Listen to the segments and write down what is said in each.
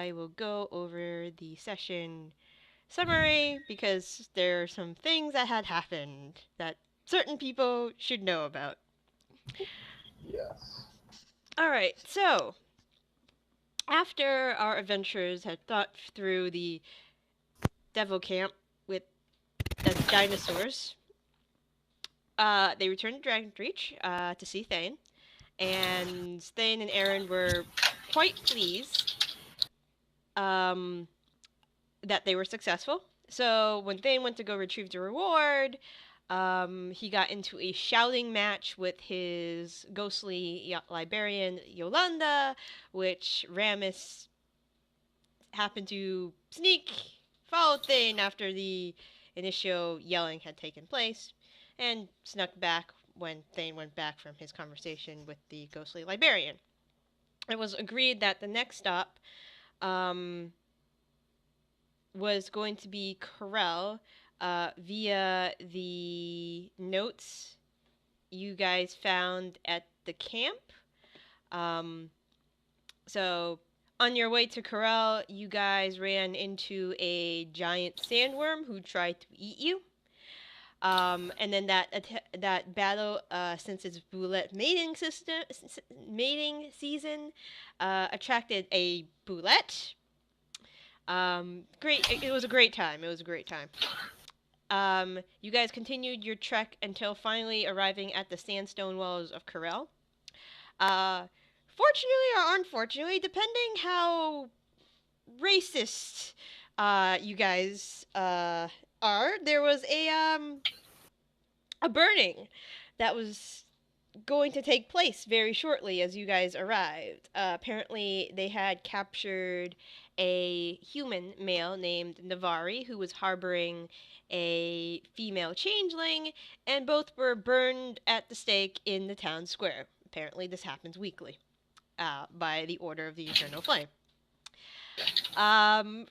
I will go over the session summary because there are some things that had happened that certain people should know about. Yes. Alright, so after our adventurers had thought through the devil camp with the dinosaurs, they returned to Dragonsreach to see Thane, and Thane and Aron were quite pleased that they were successful. So when Thane went to go retrieve the reward, he got into a shouting match with his ghostly librarian Yolanda, which Ramas happened to sneak, follow Thane after the initial yelling had taken place, and snuck back when Thane went back from his conversation with the ghostly librarian. It was agreed that the next stop um, was going to be Kural via the notes you guys found at the camp. Um, so on your way to Kural, you guys ran into a giant sandworm who tried to eat you. And then that battle, since it's bulette mating season, attracted a bulette. Great. It was a great time. It was a great time. You guys continued your trek until finally arriving at the sandstone walls of Kural. Uh, Fortunately or unfortunately, depending how racist you guys are, there was a burning that was going to take place very shortly as you guys arrived. Apparently, they had captured a human male named Navari who was harboring a female changeling, and both were burned at the stake in the town square. Apparently, this happens weekly by the order of the Eternal Flame. Um,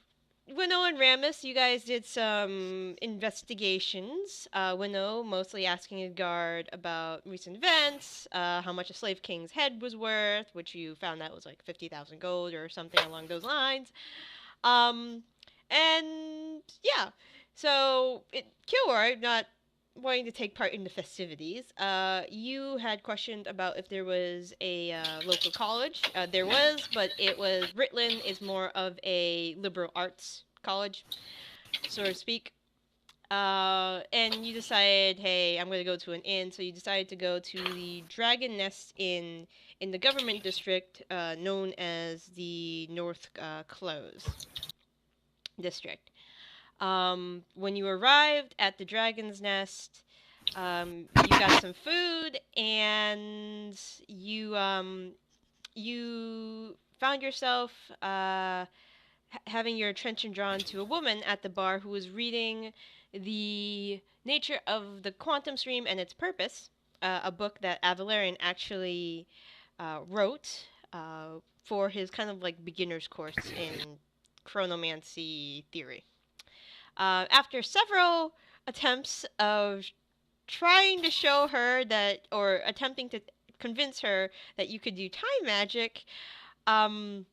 Hwinnil and Ramas, you guys did some investigations. Hwinnil mostly asking a guard about recent events, how much a slave king's head was worth, which you found that was like 50,000 gold or something along those lines. Um, and yeah, so Kilroy, not wanting to take part in the festivities, you had questioned about if there was a local college. There was, but it was Ritlin is more of a liberal arts college, so to speak. And you decided, hey, I'm going to go to an inn. So you decided to go to the Dragon Nest Inn in the government district, known as the North Close district. When you arrived at the Dragon's Nest, you got some food, and you found yourself having your attention drawn to a woman at the bar who was reading The Nature of the Quantum Stream and Its Purpose, a book that Avalarian actually wrote for his kind of like beginner's course in chronomancy theory. After several attempts of trying to show her that, or attempting to convince her that you could do time magic, um,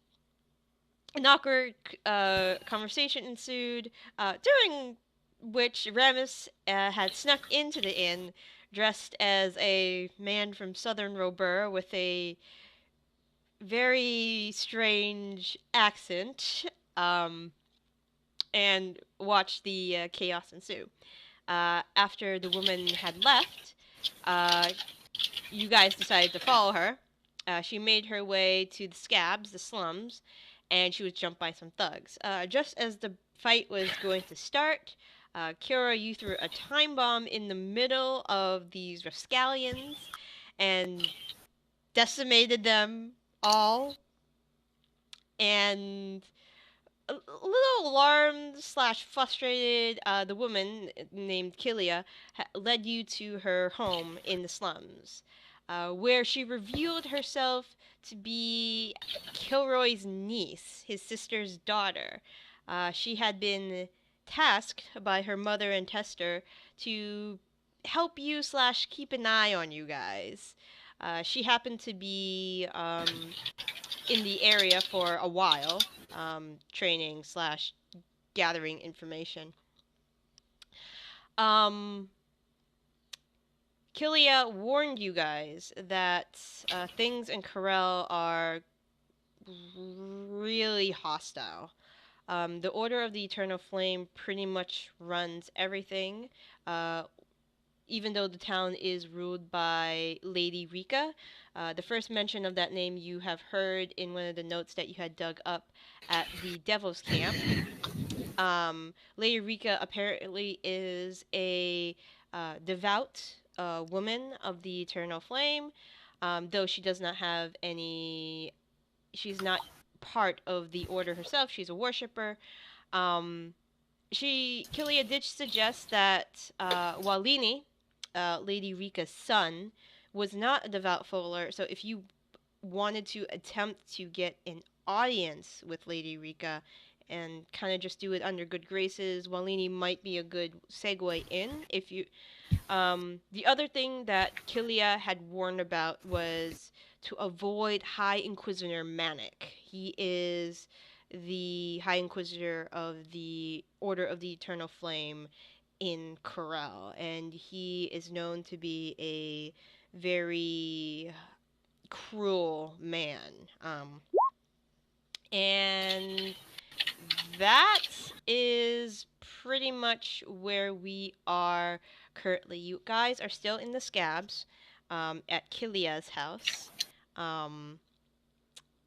an awkward conversation ensued, during which Ramus had snuck into the inn dressed as a man from southern Robur with a very strange accent, and watched the chaos ensue. After the woman had left, uh, you guys decided to follow her. She made her way to the scabs, the slums, and she was jumped by some thugs. Just as the fight was going to start, Kira, you threw a time bomb in the middle of these rascallions and decimated them all. And a little alarmed slash frustrated, the woman named Kilia led you to her home in the slums, where she revealed herself to be Kilroy's niece, his sister's daughter. She had been tasked by her mother and Tester to help you slash keep an eye on you guys. She happened to be in the area for a while, training / gathering information. Kilia warned you guys that things in Kural are really hostile. The Order of the Eternal Flame pretty much runs everything. Even though the town is ruled by Lady Rika. The first mention of that name you have heard in one of the notes that you had dug up at the Devil's Camp. Lady Rika apparently is a devout woman of the Eternal Flame, though she does not have any. She's not part of the order herself. She's a worshiper. Kilia did suggest that Walini, Lady Rika's son, was not a devout follower. So if you wanted to attempt to get an audience with Lady Rika and kind of just do it under good graces, Walini might be a good segue in. If you, the other thing that Kilia had warned about was to avoid High Inquisitor Manic. He is the High Inquisitor of the Order of the Eternal Flame in Kural, and he is known to be a very cruel man. And that is pretty much where we are currently. You guys are still in the scabs at Kilia's house.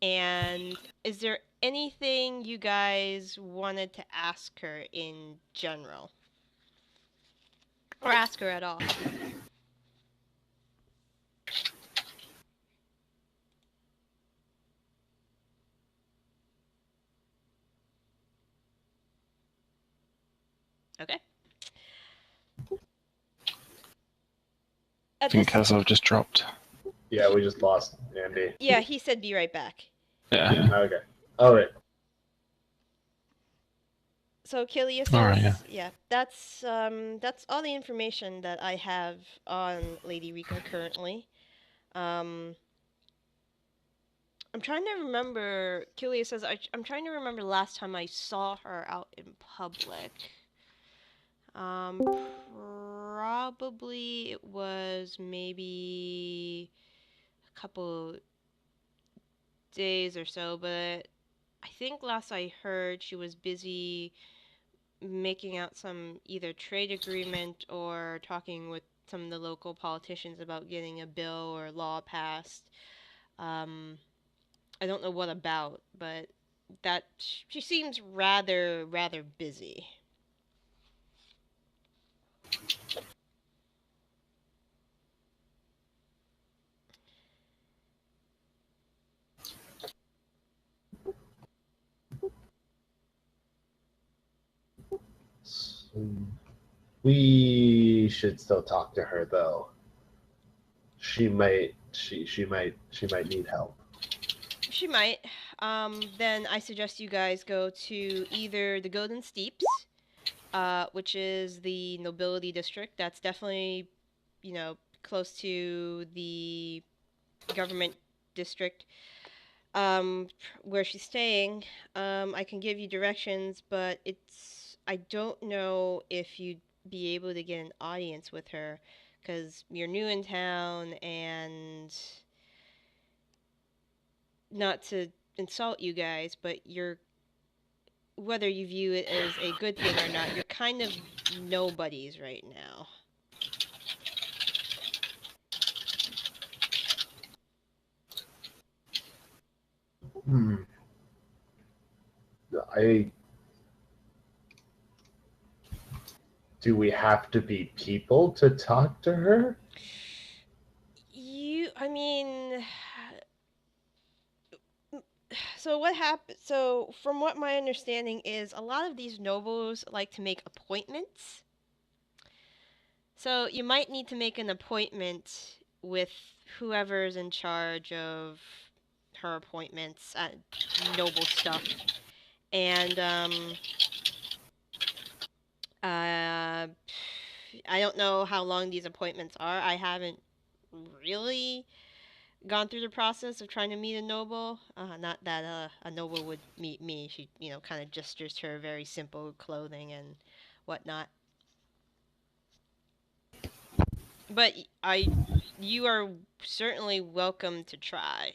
And is there anything you guys wanted to ask her in general? Or ask her at all? Okay. I think Kazov just dropped. Yeah, we just lost Andy. Yeah, he said be right back. Yeah. Okay. All right. So Kilia says, All right, yeah, that's all the information that I have on Lady Rika currently. I'm trying to remember. Kilia says, I'm trying to remember the last time I saw her out in public. Probably it was maybe a couple days or so, but I think last I heard she was busy making out some either trade agreement or talking with some of the local politicians about getting a bill or law passed. I don't know what about, but that she seems rather busy. We should still talk to her though. She might need help. She might. Then I suggest you guys go to either the Golden Steeps, which is the nobility district. That's definitely, close to the government district. Where she's staying. I can give you directions, but I don't know if you'd be able to get an audience with her, because you're new in town, and not to insult you guys, but whether you view it as a good thing or not, you're kind of nobodies right now. Do we have to be people to talk to her? I mean, so what happened? So from what my understanding is, a lot of these nobles like to make appointments. So you might need to make an appointment with whoever's in charge of her appointments at noble stuff. And I don't know how long these appointments are. I haven't really gone through the process of trying to meet a noble. Not that a noble would meet me. She, kind of gestures to her very simple clothing and whatnot. But you are certainly welcome to try.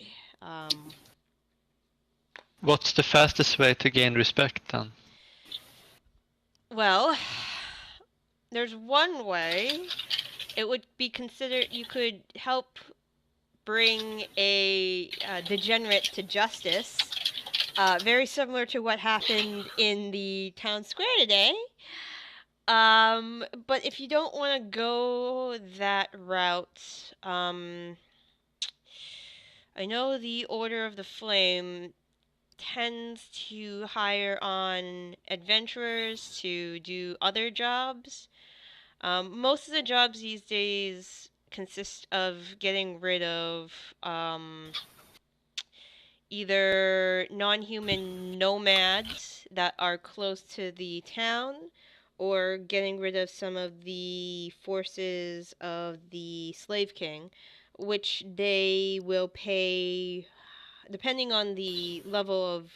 What's the fastest way to gain respect then? Well, there's one way. It would be considered you could help bring a degenerate to justice. Very similar to what happened in the town square today. But if you don't want to go that route, I know the Order of the Flame tends to hire on adventurers to do other jobs. Most of the jobs these days consist of getting rid of either non-human nomads that are close to the town, or getting rid of some of the forces of the Slave King, which they will pay depending on the level of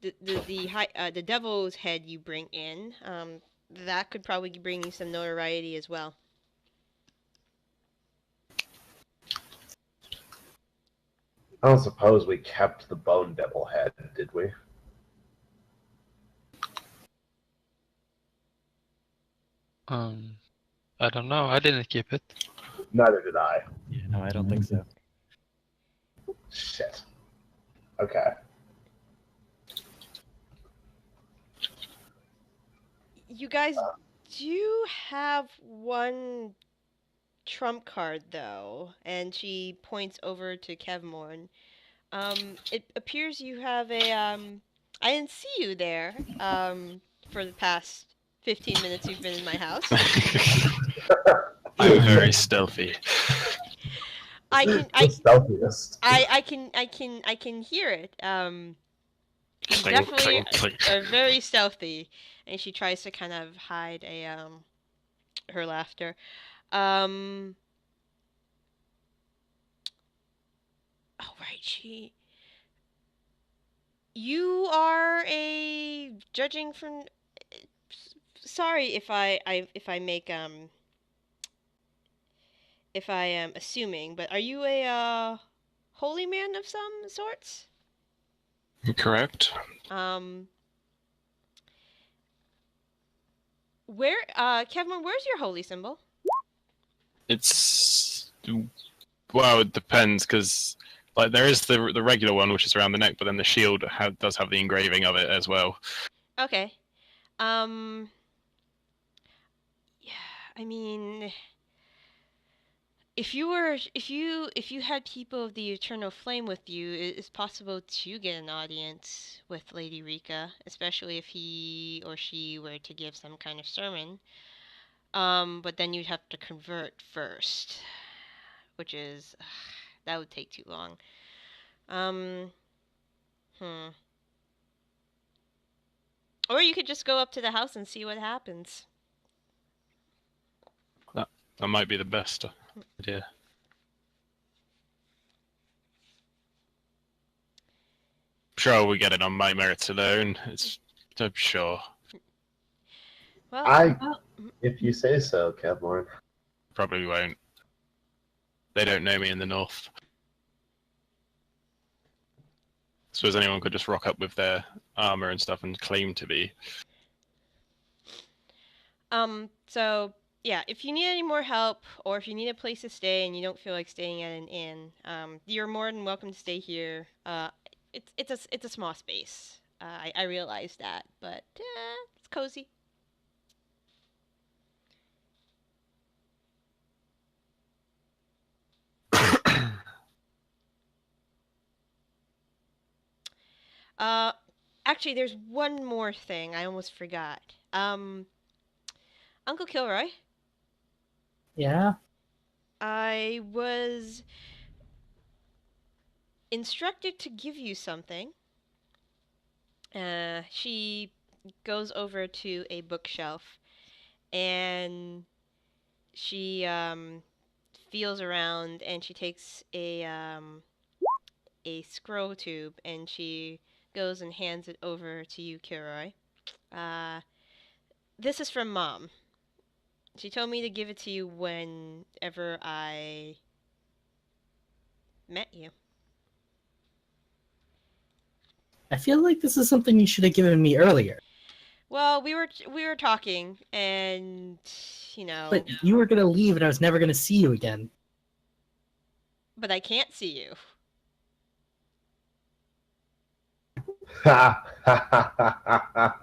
the devil's head you bring in. That could probably bring you some notoriety as well. I don't suppose we kept the bone devil head, did we? I don't know. I didn't keep it. Neither did I. Yeah, no, I don't think so. Shit. Okay. You guys do have one trump card, though, and she points over to Kevmorn. It appears you have a, I didn't see you there, for the past 15 minutes you've been in my house. I'm very stealthy. The stealthiest. I can hear it. You Cling, definitely cling, cling. are very stealthy, and she tries to kind of hide her laughter. Oh right, you are a judging from. Sorry if I make if I am assuming, but are you a holy man of some sorts? Correct. Kevin, where's your holy symbol? It's well, it depends because like there is the regular one which is around the neck, but then the shield does have the engraving of it as well. Okay. Yeah, I mean, if you had people of the Eternal Flame with you, it's possible to get an audience with Lady Rika, especially if he or she were to give some kind of sermon. But then you'd have to convert first, which is that would take too long. Or you could just go up to the house and see what happens. That might be the best idea. Sure, we get it on my merits alone. I'm sure. Well, If you say so, Kevmorn. Probably won't. They don't know me in the north. Suppose anyone could just rock up with their armor and stuff and claim to be. So yeah, if you need any more help, or if you need a place to stay and you don't feel like staying at an inn, you're more than welcome to stay here. It's a small space. I realize that, but it's cozy. Actually, there's one more thing I almost forgot. Uncle Kilroy. Yeah? I was instructed to give you something. She goes over to a bookshelf, and she feels around and she takes a scroll tube and she goes and hands it over to you, Kilroy. This is from Mom. She told me to give it to you whenever I met you. I feel like this is something you should have given me earlier. Well, we were talking, and you know. But you were gonna leave, and I was never gonna see you again. But I can't see you. Ha ha ha ha ha.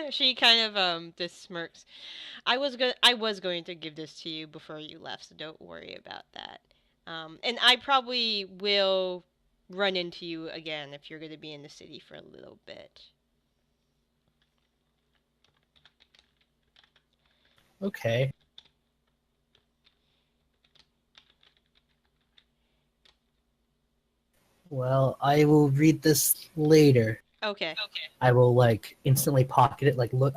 She kind of just smirks. I was going to give this to you before you left, so don't worry about that. And I probably will run into you again if you're going to be in the city for a little bit. Okay. Well, I will read this later. Okay. I will like instantly pocket it, like look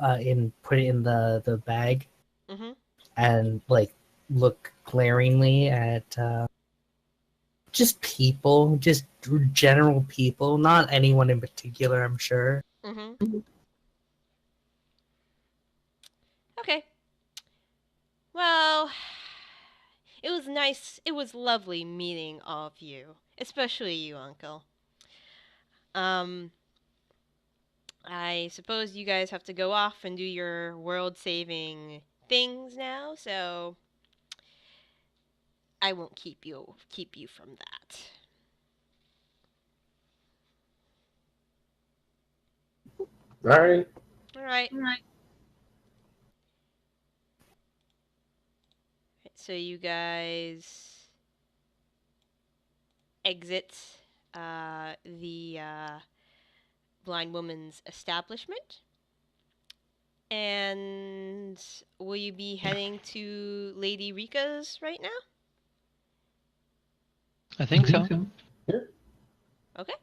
put it in the bag, and like look glaringly at just people, just general people, not anyone in particular, I'm sure. Okay. Well, it was nice. It was lovely meeting all of you, especially you, Uncle. I suppose you guys have to go off and do your world-saving things now, so I won't keep you from that. All right. So you guys exit the blind woman's establishment. And will you be heading to Lady Rika's right now? I think so. Yeah. Okay.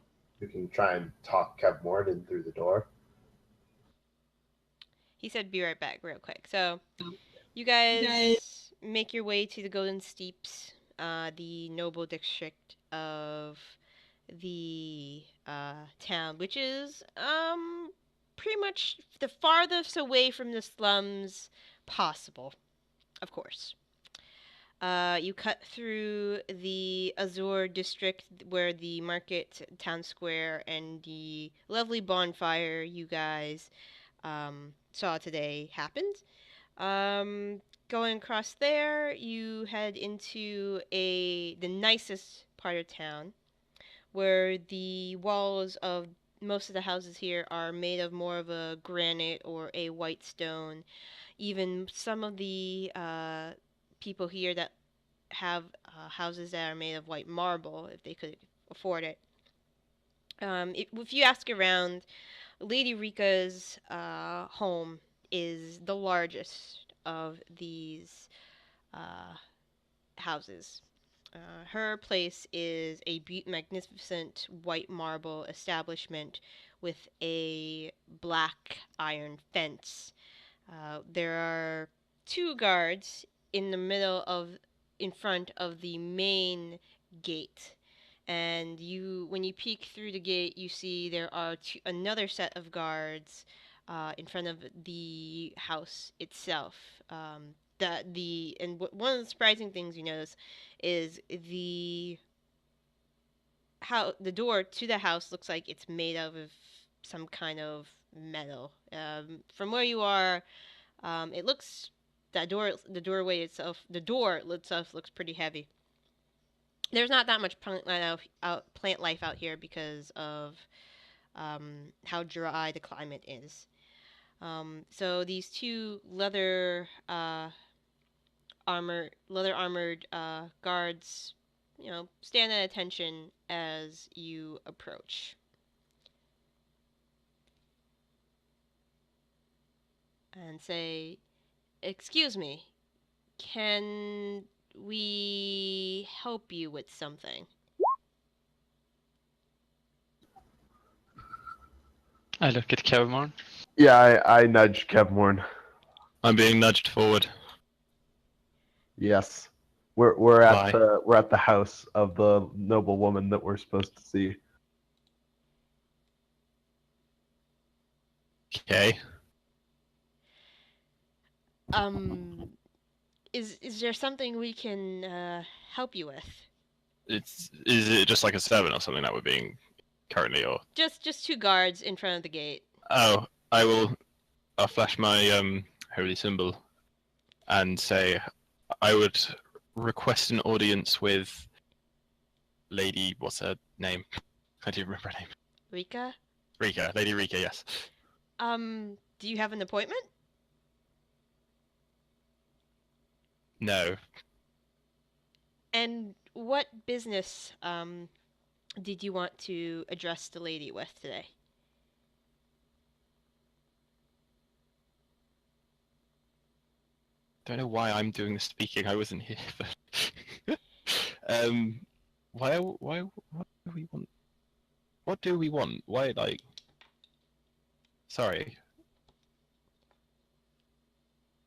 You can try and talk Kev Morgan through the door. He said be right back real quick. So you guys make your way to the Golden Steeps, the noble district of the town, which is pretty much the farthest away from the slums possible, of course. You cut through the Azure district where the market, town square, and the lovely bonfire you guys saw today happened. Going across there, you head into the nicest part of town, where the walls of most of the houses here are made of more of a granite or a white stone. Even some of the people here that have houses that are made of white marble, if they could afford it. If you ask around, Lady Rika's home is the largest of these houses. Her place is a magnificent white marble establishment with a black iron fence. There are 2 guards in front of the main gate. And when you peek through the gate, you see there are another set of guards in front of the house itself. One of the surprising things you notice is the door to the house looks like it's made of some kind of metal. From where you are, it looks the door itself looks pretty heavy. There's not that much plant life out here because of how dry the climate is. So these 2 leather armored guards, stand at attention as you approach. And say, "Excuse me, can we help you with something?" I look at Kevmorn. Yeah, I nudge Kev Morgan. I'm being nudged forward. Yes. We're at Bye. the house of the noble woman that we're supposed to see. Okay. Is there something we can help you with? Is it just like a 7 or something that we're being currently, or? Just 2 guards in front of the gate. Oh, I'll flash my holy symbol and say I would request an audience with Lady, what's her name? I do remember her name. Rika? Lady Rika, yes. Do you have an appointment? No. And what business did you want to address the lady with today? Don't know why I'm doing the speaking. I wasn't here. But why? What do we want? What do we want? Why, like? Sorry.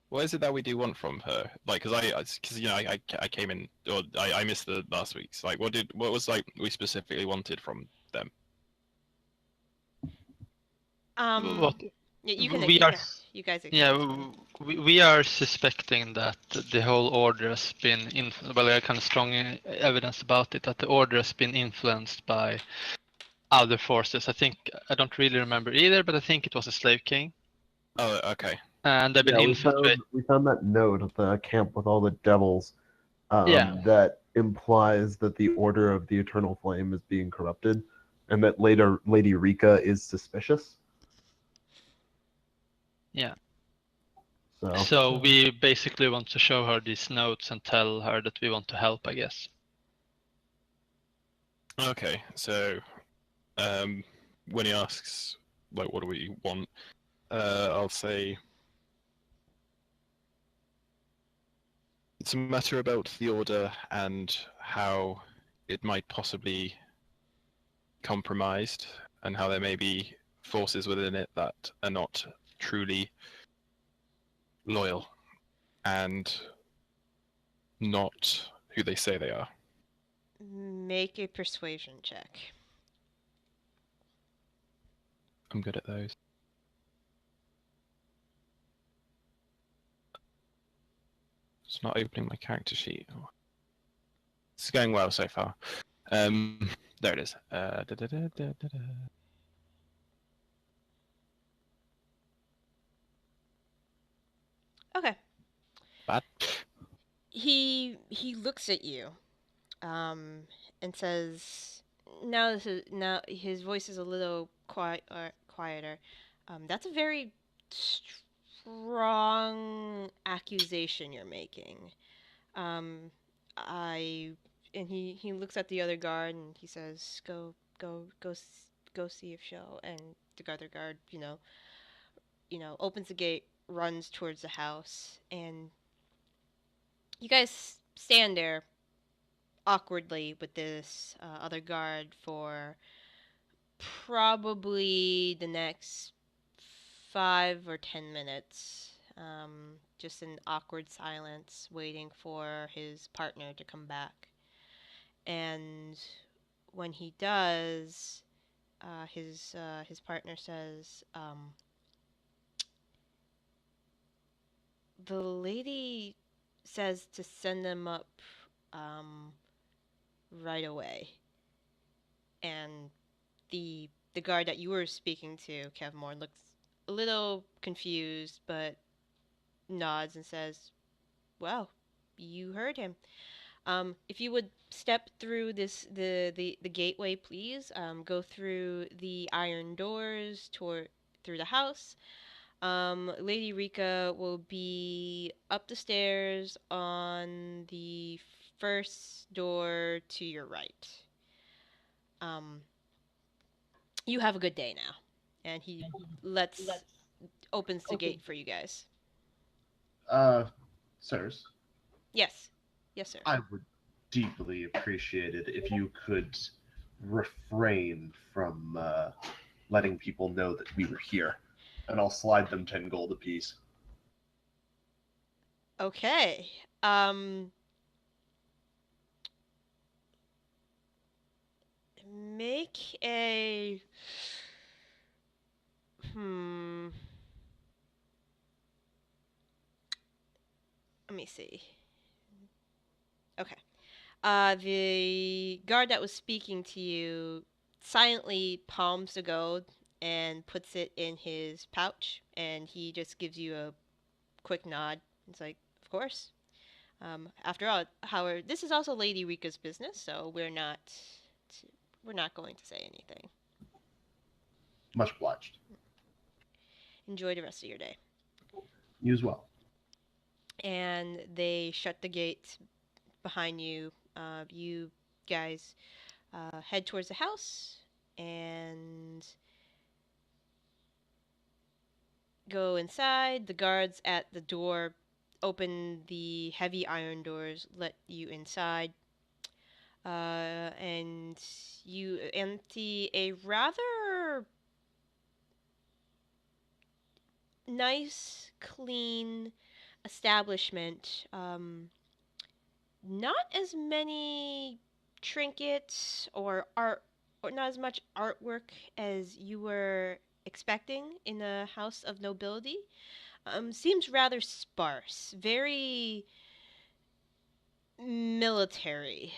What is it that we do want from her? Like, because you know, I came in, or I missed the last week's. Like, what was like we specifically wanted from them? What You can. we are, You guys. yeah, we are suspecting that the whole order has been well, there are kind of strong evidence about it that the order has been influenced by other forces. I don't really remember either, but I think it was a slave king. Oh, okay. And they've been infiltrated. We found that note at the camp with all the devils. Yeah. That implies that the Order of the Eternal Flame is being corrupted, and that later Lady Rika is suspicious. Yeah. So So we basically want to show her these notes and tell her that we want to help, I guess. Okay, so when he asks, like, what do we want, I'll say it's a matter about the order and how it might possibly compromised, and how there may be forces within it that are not truly loyal and not who they say they are. Make a persuasion check. I'm good at those. It's not opening my character sheet. It's going well so far. There it is. Okay. Bad. He looks at you, and says, now his voice is a little quieter. That's a very strong accusation you're making. And he looks at the other guard and he says, go see if she'll. And the other guard, opens the gate, runs towards the house, and you guys stand there awkwardly with this other guard for probably the next 5 or 10 minutes. Just in awkward silence, waiting for his partner to come back. And when he does, his partner says, the lady says to send them up right away. And the guard that you were speaking to, Kevmore, looks a little confused, but nods and says, "Well, you heard him. If you would step through the gateway, please. Go through the iron doors through the house. Lady Rika will be up the stairs on the first door to your right. You have a good day now." And he opens the gate for you guys. sirs, Yes, sir. I would deeply appreciate it if you could refrain from letting people know that we were here, and I'll slide them 10 gold apiece. Okay. Make a let me see. Okay. The guard that was speaking to you silently palms the gold and puts it in his pouch, and he just gives you a quick nod. It's like, of course. After all, however, this is also Lady Rika's business, so we're not going to say anything. Much obliged. Enjoy the rest of your day. You as well. And they shut the gate behind you. You guys head towards the house and go inside. The guards at the door open the heavy iron doors, let you inside. And you empty a rather nice, clean establishment. Not as many trinkets or art, or not as much artwork as you were expecting in a house of nobility. Seems rather sparse, very military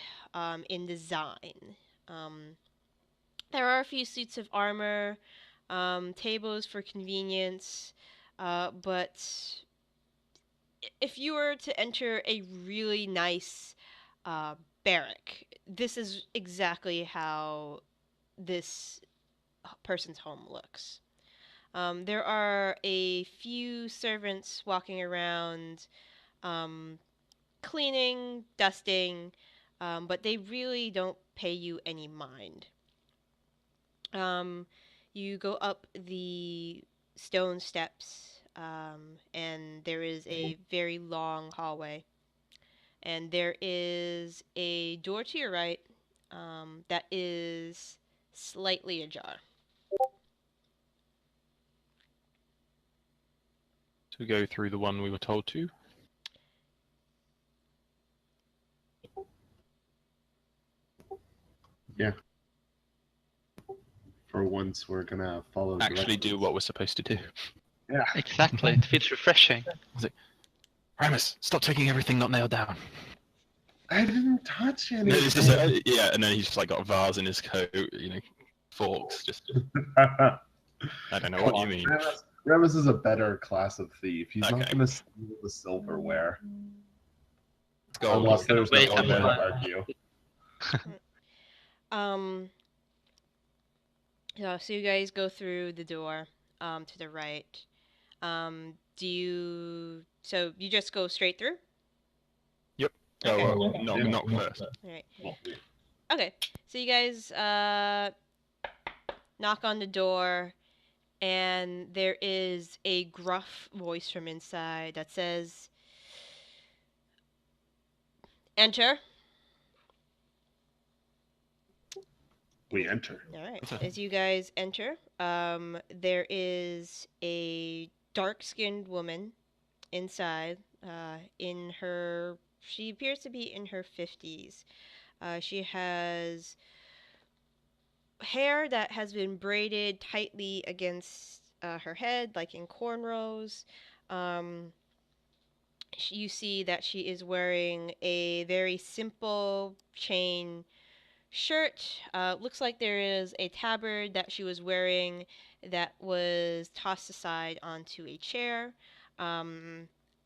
in design. Um, there are a few suits of armor, tables for convenience, but if you were to enter a really nice barrack, this is exactly how this person's home looks. There are a few servants walking around, um, cleaning, dusting, but they really don't pay you any mind. You go up the stone steps, and there is a very long hallway. And there is a door to your right that is slightly ajar. To go through the one we were told to. Yeah. For once, we're gonna follow. Actually, do what we're supposed to do. Yeah. Exactly. It feels refreshing. Ramas, stop taking everything not nailed down. I didn't touch anything. No, it's just yeah, and then he's just like got a vase in his coat, forks. Just I don't know what you mean. Ramas is a better class of thief. He's Okay. not gonna steal the silverware. Go on. Unless there's Wait, no I'm way to fine. argue. So you guys go through the door to the right. So you just go straight through? Yep. Okay. Oh, well, knock first. All right. Okay. So you guys knock on the door, and there is a gruff voice from inside that says, "Enter." We enter. All right. As you guys enter, there is a dark-skinned woman inside. She appears to be in her 50s. She has hair that has been braided tightly against her head, like in cornrows. You see that she is wearing a very simple chain shirt. Looks like there is a tabard that she was wearing that was tossed aside onto a chair.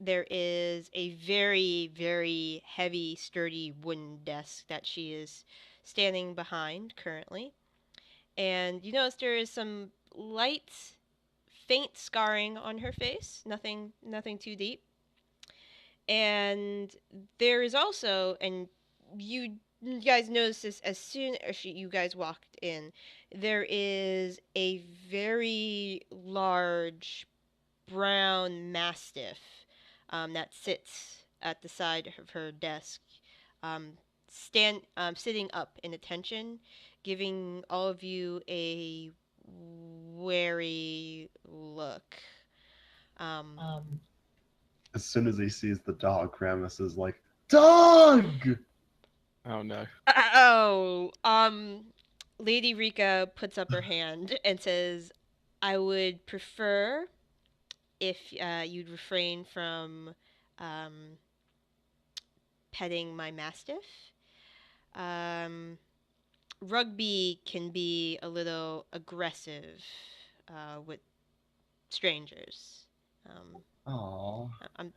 There is a very, very heavy, sturdy wooden desk that she is standing behind currently. And you notice there is some light, faint scarring on her face. Nothing too deep. And there is also, and you guys noticed this as soon as you guys walked in, there is a very large brown mastiff that sits at the side of her desk, sitting up in attention, giving all of you a wary look. As soon as he sees the dog, Ramus is like, "Dog!" Oh no. Lady Rika puts up her hand and says, "I would prefer if you'd refrain from um, petting my mastiff. Rugby can be a little aggressive with strangers. Aww.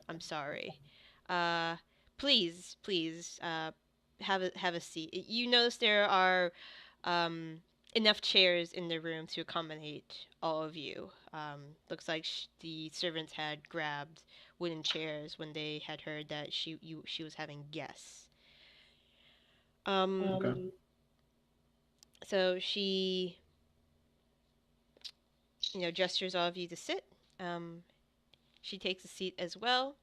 I'm sorry. Please, have a seat. You notice there are um, enough chairs in the room to accommodate all of you. Looks like the servants had grabbed wooden chairs when they had heard that she was having guests. Okay. So she, gestures all of you to sit. She takes a seat as well.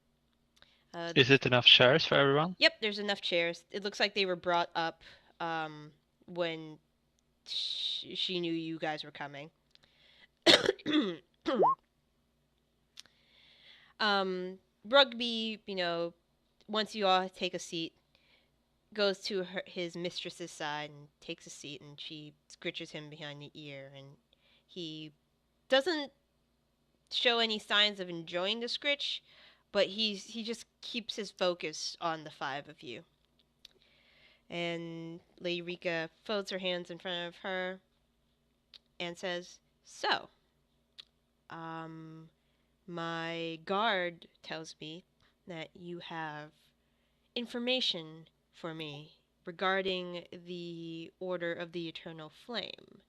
Is it enough chairs for everyone? Yep, there's enough chairs. It looks like they were brought up when she knew you guys were coming. Rugby, once you all take a seat, goes to his mistress's side and takes a seat, and she scritches him behind the ear, and he doesn't show any signs of enjoying the scritch, but he just keeps his focus on the five of you. And Lady Rika folds her hands in front of her and says, "So, my guard tells me that you have information for me regarding the Order of the Eternal Flame.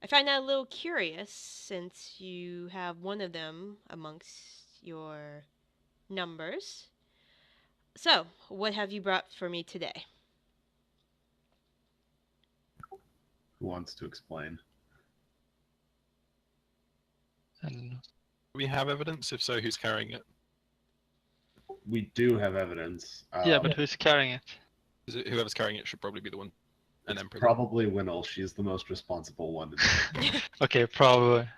I find that a little curious since you have one of them amongst your numbers. So, what have you brought for me today?" Who wants to explain? Do we have evidence? If so, who's carrying it? We do have evidence. Yeah, but who's carrying it? Whoever's carrying it should probably be the one. And then Probably Hwinnil. She's the most responsible one. Okay, probably.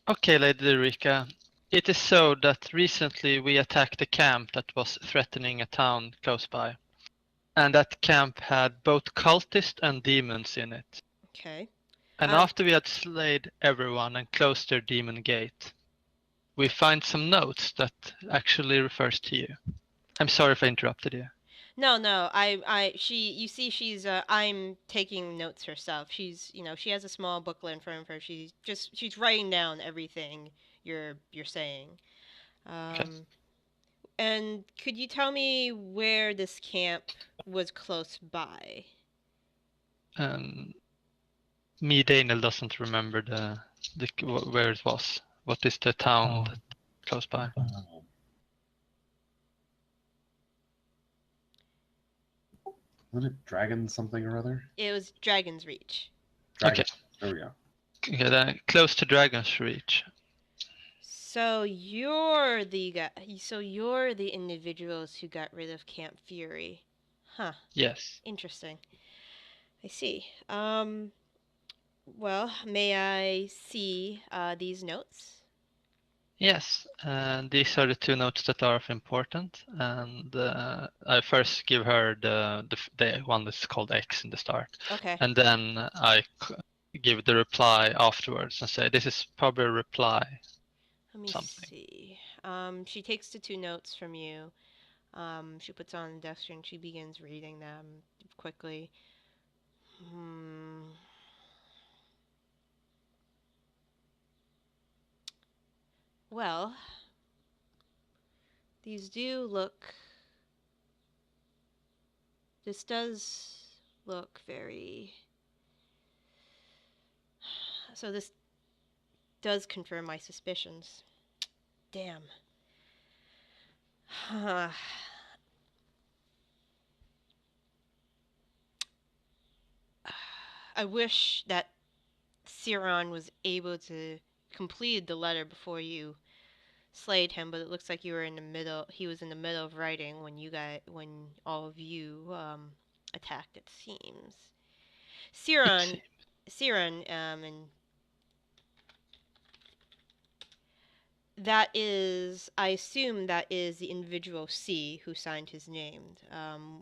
Okay, Lady Rika. It is so that recently we attacked a camp that was threatening a town close by. And that camp had both cultists and demons in it. Okay. And after we had slayed everyone and closed their demon gate, we find some notes that actually refers to you. I'm sorry if I interrupted you. No, she's I'm taking notes herself. She's, she has a small booklet in front of her. She's writing down everything you're saying. Okay. And could you tell me where this camp was close by? Me, Daniel, doesn't remember the where it was. What is the town close by? Wasn't it Dragon something or other? It was Dragonsreach. Dragon. Okay. There we go. Okay, then close to Dragonsreach. So you're the guy. So you're the individuals who got rid of Camp Fury, huh? Yes. Interesting. I see. Well, may I see these notes? Yes, these are the two notes that are of importance, and I first give her the one that's called X in the start. Okay. And then I give the reply afterwards and say, this is probably a reply. Let me something. see. She takes the two notes from you. She puts on the desk and she begins reading them quickly. Well, these do look... This does look very... So this does confirm my suspicions. Damn. I wish that Siron was able to complete the letter before you slayed him, but it looks like you were in the middle. He was in the middle of writing when all of you attacked. It seems. Siron, and that is, I assume that is the individual C who signed his name.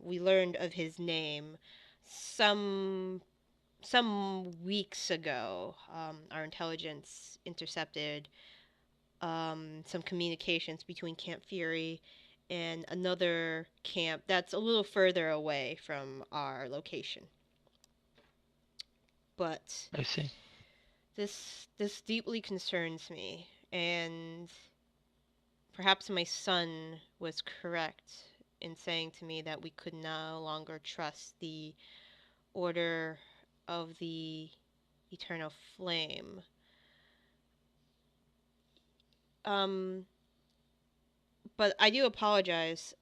We learned of his name some weeks ago. Our intelligence intercepted some communications between Camp Fury and another camp that's a little further away from our location. But I see. this deeply concerns me, and perhaps my son was correct in saying to me that we could no longer trust the Order of the Eternal Flame. But I do apologize.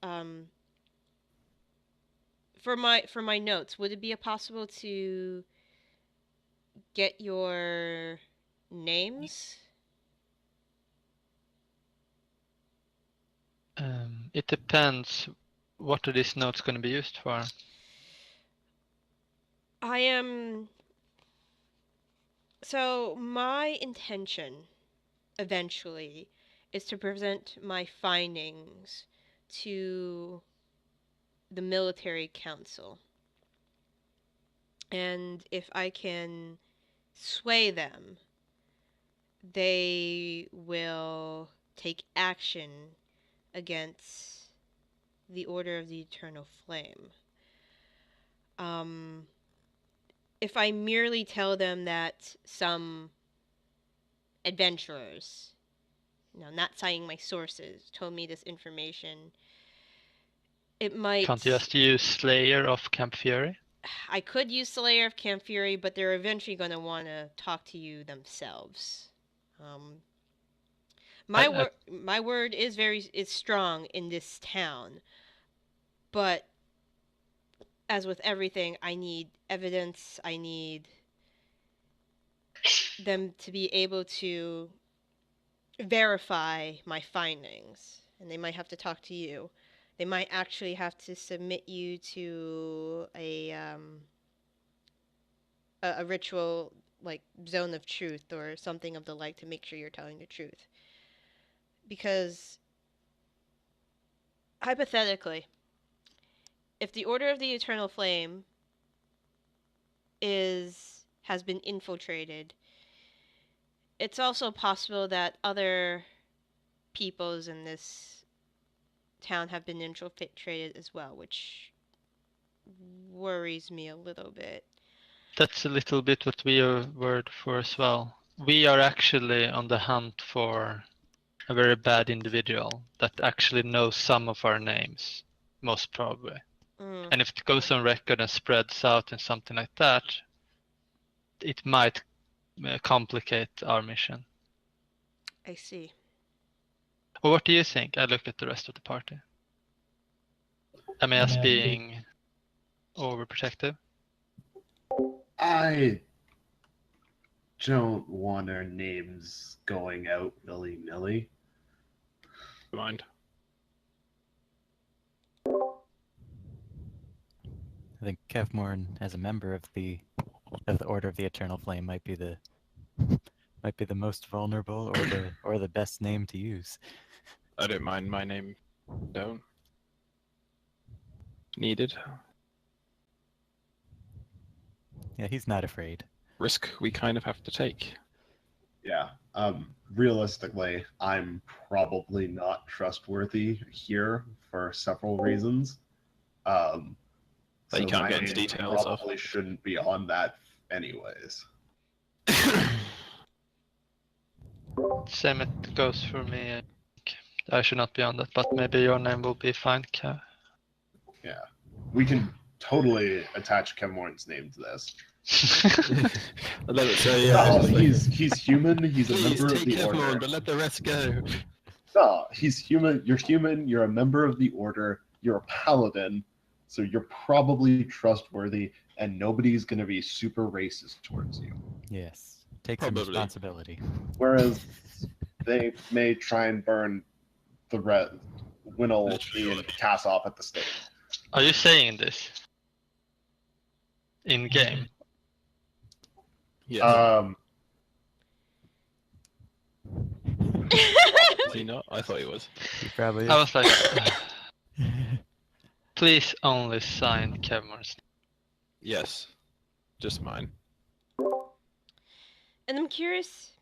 For my notes, would it be possible to get your names? It depends. What are these notes going to be used for? So my intention, eventually, is to present my findings to the military council. And if I can sway them, they will take action against the Order of the Eternal Flame. If I merely tell them that some adventurers, not citing my sources, told me this information, it might... Can't you just use Slayer of Camp Fury? I could use Slayer of Camp Fury, but they're eventually going to want to talk to you themselves. My word is strong in this town, but as with everything, I need evidence. I need them to be able to verify my findings, and they might have to talk to you. They might actually have to submit you to a ritual, like zone of truth or something of the like, to make sure you're telling the truth. Because hypothetically, if the Order of the Eternal Flame has been infiltrated, it's also possible that other peoples in this town have been infiltrated as well, which worries me a little bit. That's a little bit what we are worried for as well. We are actually on the hunt for a very bad individual that actually knows some of our names, most probably. And if it goes on record and spreads out and something like that, it might complicate our mission. I see. Well, what do you think? I look at the rest of the party. Am I as being overprotective? I don't want our names going out willy-nilly. Mind. I think Kevmorn, as a member of the Order of the Eternal Flame, might be the most vulnerable or the best name to use. I don't mind my name. Don't. Needed. Yeah, he's not afraid. Risk we kind of have to take. Yeah. Realistically, I'm probably not trustworthy here for several reasons. That you can't my get into name details of. probably shouldn't be on that anyways. Same it goes for me. I should not be on that, but maybe your name will be fine, Kev. Yeah. We can totally attach Kevmorn's name to this. I love it. So yeah, No, just like, he's human. He's a please member of take the Kevmorn, order. but let the rest go. No, he's human. You're human. You're a member of the order. You're a paladin, so you're probably trustworthy, and nobody's going to be super racist towards you. Yes, take some Probably. responsibility. Whereas they may try and burn the Hwinnil and Cass off at the stake. Are you saying this in game? Yeah. Is he not? I thought he was. He probably I is. was like, please only sign Kevmar's. Yes, just mine. And I'm curious,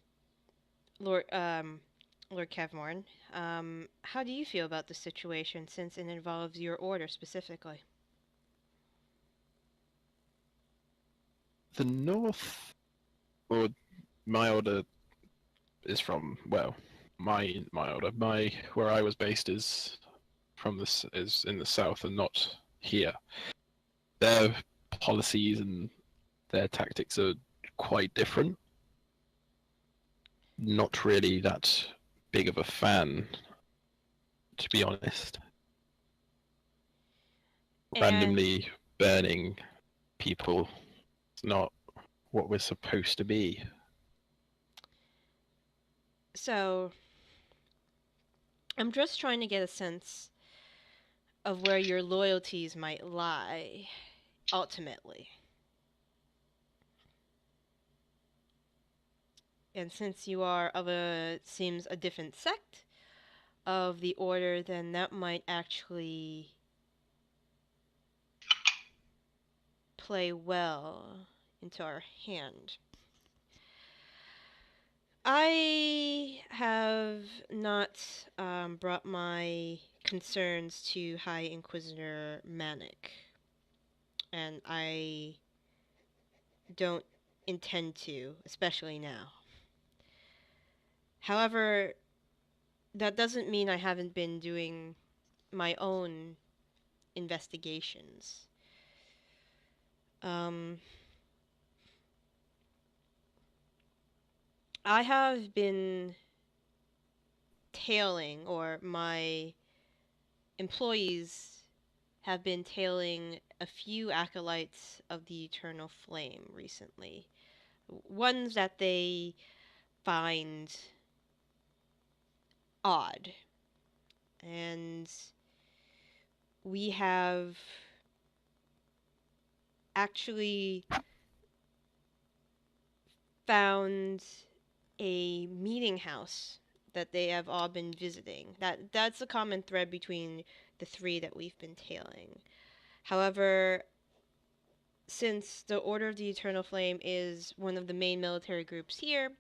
Lord Kevmorn, how do you feel about the situation since it involves your order specifically? The north, or my order, is from my order. Where I was based is is in the south and not here. Their policies and their tactics are quite different. Not really that big of a fan, to be honest. And Randomly burning people is not what we're supposed to be. so I'm just trying to get a sense of where your loyalties might lie ultimately. And since you are of seems a different sect of the order, then that might actually play well into our hand. I have not brought my concerns to High Inquisitor Manic, and I don't intend to, especially now. However, that doesn't mean I haven't been doing my own investigations. I have been tailing, or my employees have been tailing a few acolytes of the Eternal Flame recently. Ones that they find odd. And we have actually found a meeting house that they have all been visiting. That's a common thread between the three that we've been tailing. However, since the Order of the Eternal Flame is one of the main military groups here,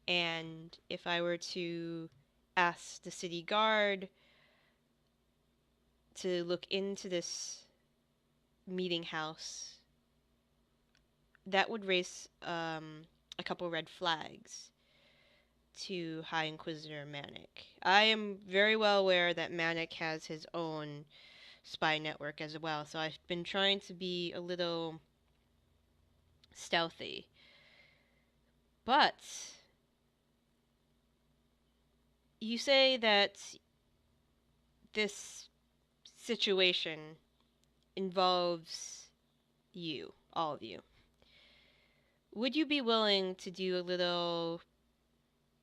and if I were to ask the city guard to look into this meeting house, that would raise a couple red flags to High Inquisitor Manic. I am very well aware that Manic has his own spy network as well, so I've been trying to be a little stealthy. But you say that this situation involves you, all of you. Would you be willing to do a little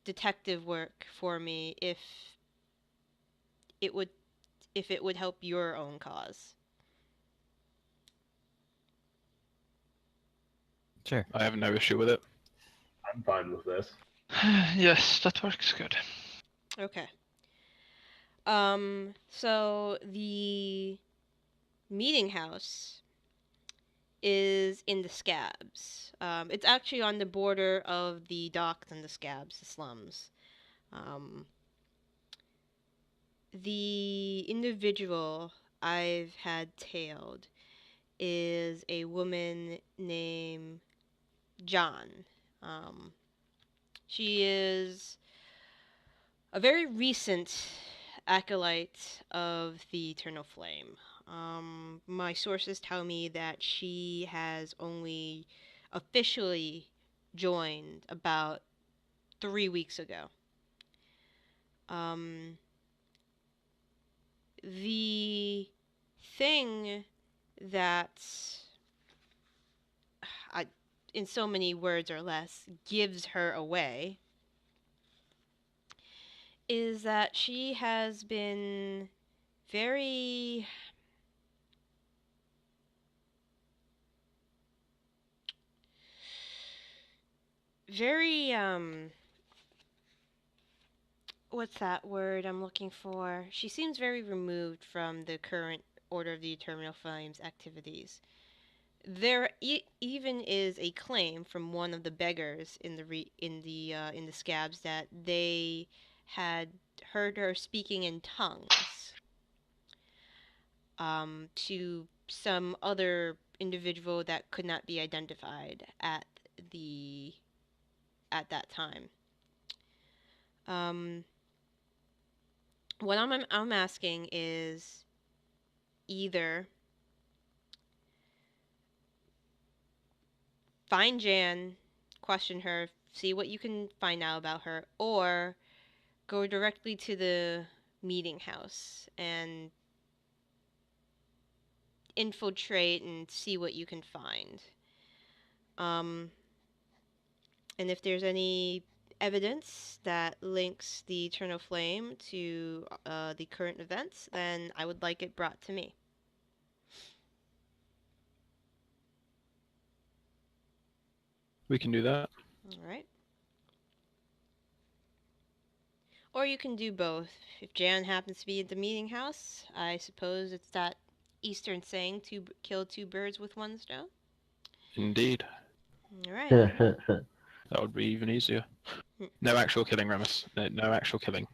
detective work for me it would if it would help your own cause? Sure. I have no issue with it. I'm fine with this. Yes, that works good. Okay. So the meeting house is in the Scabs. It's actually on the border of the docks and the Scabs, the slums. The individual I've had tailed is a woman named John. She is a very recent acolyte of the Eternal Flame. My sources tell me that she has only officially joined about 3 weeks ago. The thing that, in so many words or less, gives her away is that she has been very very what's that word I'm looking for? She seems very removed from the current Order of the Eternal Flames activities. There even is a claim from one of the beggars in the scabs that they had heard her speaking in tongues to some other individual that could not be identified the at that time. What I'm asking is either find Jan, question her, see what you can find out about her, or go directly to the meeting house and infiltrate and see what you can find. And if there's any evidence that links the Eternal Flame to the current events, then I would like it brought to me. We can do that. All right. Or you can do both. If Jan happens to be at the meeting house, I suppose it's that Eastern saying to kill two birds with one stone. Indeed. All right. That would be even easier. No actual killing, Ramas. No actual killing.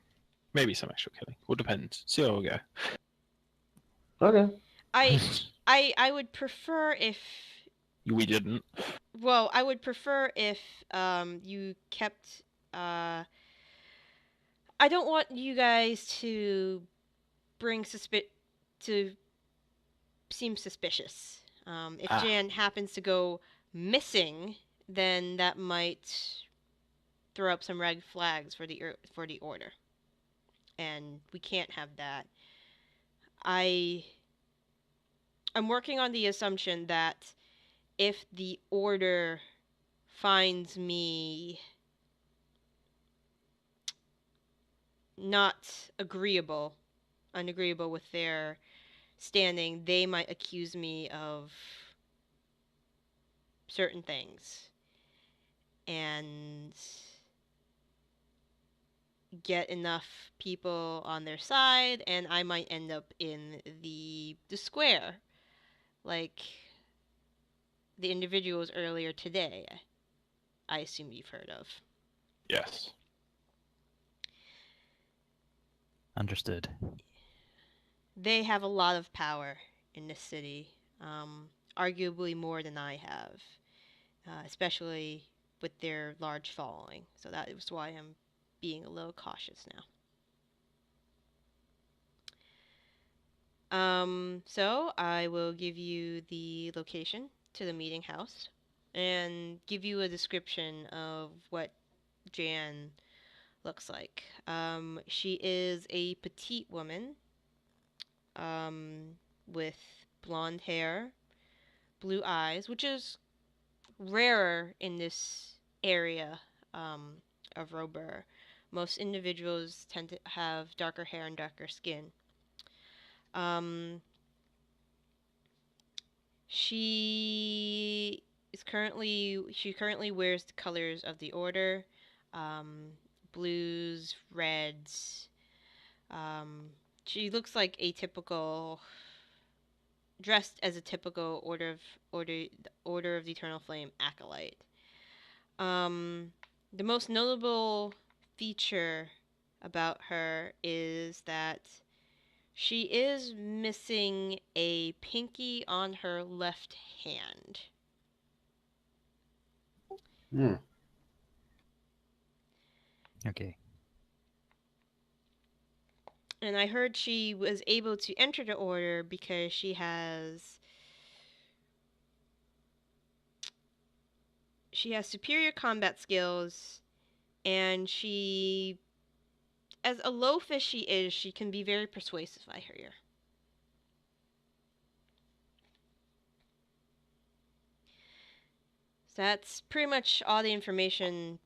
Maybe some actual killing. All depends. See how we go. Okay. I would prefer if We didn't. well, I would prefer if you kept I don't want you guys to to seem suspicious. If Jan happens to go missing, then that might throw up some red flags for the order, and we can't have that. I'm working on the assumption that if the order finds me not unagreeable with their standing, they might accuse me of certain things and get enough people on their side, and I might end up in the square, like the individuals earlier today. I assume you've heard of. Yes. Understood. They have a lot of power in this city, arguably more than I have, especially with their large following. So that is why I'm being a little cautious now. So I will give you the location to the meeting house and give you a description of what Jan looks like. She is a petite woman with blonde hair, blue eyes, which is rarer in this area of Robur. Most individuals tend to have darker hair and darker skin. She currently wears the colors of the order, blues, reds. She looks like dressed as a typical Order of the Eternal Flame acolyte. The most notable feature about her is that she is missing a pinky on her left hand. Okay. And I heard she was able to enter the order because she has superior combat skills, and as a loaf as she is, she can be very persuasive, I hear. So that's pretty much all the information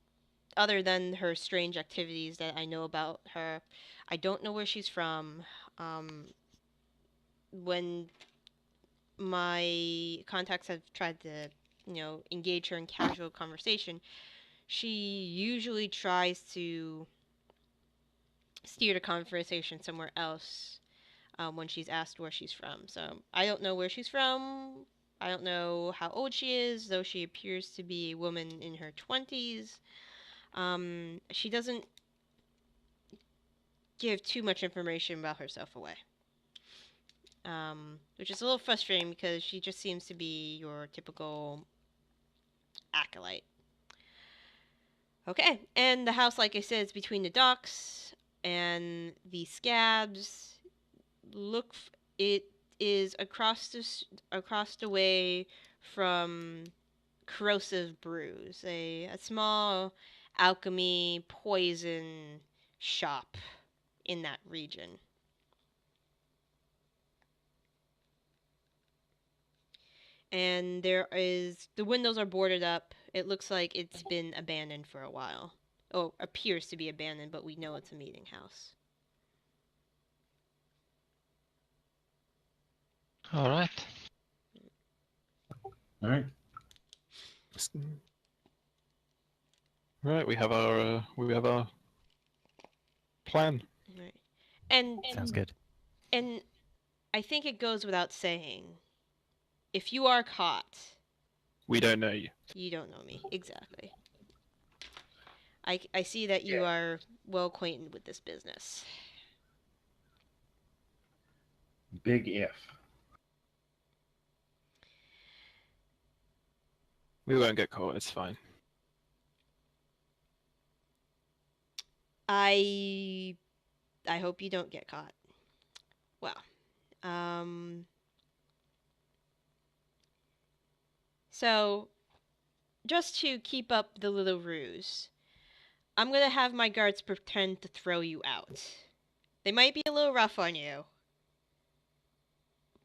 other than her strange activities that I know about her. I don't know where she's from. When my contacts have tried to, engage her in casual conversation, she usually tries to steer the conversation somewhere else when she's asked where she's from. So I don't know where she's from. I don't know how old she is, though she appears to be a woman in her 20s. She doesn't give too much information about herself away. Which is a little frustrating because she just seems to be your typical acolyte. Okay, and the house, like I said, is between the docks and the scabs. It is across the way from Corrosive Brews, a small alchemy poison shop in that region. And the windows are boarded up. It looks like it's been abandoned for a while. Oh, appears to be abandoned, but we know it's a meeting house. All right. All right. Right, we have our plan. Right. And Sounds good. And I think it goes without saying, if you are caught, We don't know you. you don't know me. Exactly. I see that you are well acquainted with this business. Big if. We won't get caught. It's fine. I hope you don't get caught. Well, so just to keep up the little ruse, I'm gonna have my guards pretend to throw you out. They might be a little rough on you,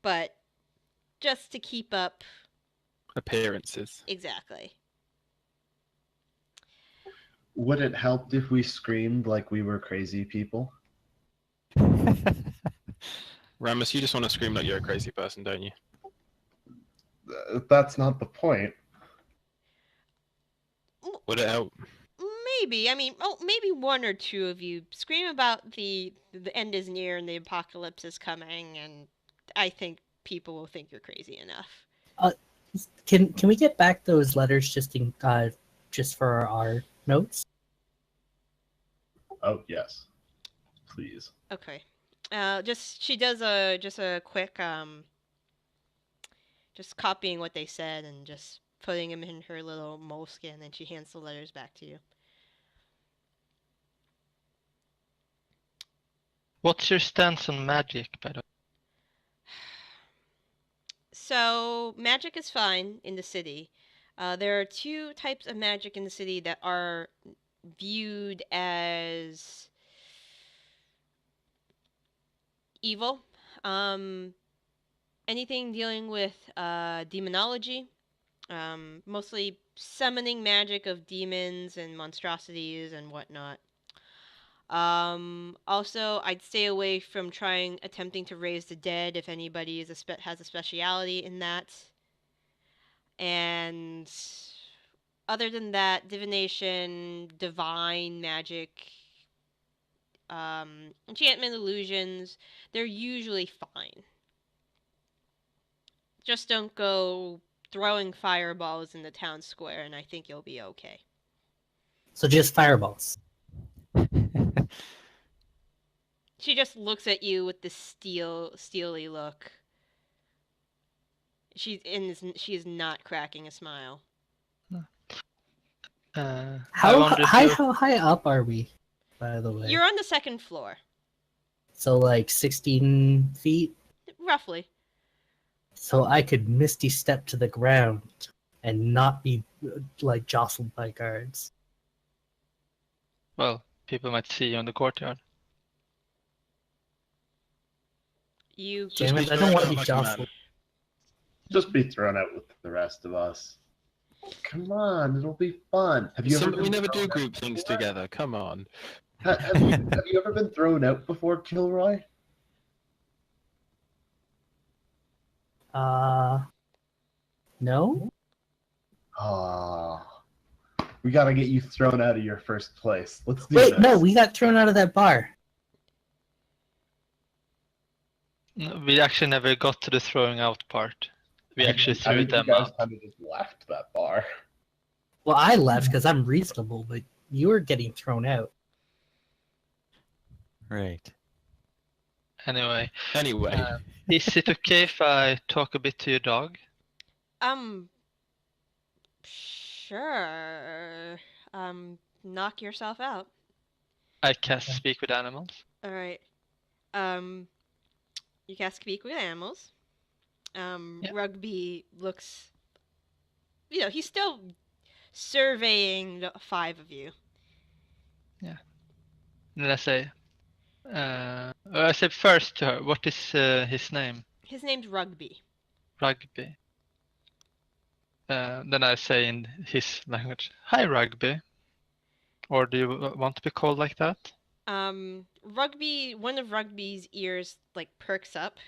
but just to keep up. Appearances. Exactly. Would it help if we screamed like we were crazy people? Ramas, you just want to scream like you're a crazy person, don't you? That's not the point. Would it help? Maybe. I mean, maybe one or two of you scream about the end is near and the apocalypse is coming, and I think people will think you're crazy enough. Can we get back those letters just for our notes? Oh yes, please. Okay. She does a quick just copying what they said and just putting them in her little moleskin, and she hands the letters back to you. What's your stance on magic, by the way? So, magic is fine in the city. There are two types of magic in the city that are viewed as evil. Anything dealing with demonology, mostly summoning magic of demons and monstrosities and whatnot. Also, I'd stay away from attempting to raise the dead if anybody has a speciality in that. And other than that, divination, divine magic, enchantment, illusions, they're usually fine. Just don't go throwing fireballs in the town square, and I think you'll be okay. So just fireballs. She just looks at you with this steely look. She is not cracking a smile. How high up are we, by the way? You're on the second floor. So like 16 feet? Roughly. So I could misty step to the ground and not be like jostled by guards. Well, people might see you in the courtyard. Damn it, I don't want to be jostled. Just be thrown out with the rest of us. Come on, it'll be fun. We never do group things together. Come on. Have you ever been thrown out before, Kilroy? No? We gotta get you thrown out of your first place. Let's do Wait, this. no, we got thrown out of that bar. No, we actually never got to the throwing out part. We actually I threw think you them guys out. kind of just left that bar. Well, I left because I'm reasonable, but you were getting thrown out. Right. Anyway, Anyway, is it okay if I talk a bit to your dog? Sure. Knock yourself out. I cast speak with animals. All right. You cast speak with animals. Yeah. Rugby looks. He's still surveying the 5 of you. Yeah. And I say first to her, what is his name? His name's Rugby. Rugby. Then I say in his language, "Hi, Rugby." Or do you want to be called like that? Rugby. One of Rugby's ears perks up.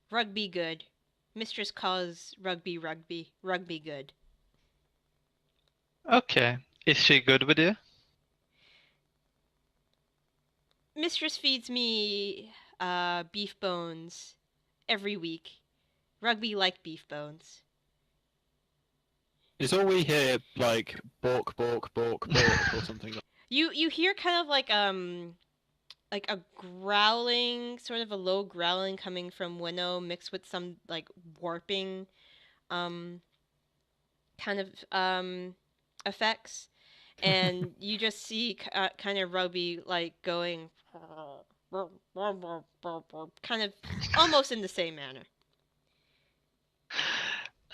Rugby good. Mistress calls Rugby good. Okay. Is she good with you? Mistress feeds me beef bones every week. Rugby like beef bones. is all we hear like bork, bork, bork, bork, or something? You hear kind of like a growling, sort of a low growling coming from Hwinnil mixed with some warping kind of effects, and you just see kind of Rugby going kind of almost in the same manner.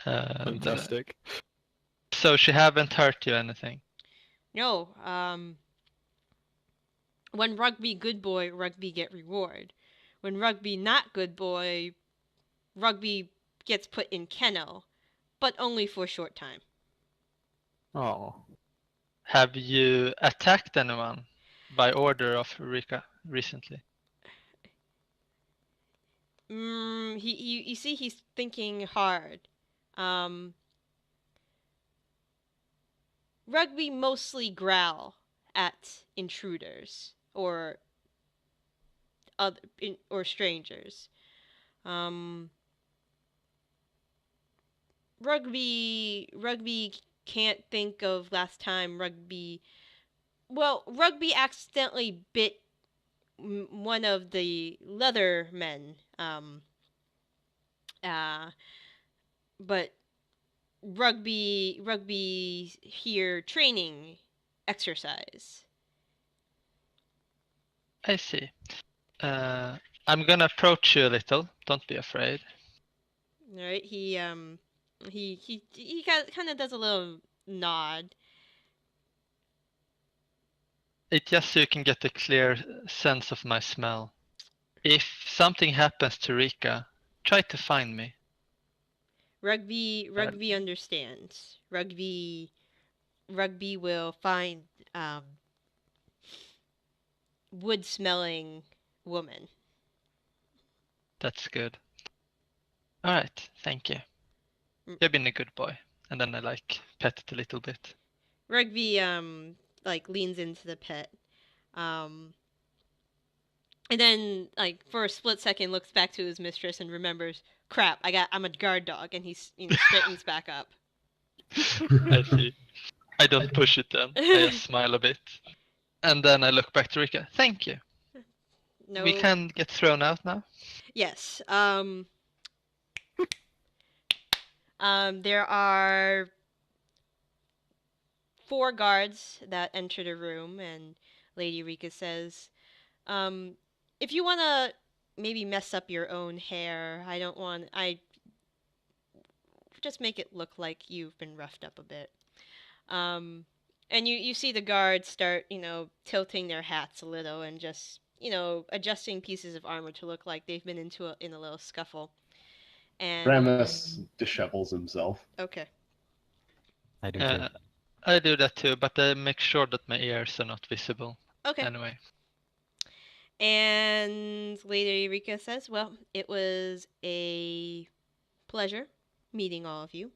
Fantastic. So she haven't hurt you anything? No, when Rugby good boy, Rugby get reward. When Rugby not good boy, Rugby gets put in kennel, but only for a short time. Oh. Have you attacked anyone by order of Rika recently? You see he's thinking hard. Rugby mostly growl at intruders or strangers. Rugby can't think of last time Rugby accidentally bit one of the leather men. But Rugby here training exercise. I see. I'm gonna approach you a little. Don't be afraid. All right, he kind of does a little nod. It's just so you can get a clear sense of my smell. If something happens to Rika, try to find me. Rugby understands. Rugby will find wood smelling woman. That's good. All right, thank you. You've been a good boy. And then I pet it a little bit. Rugby leans into the pet. And then for a split second looks back to his mistress and remembers, crap, I'm a guard dog, and he straightens back up. I see. I don't push it then. I just smile a bit. And then I look back to Rika. Thank you. No. We can get thrown out now? Yes. There are 4 guards that enter the room, and Lady Rika says, if you want to maybe mess up your own hair, I just make it look like you've been roughed up a bit. And you see the guards start, tilting their hats a little and just, adjusting pieces of armor to look like they've been in a little scuffle. And Ramus dishevels himself. Okay. I do too. I do that too, but I make sure that my ears are not visible. Okay. Anyway. And Lady Rika says, well, it was a pleasure meeting all of you.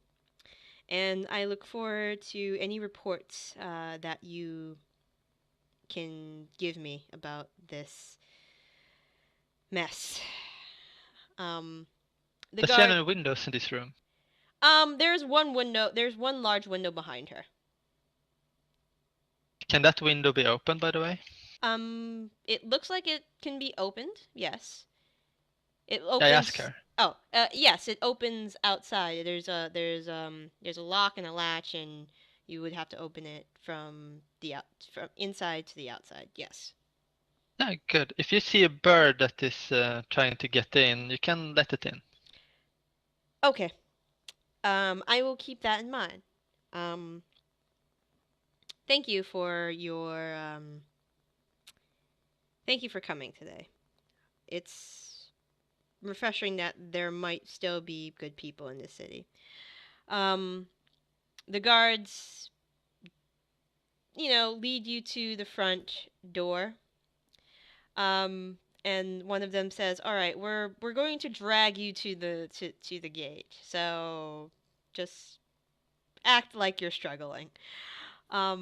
And I look forward to any reports that you can give me about this mess. The Does she have guard. any windows in this room? There's one window. There's one large window behind her. Can that window be opened, by the way? It looks like it can be opened. Yes. It I opens. ask her. Oh, yes, it opens outside. There's a lock and a latch, and you would have to open it from inside to the outside. Yes. Yeah, good. If you see a bird that is trying to get in, you can let it in. Okay. I will keep that in mind. Thank you for your thank you for coming today. It's refreshing that there might still be good people in this city. The guards, lead you to the front door. And one of them says, "All right, we're going to drag you to the gate. So just act like you're struggling." All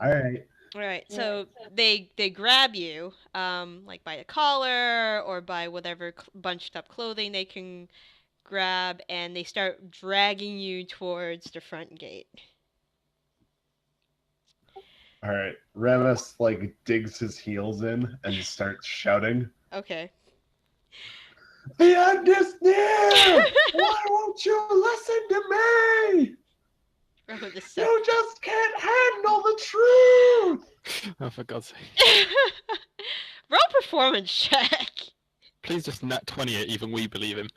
right. All right. So they grab you, like by the collar or by whatever bunched up clothing they can grab, and they start dragging you towards the front gate. All right. Ramus digs his heels in and starts shouting. Okay. The end is near! Why won't you listen to me? You just can't handle the truth! Oh, for God's sake. Roll performance check. Please just nat 20 it, even we believe him.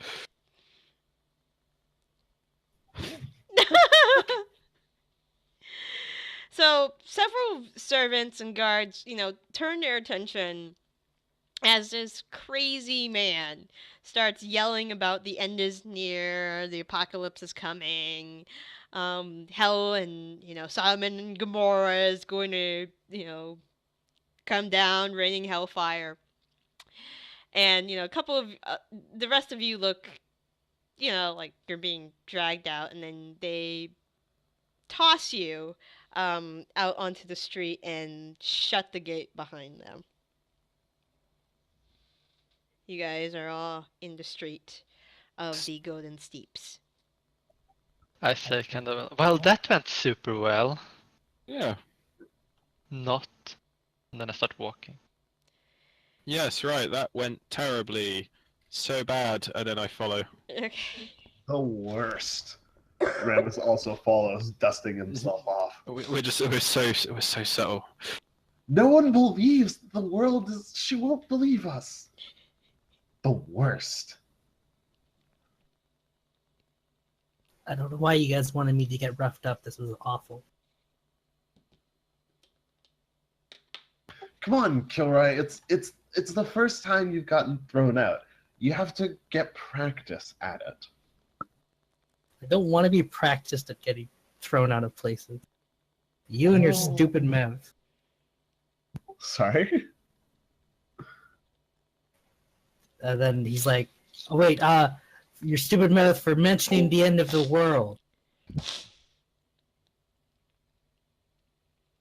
So several servants and guards, turn their attention as this crazy man starts yelling about the end is near, the apocalypse is coming, hell and, Sodom and Gomorrah is going to, come down, raining hellfire. And, a couple of, the rest of you look, like you're being dragged out, and then they toss you out onto the street and shut the gate behind them. You guys are all in the street of the Golden Steeps. I say kind of, well, that went super well. Yeah. Not. And then I start walking. Yes, right. That went terribly. So bad. And then I follow. Okay. The worst. Ramus also follows, dusting himself off. It was so subtle. No one believes the world is. She won't believe us. The worst. I don't know why you guys wanted me to get roughed up. This was awful. Come on, Kilroy. It's the first time you've gotten thrown out. You have to get practice at it. I don't want to be practiced at getting thrown out of places. You and your stupid mouth. Sorry? And then he's like, "Oh wait, your stupid mouth for mentioning the end of the world."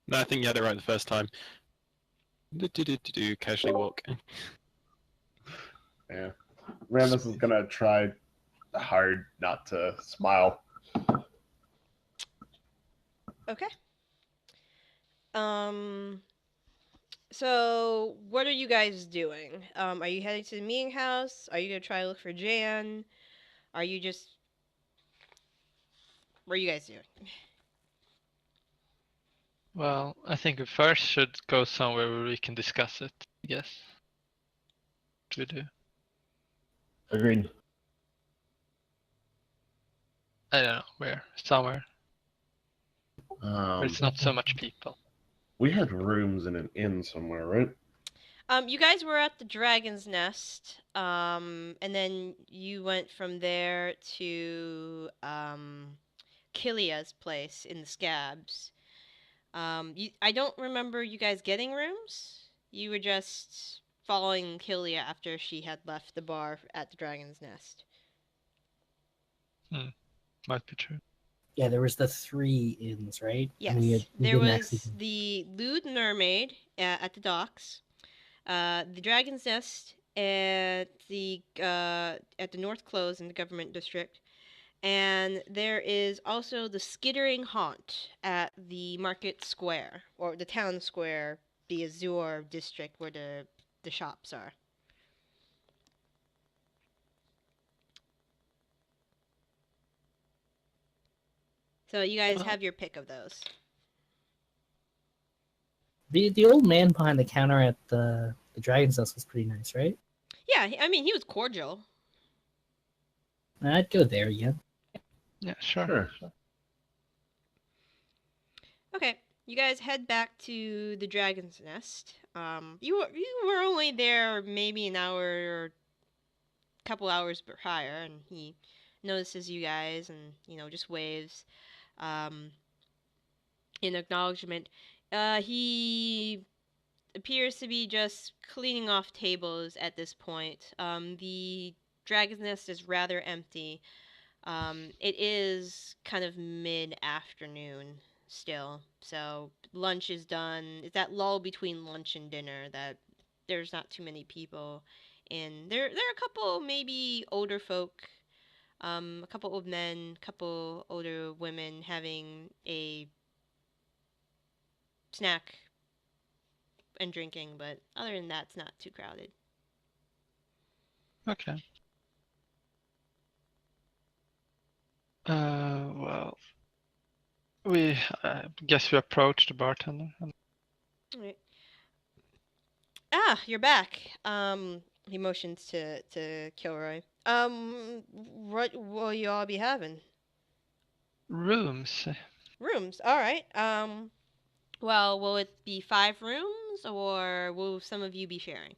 No, I think you had it right the first time. Casually walk. Yeah. Ramus is gonna try hard not to smile. Okay. So what are you guys doing? Are you heading to the meeting house? Are you gonna try to look for Jan? Are you just... What are you guys doing? Well, I think we first should go somewhere where we can discuss it, I guess. What we do? Agreed. I don't know, where? Somewhere. Where it's not so much people. We had rooms in an inn somewhere, right? You guys were at the Dragon's Nest, and then you went from there to Kilia's place in the Scabs. I don't remember you guys getting rooms. You were just following Kilia after she had left the bar at the Dragon's Nest. Might be true. Yeah, there was the 3 inns, right? Yes, And we there didn't was actually... the Lewd Mermaid at the docks, the Dragon's Nest at the North Close in the government district. And there is also the Skittering Haunt at the Market Square, or the town square, the Azure district where the shops are. So you guys have your pick of those. The old man behind the counter at the Dragon's Nest was pretty nice, right? Yeah, I mean, he was cordial. I'd go there again. Yeah, sure. Okay, you guys head back to the Dragon's Nest. You were only there maybe an hour or a couple hours prior, and he notices you guys and just waves in acknowledgement. He appears to be just cleaning off tables at this point. The Dragon's Nest is rather empty. It is kind of mid-afternoon still, so lunch is done. It's that lull between lunch and dinner that there's not too many people. And there are a couple maybe older folk, a couple old men, couple older women having a snack and drinking, but other than that, it's not too crowded. Okay. Well, we guess we approached the bartender. All right. Ah, you're back. He motions to Kilroy. What will you all be having? Rooms. Rooms. All right. Well, will it be 5 rooms, or will some of you be sharing?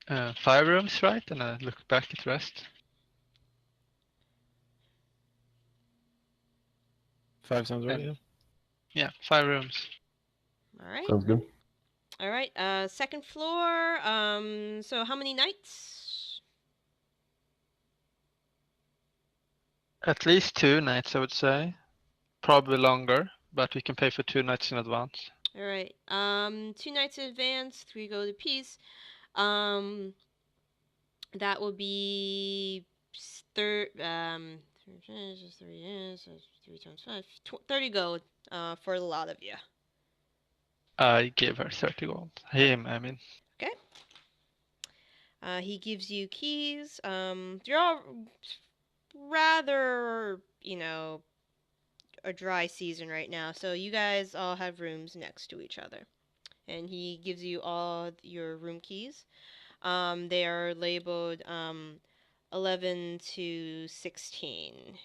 5 rooms, right? And I look back at the rest. 5 sounds right. Yeah. Yeah, 5 rooms. All right. Sounds good. All right. Second floor. So how many nights? At least 2 nights, I would say. Probably longer, but we can pay for 2 nights in advance. All right. 2 nights in advance, 3 gold apiece. That will be 3 times 5, 30 gold for the lot of you. I gave her 30 gold. Him, I mean. Okay. He gives you keys. You're all rather, a dry season right now, so you guys all have rooms next to each other. And he gives you all your room keys. They are labeled 11 to 16.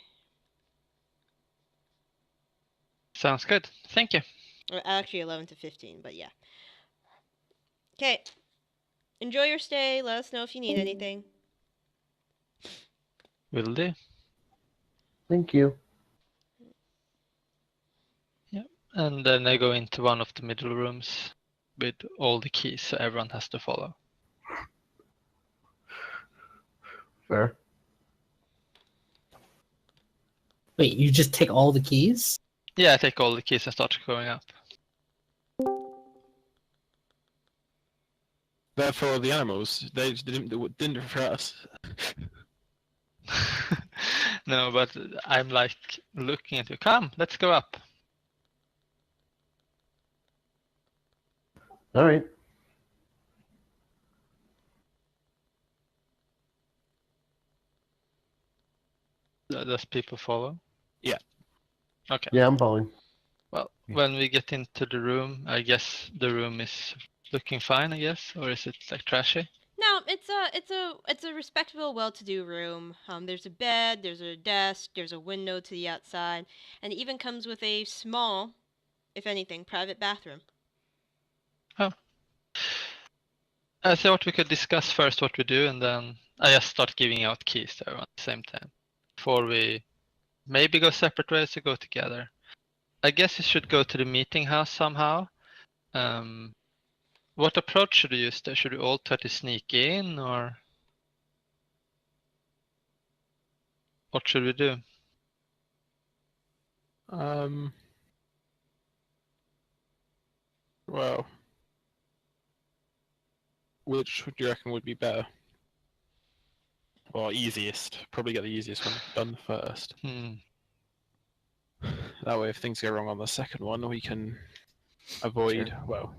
Sounds good. Thank you. Or actually 11 to 15, but yeah. Okay. Enjoy your stay. Let us know if you need anything. Will do. Thank you. Yeah. And then I go into one of the middle rooms with all the keys, so everyone has to follow. Fair. Wait, you just take all the keys? Yeah, I take all the keys and start going up. Therefore, the animals they didn't refer us. No, but I'm like looking at you. Come, let's go up. All right. Does people follow? Yeah. Okay. Yeah, I'm following. Well, Yeah. when we get into the room, I guess the room is looking fine, I guess, or is it like trashy? No, it's a respectable, well-to-do room. There's a bed, there's a desk, there's a window to the outside, and it even comes with a small, if anything, private bathroom. Oh. I thought we could discuss first what we do, and then I just start giving out keys to everyone at the same time. Before we maybe go separate ways or go together. I guess you should go to the meeting house somehow. What approach should we use there? Should we all try to sneak in, or what should we do? Well, which do you reckon would be better? Or easiest? Probably get the easiest one done first. That way, if things go wrong on the second one, we can avoid. Sure. Well,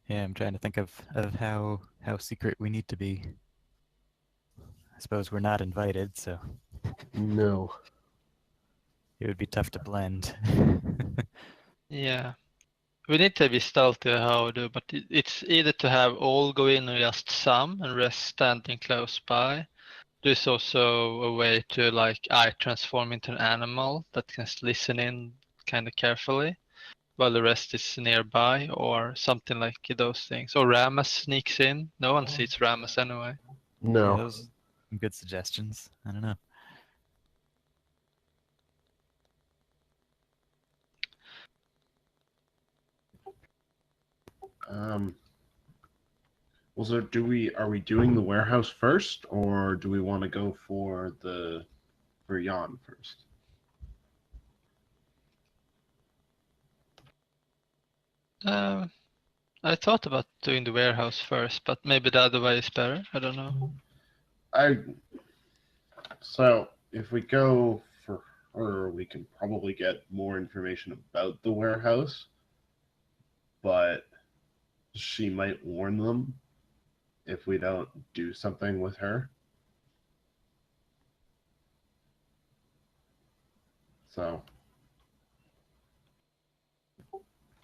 Yeah, I'm trying to think of how secret we need to be. I suppose we're not invited, so No. it would be tough to blend. Yeah. We need to be stealthy how we do, but it's either to have all go in or just some and rest standing close by. There's also a way to like I transform into an animal that can listen in kind of carefully while the rest is nearby or something like those things. Or Ramas sneaks in. No one sees Ramas anyway. No. Yeah, those are good suggestions. I don't know. Well, so are we doing the warehouse first, or do we want to go for Jan first? I thought about doing the warehouse first, but maybe the other way is better. I don't know. So if we go for her, we can probably get more information about the warehouse, but she might warn them if we don't do something with her. So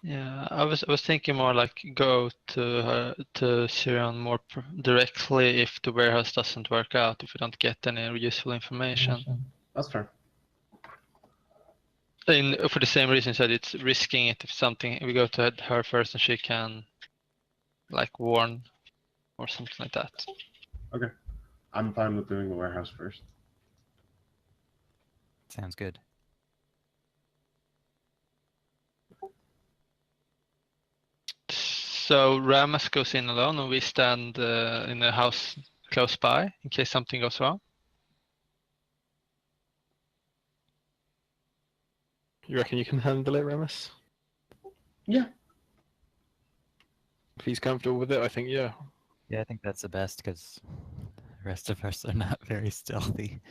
Yeah, I was thinking more like go to her to Syrian more directly if the warehouse doesn't work out, if we don't get any useful information. that's fair. And for the same reason, said it's risking it if something we go to her first and she can like warn or something like that. Okay, I'm fine with doing the warehouse first. Sounds good. So Ramas goes in alone and we stand in the house close by in case something goes wrong. you reckon you can handle it, Ramus? Yeah. If he's comfortable with it, I think yeah. Yeah, I think that's the best because the rest of us are not very stealthy.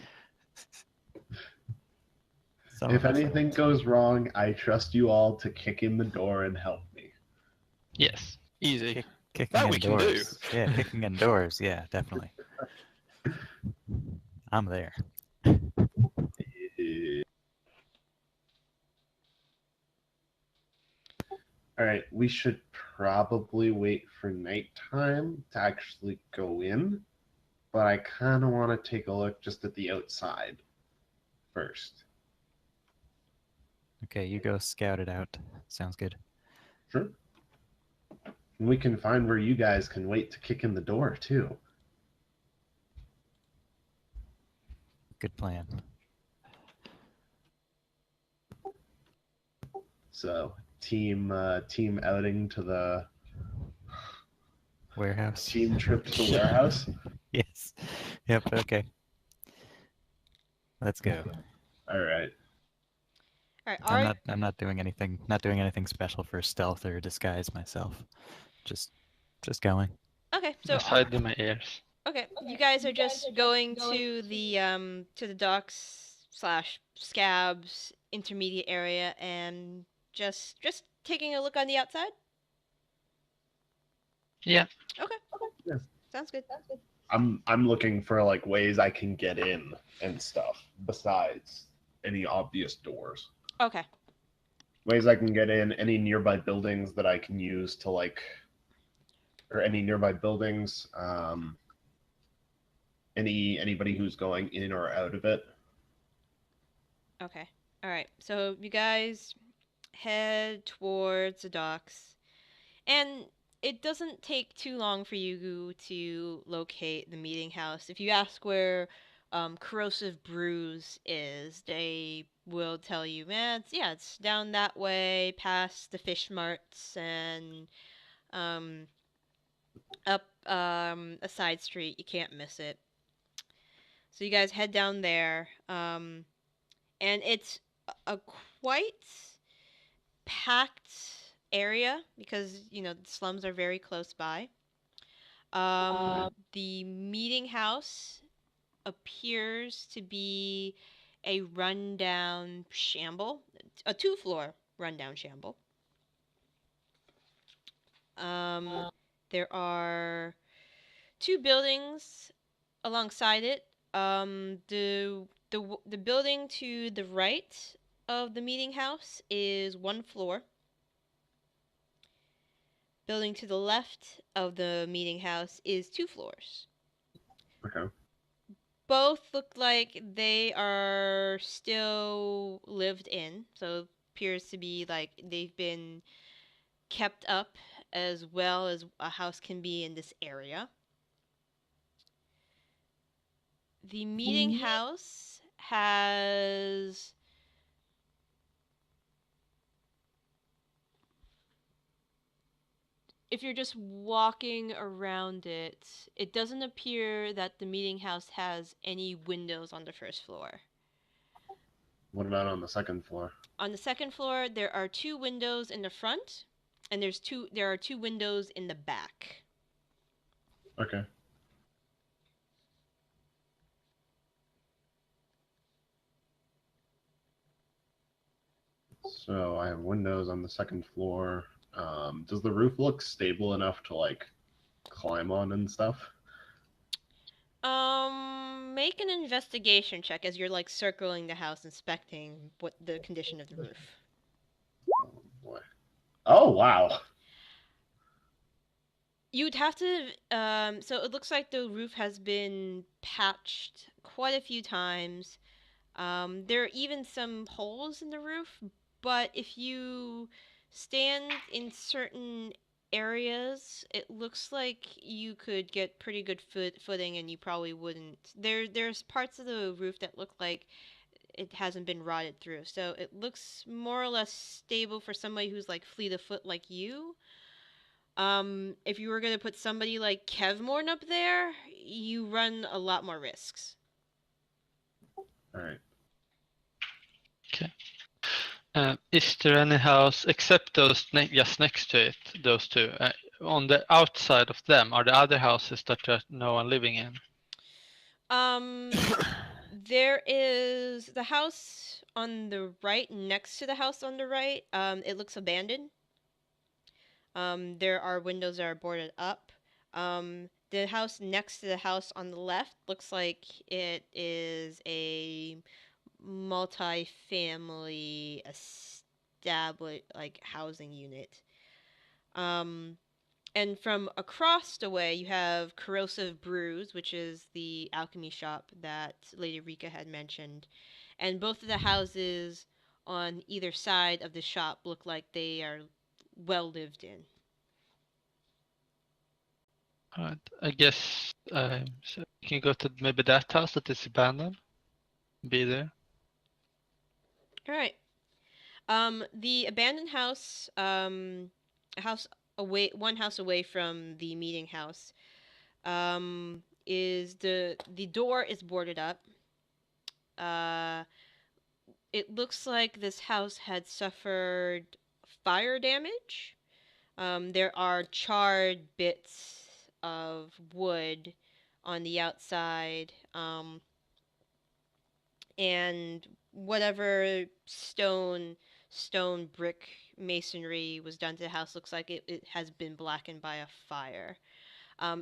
If anything goes wrong, I trust you all to kick in the door and help me. Yes. Easy. Kicking That we can do. indoors. Yeah, kicking indoors. Yeah, definitely. I'm there. All right, we should probably wait for nighttime to actually go in, but I kind of want to take a look just at the outside first. Okay, you go scout it out. Sounds good. Sure. And we can find where you guys can wait to kick in the door too. Good plan. So team outing to the Warehouse. team trip to the warehouse. Yes. Yep. Okay. Let's go. All right. All right. I'm not doing anything. Not doing anything special for stealth or disguise myself. Just going. Okay. So Just hide in my ears. okay, you guys are just going to the docks slash scabs intermediate area and just taking a look on the outside. Yeah. Okay. Yes. Sounds good. I'm looking for like ways I can get in and stuff besides any obvious doors. Okay. Ways I can get in, any nearby buildings that I can use to like, or any nearby buildings, anybody who's going in or out of it. Okay. All right. So you guys head towards the docks, and it doesn't take too long for you to locate the meeting house. If you ask where Corrosive Brews is, they will tell you, man, it's down that way, past the fish marts, and up a side street. You can't miss it. So you guys head down there, and it's a quite packed area because the slums are very close by. The meeting house appears to be a rundown shamble, a 2-floor rundown shamble. There are 2 buildings alongside it. The building to the right of the meeting house is 1 floor. Building to the left of the meeting house is 2 floors. Okay. Both look like they are still lived in, so appears to be like they've been kept up as well as a house can be in this area. The meeting house has if you're just walking around it, it doesn't appear that the meeting house has any windows on the first floor. What about on the second floor? On the second floor, there are 2 windows in the front, and there are 2 windows in the back. Okay. So I have windows on the second floor. Does the roof look stable enough to like climb on and stuff? Make an investigation check as you're like circling the house, inspecting what the condition of the roof. Oh boy. Oh wow. You'd have to, so it looks like the roof has been patched quite a few times. There are even some holes in the roof, but if you stand in certain areas, it looks like you could get pretty good footing and you probably wouldn't. There's parts of the roof that look like it hasn't been rotted through, so it looks more or less stable for somebody who's like fleet of foot like you. If you were gonna put somebody like Kevmorn up there, you run a lot more risks. All right. Okay. Is there any house except those just next to it? Those 2 on the outside of them are the other houses that there's no one living in? There is the house on the right next to the house on the right. It looks abandoned. There are windows that are boarded up. The house next to the house on the left looks like it is a multi-family established like housing unit. And from across the way, you have Corrosive Brews, which is the alchemy shop that Lady Rika had mentioned. And both of the houses on either side of the shop look like they are well lived in. Alright, I guess so you can go to maybe that house that is abandoned. Be there. All right. The abandoned house, a house away, one house away from the meeting house, is the door is boarded up. It looks like this house had suffered fire damage. There are charred bits of wood on the outside, and whatever stone brick masonry was done to the house looks like it has been blackened by a fire.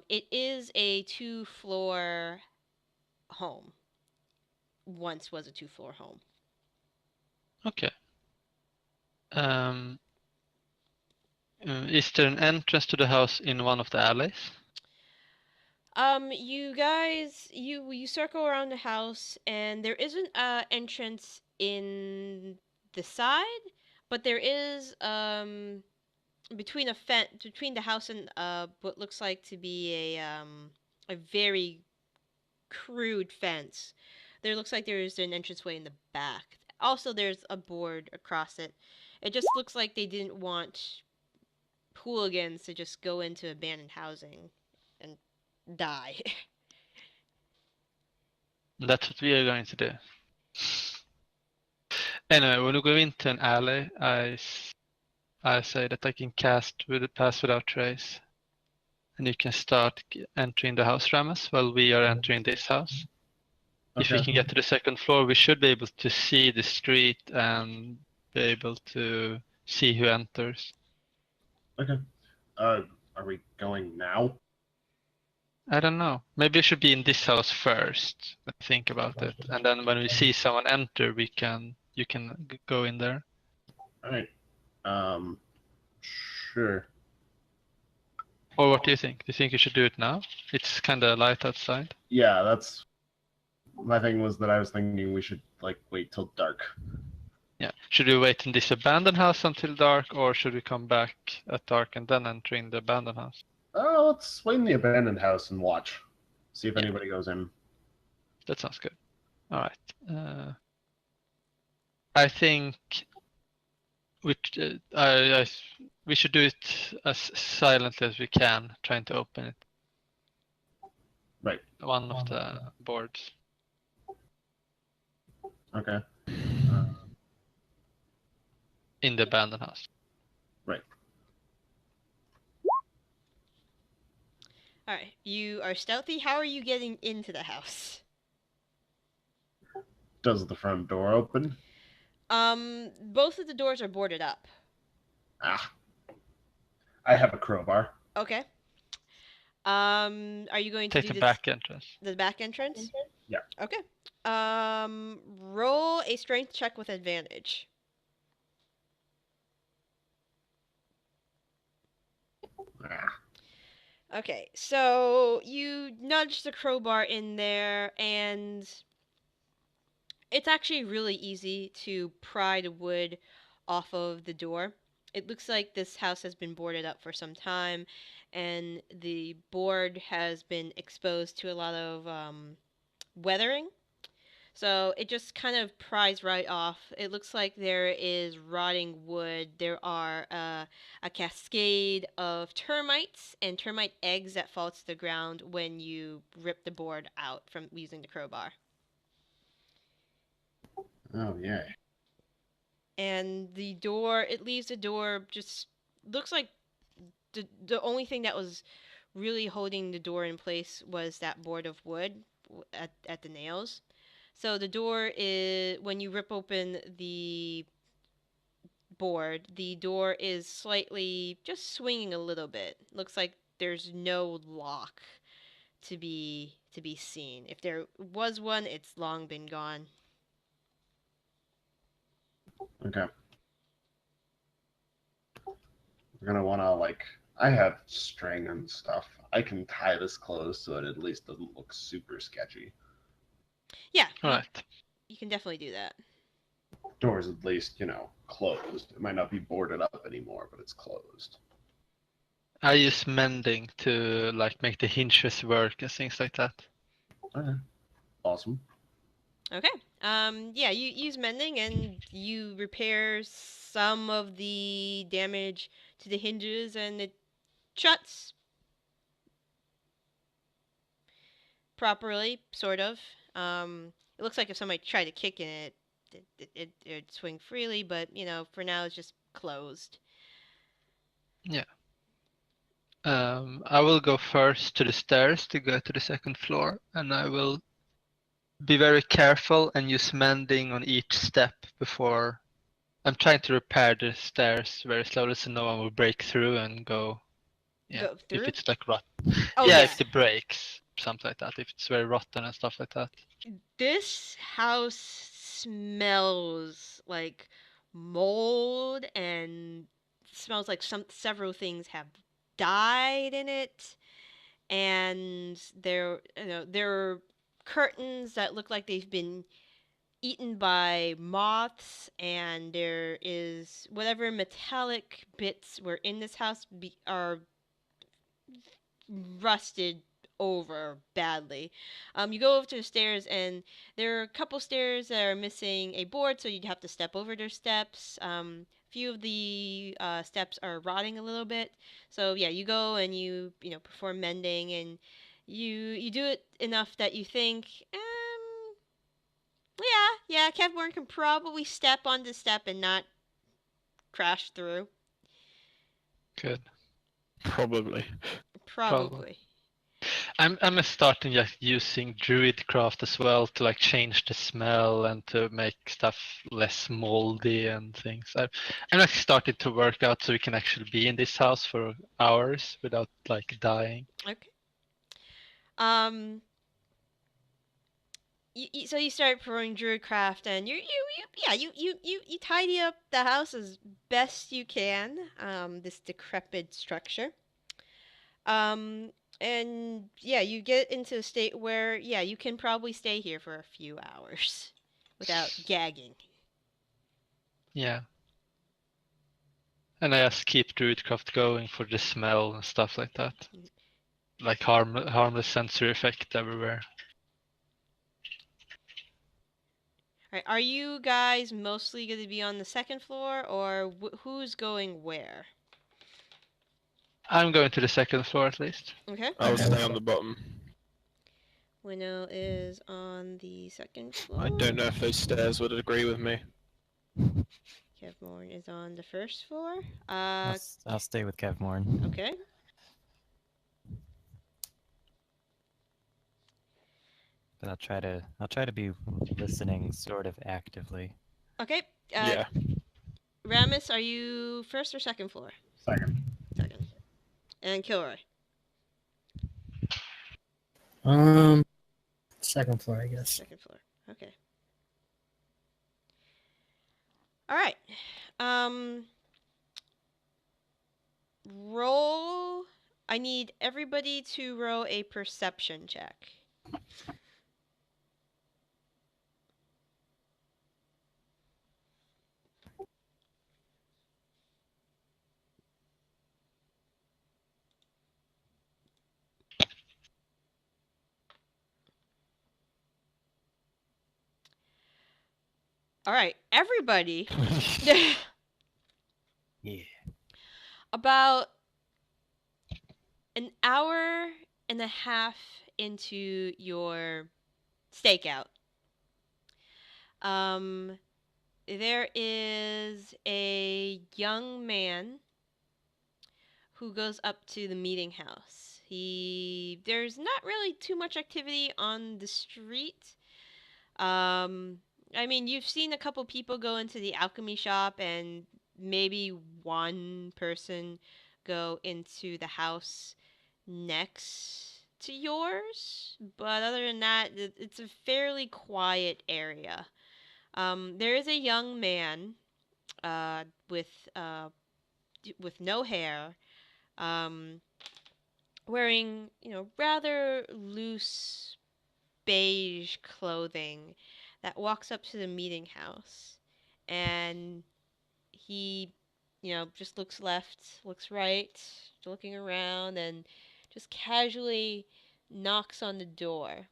It is a 2-floor home. Once was a 2-floor home. Okay. Is there an entrance to the house in one of the alleys? You guys, you circle around the house, and there isn't a entrance in the side, but there is between between the house and what looks like to be a very crude fence. There looks like there's an entranceway in the back. Also, there's a board across it. It just looks like they didn't want hooligans to just go into abandoned housing and die. That's what we are going to do. Anyway, when we go into an alley, I say that I can cast with a pass without trace. and you can start entering the house, Ramas, while we are entering this house. If we Okay. can get to the second floor, we should be able to see the street and be able to see who enters. Okay. Are we going now? I don't know. Maybe we should be in this house first. Think about it, and then when we see someone enter, you can go in there. All right. Sure. Or what do you think? Do you think you should do it now? It's kind of light outside. Yeah, that's my thing. Was that I was thinking we should like wait till dark. Yeah. Should we wait in this abandoned house until dark, or should we come back at dark and then enter in the abandoned house? Oh, let's wait in the abandoned house and watch. See if anybody goes in. That sounds good. All right. I think we should do it as silently as we can, trying to open it. Right. One of the boards. Okay. In the abandoned house. Right. All right, you are stealthy. How are you getting into the house? Does the front door open? Both of the doors are boarded up. Ah. I have a crowbar. Okay. Are you going to take do the back entrance? The back entrance? Yeah. Okay. Roll a strength check with advantage. Ah. Okay, so you nudge the crowbar in there, and it's actually really easy to pry the wood off of the door. It looks like this house has been boarded up for some time, and the board has been exposed to a lot of weathering. So it just kind of pries right off. It looks like there is rotting wood. There are a cascade of termites and termite eggs that fall to the ground when you rip the board out from using the crowbar. Oh, yeah. And the door, it leaves the door just looks like the only thing that was really holding the door in place was that board of wood at the nails. So the door is, when you rip open the board, the door is slightly just swinging a little bit. Looks like there's no lock to be seen. If there was one, it's long been gone. Okay. We're gonna wanna I have string and stuff. I can tie this closed so it at least doesn't look super sketchy. Yeah. All right. You can definitely do that. Door's at least, closed. It might not be boarded up anymore, but it's closed. I use mending to make the hinges work and things like that. Okay. Awesome. Okay. Yeah, you use mending and you repair some of the damage to the hinges, and it shuts properly, sort of. It looks like if somebody tried to kick in it, it'd swing freely, but for now it's just closed. Yeah. I will go first to the stairs to go to the second floor, and I will be very careful and use mending on each step before. I'm trying to repair the stairs very slowly so no one will break through and go. Yeah, Go through? if it's rot. Oh, yeah, yeah. if it breaks, something like that. If it's very rotten and stuff like that. This house smells like mold, and smells like several things have died in it, and there are curtains that look like they've been eaten by moths, and there is whatever metallic bits were in this house are rusted over badly. You go over to the stairs, and there are a couple stairs that are missing a board, so you'd have to step over their steps. A few of the steps are rotting a little bit. So yeah, you go and you perform mending, and you do it enough that you think, yeah, Kevborn can probably step on the step and not crash through. Good. Probably. Probably. I'm starting just using druidcraft as well to like change the smell and to make stuff less moldy and things. I'm like starting to work out so we can actually be in this house for hours without like dying. Okay. So you start pouring druidcraft, and you tidy up the house as best you can. This decrepit structure. And yeah, you get into a state where you can probably stay here for a few hours without gagging. Yeah. And I just keep druidcraft going for the smell and stuff like that. Like harmless sensory effect everywhere. All right, are you guys mostly going to be on the second floor, or who's going where? I'm going to the second floor at least. Okay. I'll stay on the bottom. Hwinnil is on the second floor. I don't know if those stairs would agree with me. Kevmorn is on the first floor. I'll stay with Kevmorn. Okay. But I'll try to be listening sort of actively. Okay. Yeah. Ramas, are you first or second floor? Second. Second. And Kilroy. Second floor, I guess. Second floor. Okay. All right. Roll. I need everybody to roll a perception check. All right, everybody. Yeah. About an hour and a half into your stakeout, there is a young man who goes up to the meeting house. There's not really too much activity on the street. I mean, you've seen a couple people go into the alchemy shop and maybe one person go into the house next to yours, but other than that, it's a fairly quiet area. There is a young man with no hair, wearing rather loose beige clothing that walks up to the meeting house, and he just looks left, looks right, looking around, and just casually knocks on the door.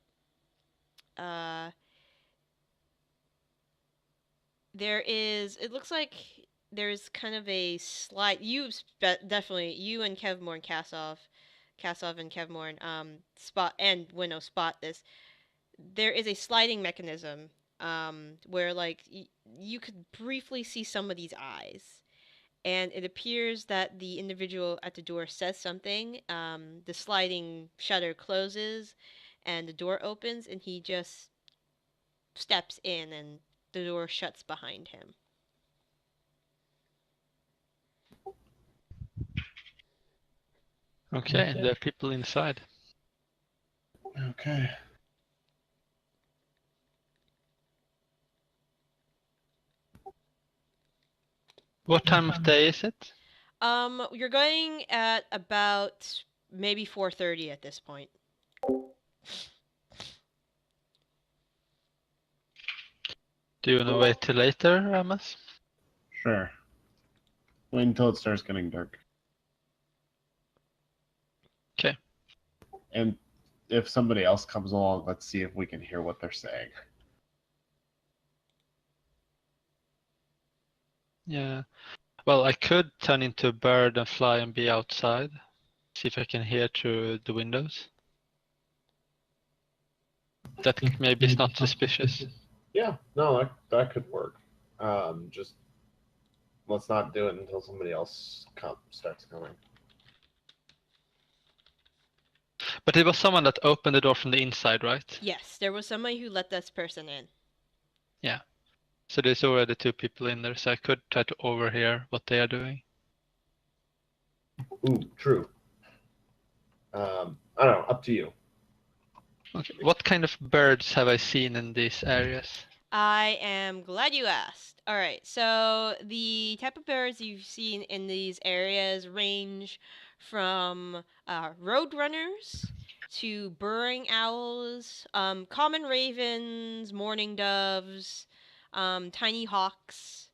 It looks like there's kind of a slight, definitely, you and Kevmore and Kasov and Kevmore spot, and Winnow spot this. There is a sliding mechanism where like you could briefly see somebody's eyes, and it appears that the individual at the door says something. The sliding shutter closes and the door opens, and he just steps in and the door shuts behind him. Okay, there are people inside. Okay. What time of day is it? You're going at about maybe 4:30 at this point. Do you want to wait till later, Ramas? Sure. Wait until it starts getting dark. Okay. And if somebody else comes along, let's see if we can hear what they're saying. Yeah. Well, I could turn into a bird and fly and be outside. See if I can hear through the windows. That maybe is not suspicious. Yeah, no, that could work. Just let's not do it until somebody else starts coming. But it was someone that opened the door from the inside, right? Yes, there was somebody who let this person in. Yeah. So there's already 2 people in there, so I could try to overhear what they are doing. Ooh, true. I don't know. Up to you. Okay. What kind of birds have I seen in these areas? I am glad you asked. All right, so the type of birds you've seen in these areas range from roadrunners to burrowing owls, common ravens, mourning doves, tiny hawks,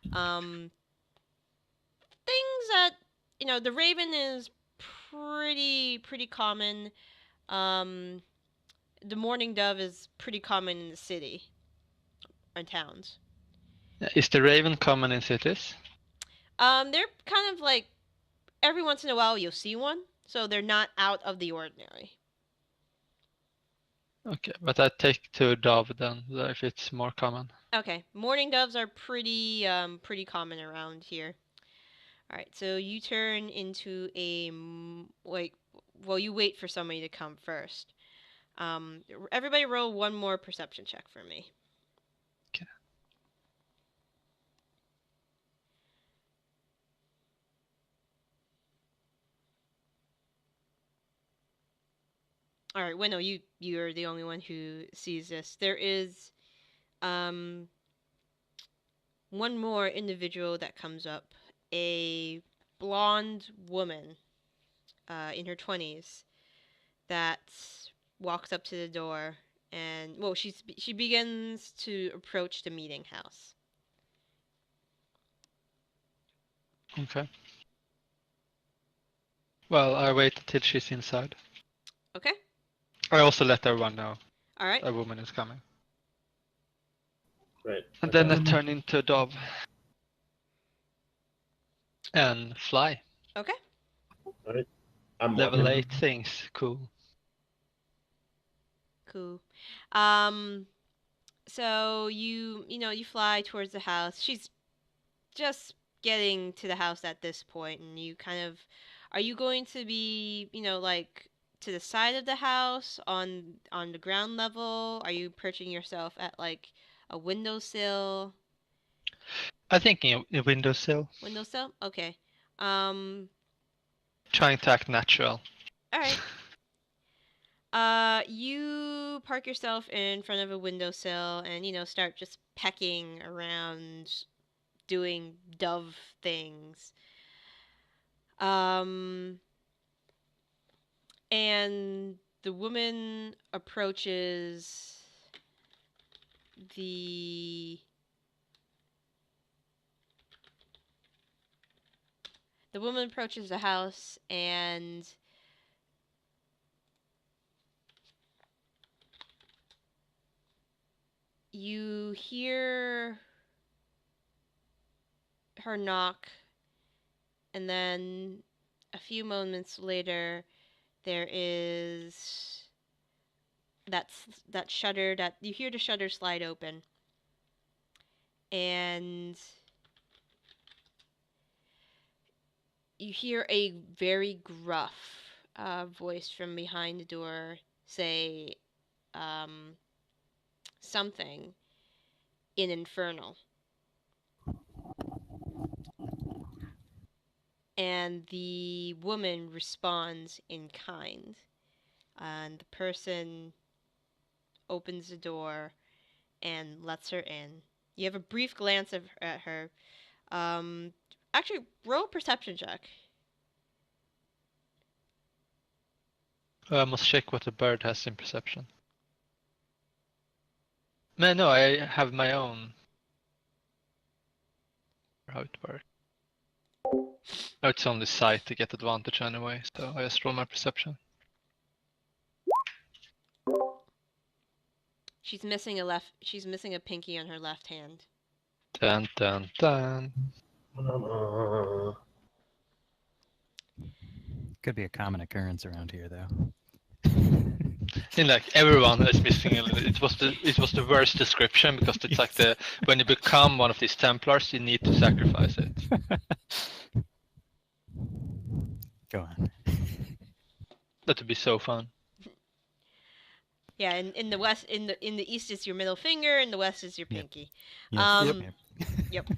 things that the raven is pretty common. The mourning dove is pretty common in the city and towns. Is the raven common in cities? They're kind of like every once in a while you'll see one, so they're not out of the ordinary. Okay, but I take to dove then, if it's more common. Okay, mourning doves are pretty common around here. All right, so you turn into a you wait for somebody to come first. Everybody roll one more perception check for me. Okay. All right, Hwinnil, you're the only one who sees this. There is one more individual that comes up, a blonde woman in her 20s that walks up to the door and she begins to approach the meeting house. Okay. Well, I wait until she's inside. Okay. I also let everyone know All right. a woman is coming. Right. And then I turn into a dove. And fly. Okay. All right. I'm Level walking. 8 things. Cool. Cool. So you fly towards the house. She's just getting to the house at this point, and you kind of, are you going to be, like to the side of the house on the ground level? Are you perching yourself at like a windowsill? I think in a windowsill. Windowsill? Okay. Trying to act natural. All right. You park yourself in front of a windowsill and start just pecking around, doing dove things. And the woman approaches the house, and you hear her knock, and then a few moments later there is that shutter that you hear the shutter slide open, and you hear a very gruff voice from behind the door say something in Infernal. And the woman responds in kind. And the person opens the door and lets her in. You have a brief glance at her. Actually, roll a perception check. I must check what the bird has in perception. No, I have my own. How it works. Oh, it's only sight to get advantage anyway, so I just roll my perception. She's missing a pinky on her left hand. Dun dun dun. Could be a common occurrence around here, though. In like everyone is missing a little. It was the worst description because it's like when you become one of these Templars, you need to sacrifice it. Go on. That would be so fun. Yeah, in the west, in the east is your middle finger, in the west is your Yep. pinky. Yes. Yep.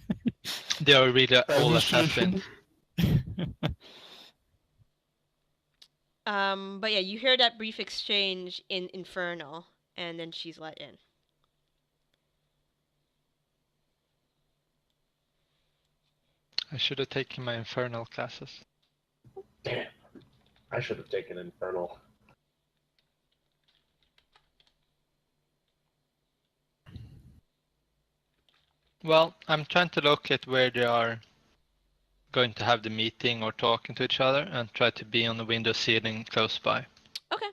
They are really all that has been. But yeah, you hear that brief exchange in Infernal, and then she's let in. I should have taken my infernal classes. Damn. I should have taken Infernal. Well, I'm trying to locate where they are going to have the meeting or talking to each other and try to be on the window ceiling close by. Okay.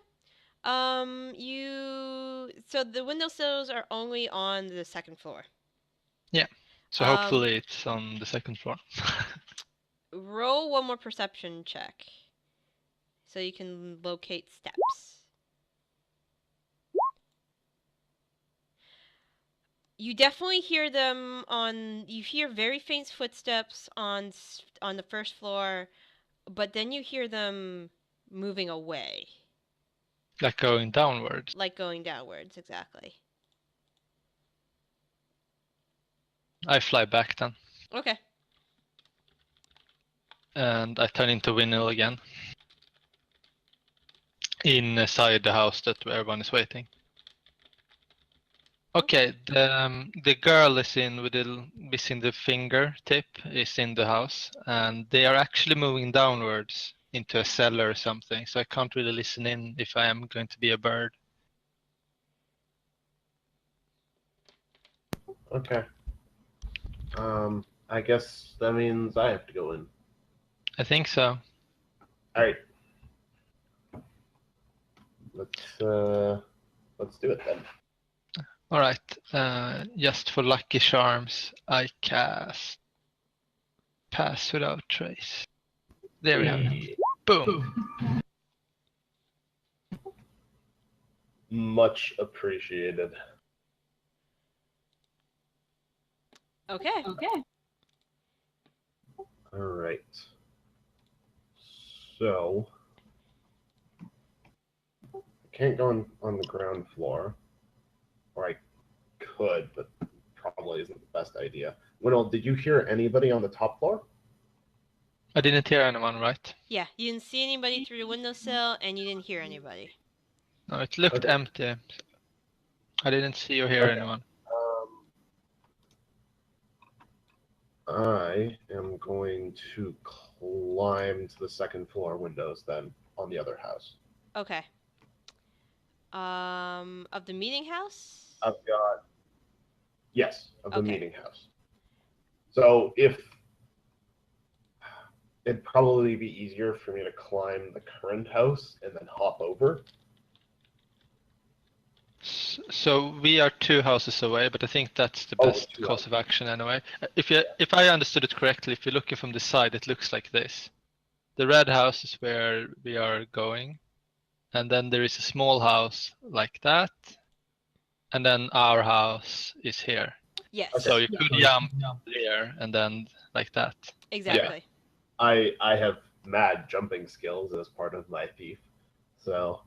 So the windowsills are only on the second floor. Yeah. So hopefully it's on the second floor. Roll one more perception check, so you can locate steps. You definitely hear them you hear very faint footsteps on the first floor, but then you hear them moving away. Like going downwards. Like going downwards, exactly. I fly back then. Okay. And I turn into Hwinnil again. Inside the house that everyone is waiting. Okay, the girl is in with the missing the fingertip is in the house, and they are actually moving downwards into a cellar or something. So I can't really listen in if I am going to be a bird. Okay. I guess that means I have to go in. I think so. All right. Let's do it then. All right. Just for lucky charms, I cast Pass Without Trace. There we have it. Boom. Much appreciated. Okay. All right. So I can't go on the ground floor, or I could, but probably isn't the best idea. Hwinnil, did you hear anybody on the top floor? I didn't hear anyone, right? Yeah, you didn't see anybody through the windowsill, and you didn't hear anybody. No, it looked Okay. empty. I didn't see or hear anyone. I am going to climb to the second floor windows then on the other house. Okay. Of the meeting house? Of the Okay. meeting house. So if it'd probably be easier for me to climb the current house and then hop over. So we are 2 houses away, but I think that's the best course of action anyway. If I understood it correctly, if you're looking from the side, it looks like this. The red house is where we are going, and then there is a small house like that, and then our house is here. Yes. Okay. So you could jump there and then like that. Exactly. I have mad jumping skills as part of my thief, so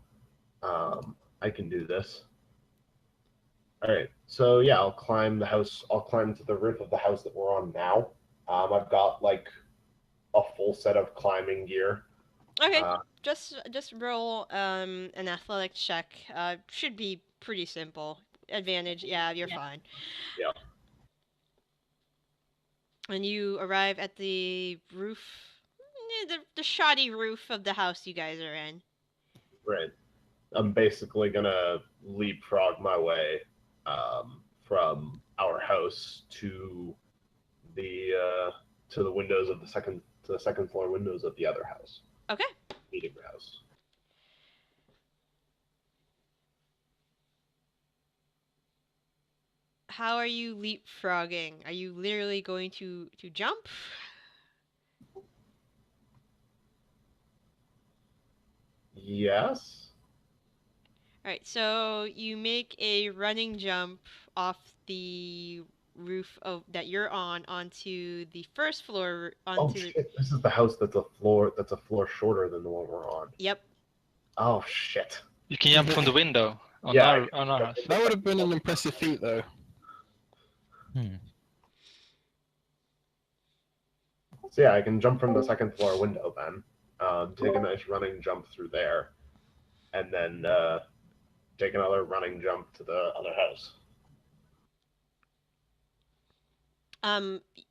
I can do this. All right, so yeah, I'll climb the house. I'll climb to the roof of the house that we're on now. I've got like a full set of climbing gear. Okay, just roll an athletic check. Should be pretty simple. Advantage, yeah, you're fine. Yeah. And you arrive at the roof, the shoddy roof of the house you guys are in. Right. I'm basically gonna leapfrog my way from our house to the windows of the second floor windows of the other house. Okay. Meeting house. How are you leapfrogging? Are you literally going to jump? Yes. Alright, so you make a running jump off the roof that you're on onto the first floor. Shit! This is the house that's a floor shorter than the one we're on. Yep. Oh shit! You can jump from the window. on Yeah, our house. That would have been an impressive feat, though. So yeah, I can jump from the second floor window then. Take a nice running jump through there, and then take another running jump to the other house.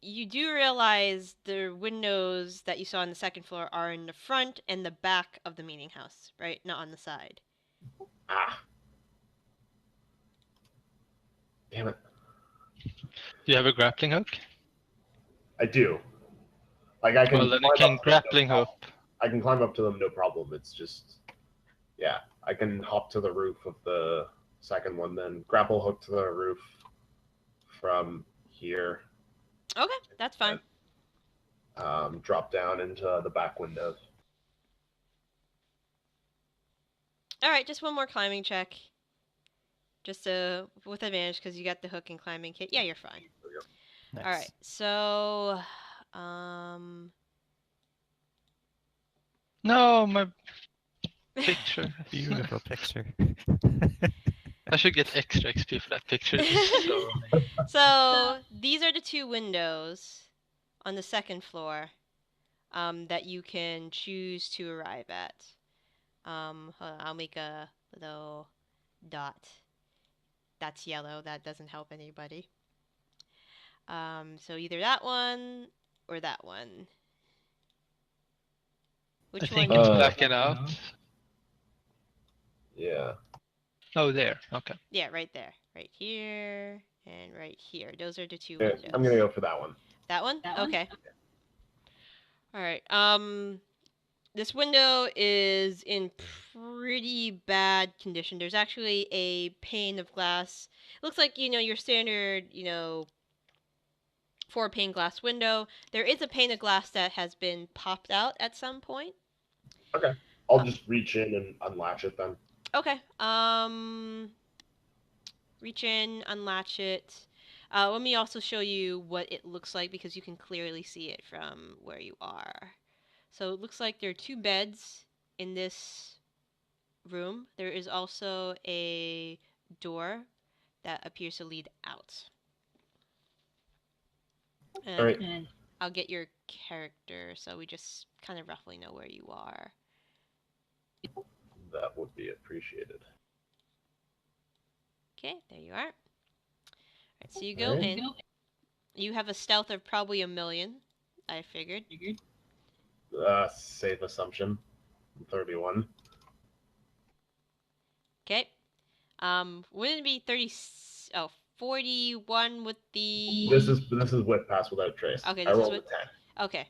You do realize the windows that you saw on the second floor are in the front and the back of the meeting house, right? Not on the side. Ah. Damn it. Do you have a grappling hook? I do. Like I can. Well, then you can grappling hook. I can climb up to them, no problem. It's just, yeah, I can hop to the roof of the second one, then grapple hook to the roof from here. Okay, that's fine. Drop down into the back windows. All right, just one more climbing check. Just with advantage because you got the hook and climbing kit. Yeah, you're fine. Nice. All right, so No, my picture. Beautiful picture. I should get extra XP for that picture. So these are the two windows on the second floor that you can choose to arrive at. Hold on, I'll make a little dot. That's yellow. That doesn't help anybody. So either that one or that one. Which I think one? it's blacking out. Yeah. Oh, there. Okay. Yeah, right there. Right here and right here. Those are the two Yeah, windows. I'm gonna go for that one. That one? Okay. All right. This window is in pretty bad condition. There's actually a pane of glass. It looks like, your standard, 4-pane glass window. There is a pane of glass that has been popped out at some point. Okay. I'll just reach in and unlatch it then. Okay. Reach in, unlatch it. Let me also show you what it looks like because you can clearly see it from where you are. So it looks like there are 2 beds in this room. There is also a door that appears to lead out. And All right. I'll get your character so we just kind of roughly know where you are. That would be appreciated. Okay, there you are. All right, so you go in. You have a stealth of probably 1,000,000, I figured. Safe assumption. 31. Okay. Wouldn't it be 41 with the... This is with pass without trace. Okay, I this is rolled with... a 10. Okay.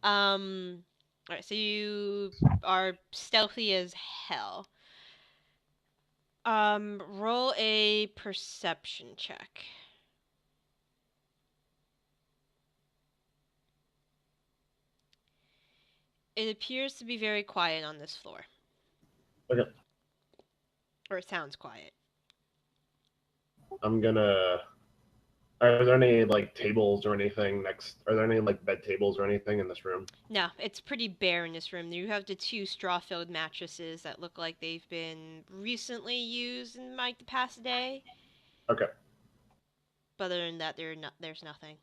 Alright, so you are stealthy as hell. Roll a perception check. It appears to be very quiet on this floor. Okay. Or it sounds quiet. I'm gonna. Are there any tables or anything next? Are there any bed tables or anything in this room? No, it's pretty bare in this room. You have the 2 straw-filled mattresses that look like they've been recently used in the past day. Okay. But other than that, there's nothing.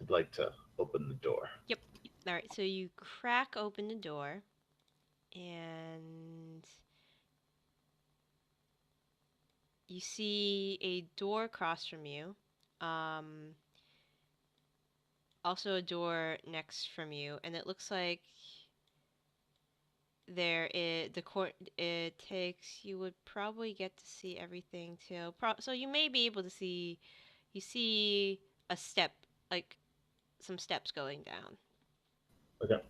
I'd like to open the door. Yep. All right, so you crack open the door, and you see a door across from you. Also a door next from you, and it looks like it takes, you would probably get to see everything too. So you may be able to see, you see a step, some steps going down. Okay.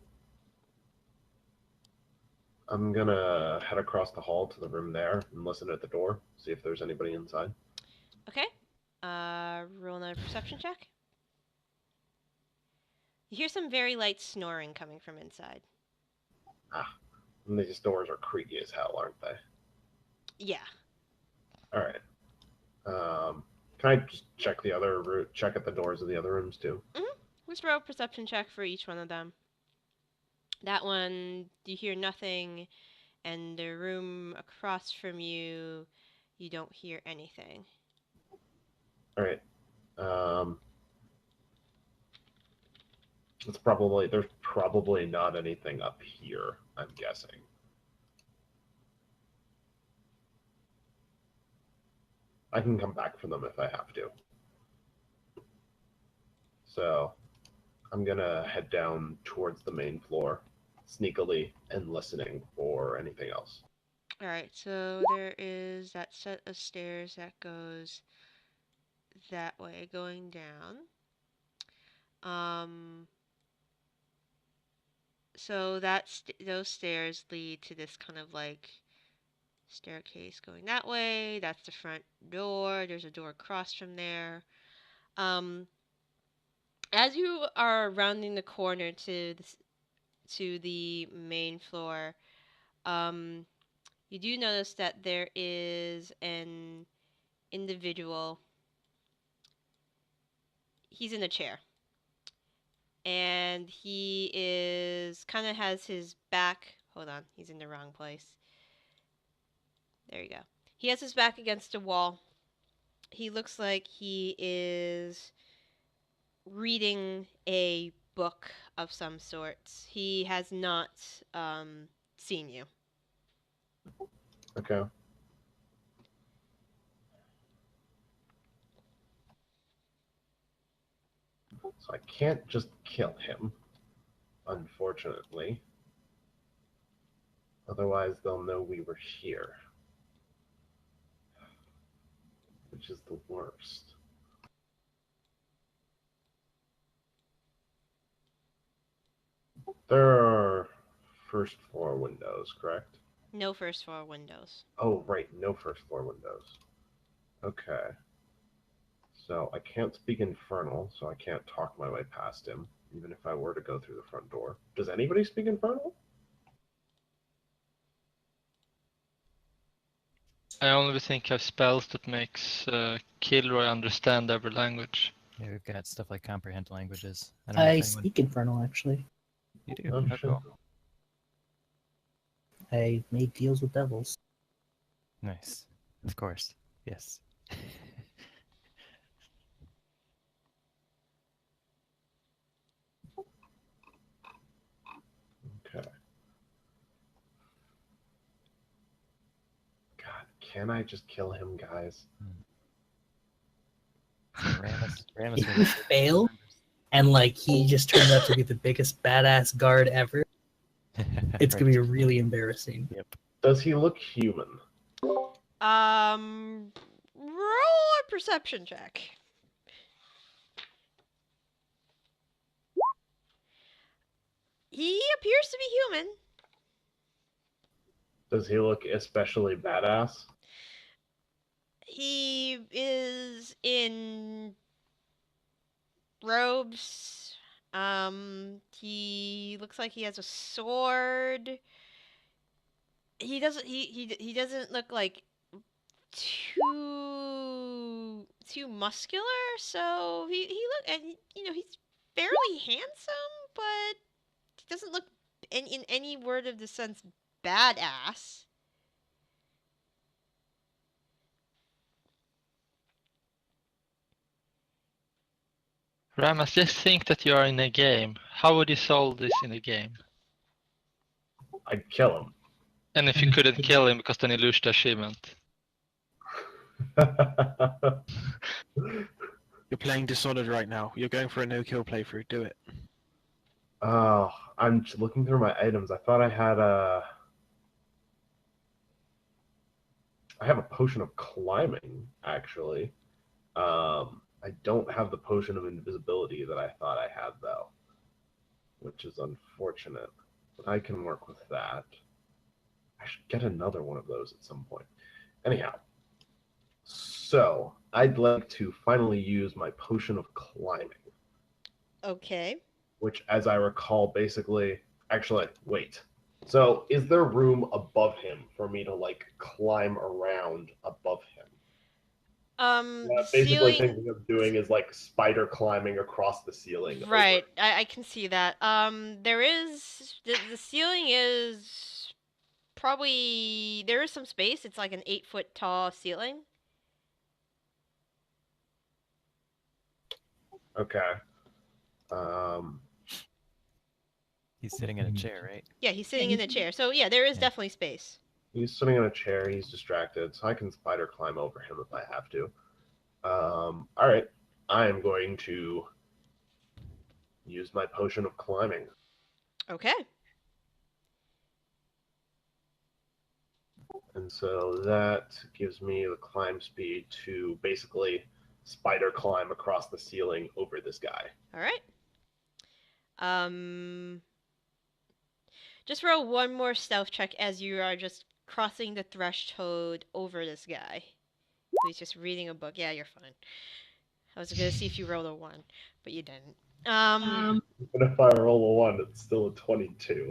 I'm gonna head across the hall to the room there and listen at the door, see if there's anybody inside. Okay. Roll another perception check. You hear some very light snoring coming from inside. And these doors are creaky as hell, aren't they? Yeah. All right. Can I just check the other route? Check at the doors of the other rooms too. Let's roll a perception check for each one of them. That one, you hear nothing, and the room across from you, you don't hear anything. All right. There's probably not anything up here, I'm guessing. I can come back for them if I have to. So I'm gonna head down towards the main floor, sneakily and listening for anything else. Alright, so there is that set of stairs that goes that way, going down. So those stairs lead to this kind of like staircase going that way. That's the front door. There's a door across from there. As you are rounding the corner to the main floor, you do notice that there is an individual. He's in a chair. And he is kind of has his back. Hold on, he's in the wrong place. There you go. He has his back against a wall. He looks like he is reading a book of some sorts. He has not seen you. Okay. So I can't just kill him, unfortunately. Otherwise, they'll know we were here. Which is the worst. There are first floor windows, correct? No first floor windows. Oh, right, no first floor windows. Okay. So I can't speak Infernal, so I can't talk my way past him, even if I were to go through the front door. Does anybody speak Infernal? I only think of spells that makes Kilroy understand every language. Yeah, we've got stuff like comprehend languages. I don't know I if anyone... speak Infernal, actually. You do? Oh, Oh, shit. cool. I make deals with devils. Nice. Of course. Yes. Okay. God, can I just kill him, guys? So Ramus If you fail, and like he just turned out to be the biggest badass guard ever, it's gonna be really embarrassing. Yep. Does he look human? Roll a perception check. He appears to be human. Does he look especially badass? He is in robes. He looks like he has a sword. He doesn't. He doesn't look like too muscular. So he look, and he's fairly handsome, but he doesn't look in any word of the sense badass. Ramas, just think that you are in a game. How would you solve this in a game? I'd kill him. And if you couldn't kill him because then you lose the achievement. You're playing Dishonored right now. You're going for a no-kill playthrough. Do it. Oh, I'm just looking through my items. I thought I had I have a potion of climbing, actually. I don't have the potion of invisibility that I thought I had, though, which is unfortunate. But I can work with that. I should get another one of those at some point. Anyhow, so I'd like to finally use my potion of climbing. Okay. Which, as I recall, basically... Actually, wait. So, is there room above him for me to like climb around above him? The Basically, ceiling. thinking of doing is like spider climbing across the ceiling. Right, I can see that. There is the ceiling is probably there is some space. It's like an 8-foot tall ceiling. Okay. He's sitting in a chair, right? Yeah, he's sitting in a chair. So yeah, there is Yeah. definitely space. He's sitting in a chair. He's distracted, so I can spider climb over him if I have to. All right. I am going to use my potion of climbing. Okay. And so that gives me the climb speed to basically spider climb across the ceiling over this guy. All right. Just roll one more stealth check as you are just crossing the threshold over this guy. He's just reading a book. Yeah, you're fine. I was gonna see if you rolled a 1, but you didn't. Even if I roll a 1, it's still a 22.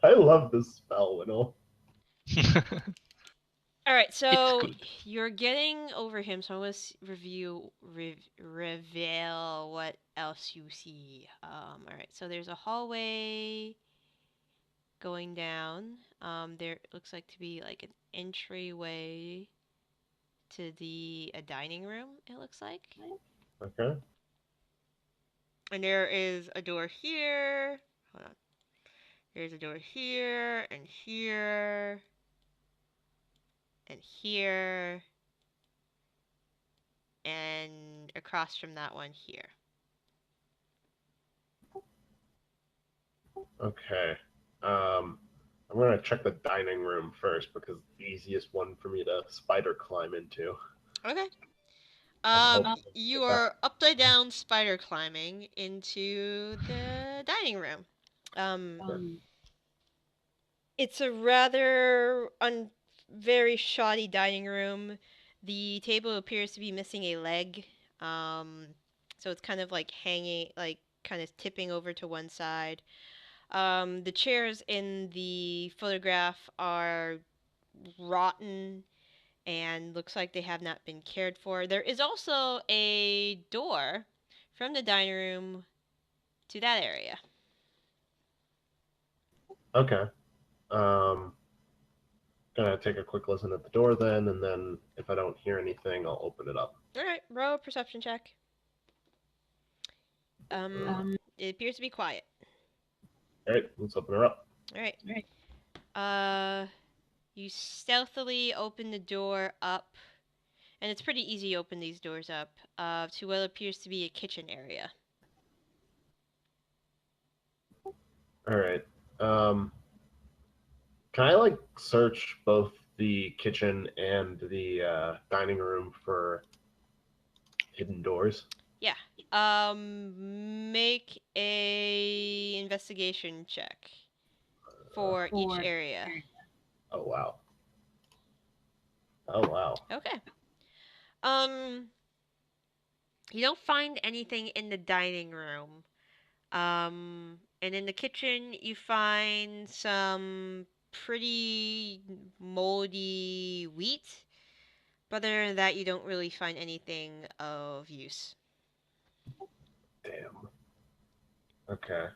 I love this spell, Hwinnil. All right, so good. you're getting over him. So let's reveal what else you see. All right, so there's a hallway going down. There looks like to be like an entryway to a dining room. It looks like. Okay. And there is a door here. Hold on. There's a door here and here and here and across from that one here. Okay. I'm going to check the dining room first because it's the easiest one for me to spider climb into. Okay. hope- You are upside down spider climbing into the dining room. It's a rather very shoddy dining room. The table appears to be missing a leg. So it's kind of like hanging, like kind of tipping over to one side. The chairs in the photograph are rotten and looks like they have not been cared for. There is also a door from the dining room to that area. Okay. Gonna take a quick listen at the door then, and then if I don't hear anything, I'll open it up. All right, roll a perception check. It appears to be quiet. All right, let's open her up. All right. You stealthily open the door up, and it's pretty easy to open these doors up to what appears to be a kitchen area. All right. Can I like search both the kitchen and the dining room for hidden doors? Yeah. Make a investigation check for each area. Oh wow. Oh wow. Okay. You don't find anything in the dining room. And in the kitchen you find some pretty moldy wheat. But other than that, you don't really find anything of use. Damn. Okay.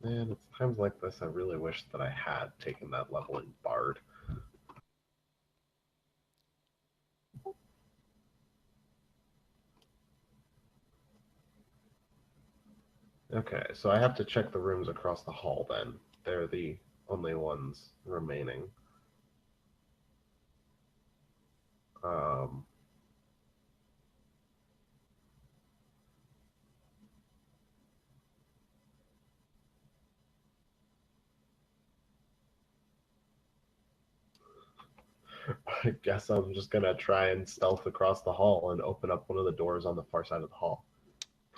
Man, it's times like this I really wish that I had taken that level in Bard. Okay, so I have to check the rooms across the hall then. They're the only ones remaining. I guess I'm just gonna try and stealth across the hall and open up one of the doors on the far side of the hall.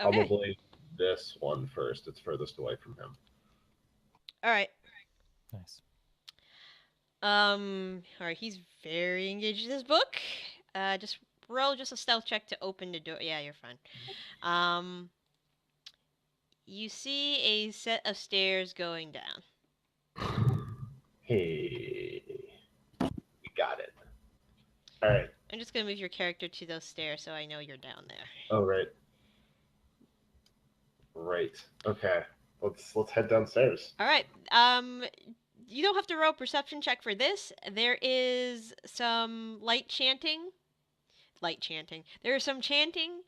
Okay. Probably this one first. It's furthest away from him. All right. Nice. Alright, he's very engaged in his book. Just roll just a stealth check to open the door. Yeah, you're fine. You see a set of stairs going down. Hey, we got it. All right. I'm just gonna move your character to those stairs so I know you're down there. Oh, right. Right. Okay. Let's head downstairs. All right. You don't have to roll a perception check for this. There is some light chanting. There is some chanting,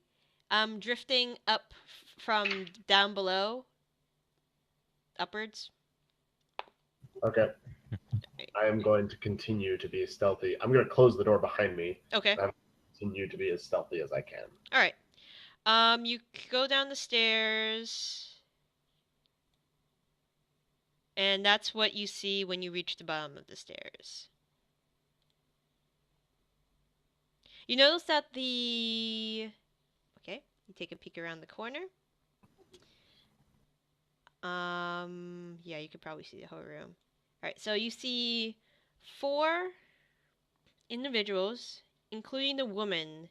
drifting up from down below, upwards. Okay. I am going to continue to be stealthy. I'm going to close the door behind me. Okay. I'm going to continue to be as stealthy as I can. All right. You go down the stairs. And that's what you see when you reach the bottom of the stairs. You notice that okay, you take a peek around the corner. Yeah, you could probably see the whole room. Alright, so you see 4 individuals, including the woman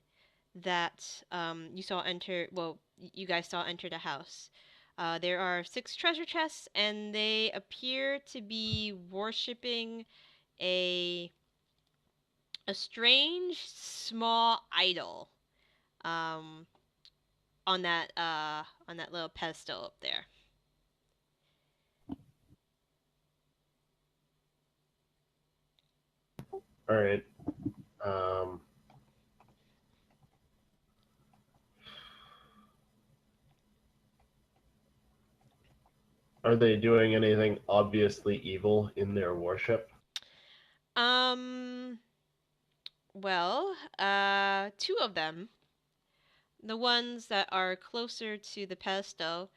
that you saw enter, well, you guys saw enter the house. There are 6 treasure chests, and they appear to be worshipping a strange small idol on that little pedestal up there. All right. Are they doing anything obviously evil in their worship? Well, 2 of them, the ones that are closer to the pedestal,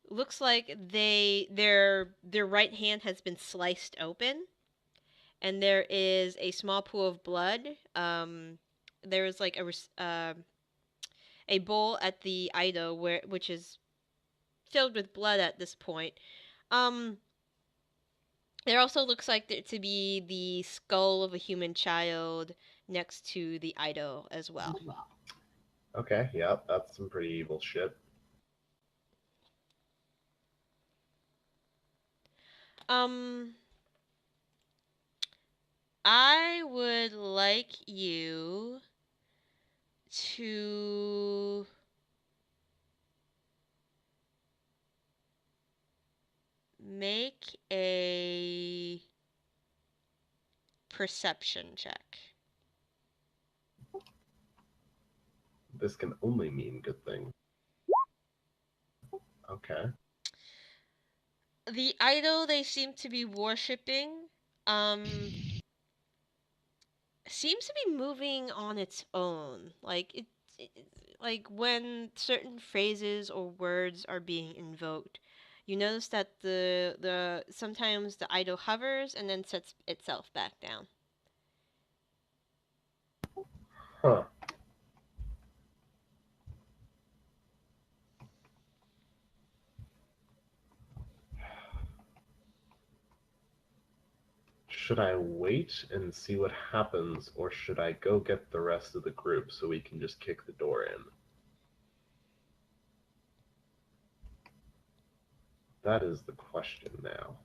looks like their right hand has been sliced open, and there is a small pool of blood. There is like a bowl at the idol which is filled with blood at this point. There also looks like there to be the skull of a human child next to the idol as well. Okay, yeah, that's some pretty evil shit. I would like you to make a perception check. This can only mean good things. Okay. The idol they seem to be worshipping seems to be moving on its own. Like like when certain phrases or words are being invoked, you notice that the sometimes the idol hovers and then sets itself back down. Huh. Should I wait and see what happens, or should I go get the rest of the group so we can just kick the door in? That is the question now.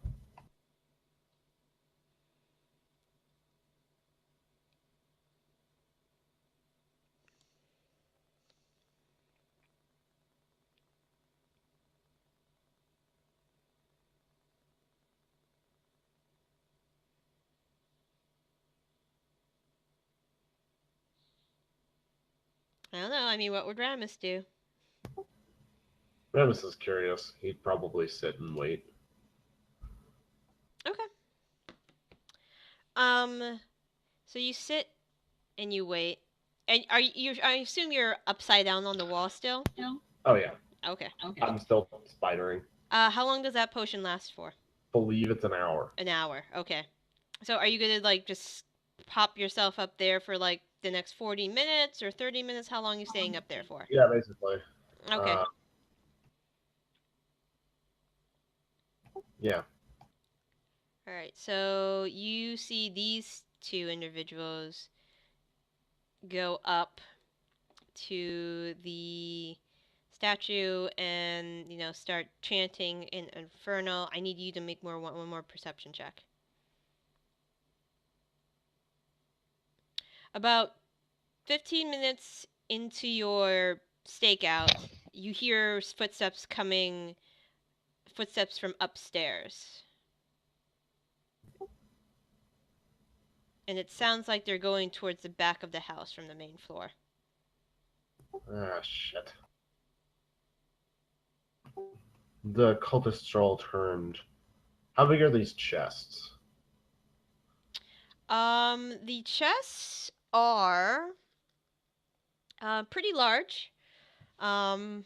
I don't know. I mean, what would Ramus do? Ramus is curious. He'd probably sit and wait. Okay. So you sit and you wait. And I assume you're upside down on the wall still? Oh yeah. Okay. I'm still spidering. How long does that potion last for? Believe it's an hour. An hour. Okay. So are you gonna like just pop yourself up there for like the next 40 minutes or 30 minutes? How long are you staying up there for? Yeah, basically. Okay. Yeah. All Alright, so you see these two individuals go up to the statue and, start chanting in Infernal. I need you to make one more perception check. About 15 minutes into your stakeout, you hear footsteps from upstairs. And it sounds like they're going towards the back of the house from the main floor. Ah, shit. The cultists are all turned. How big are these chests? The chests are pretty large. All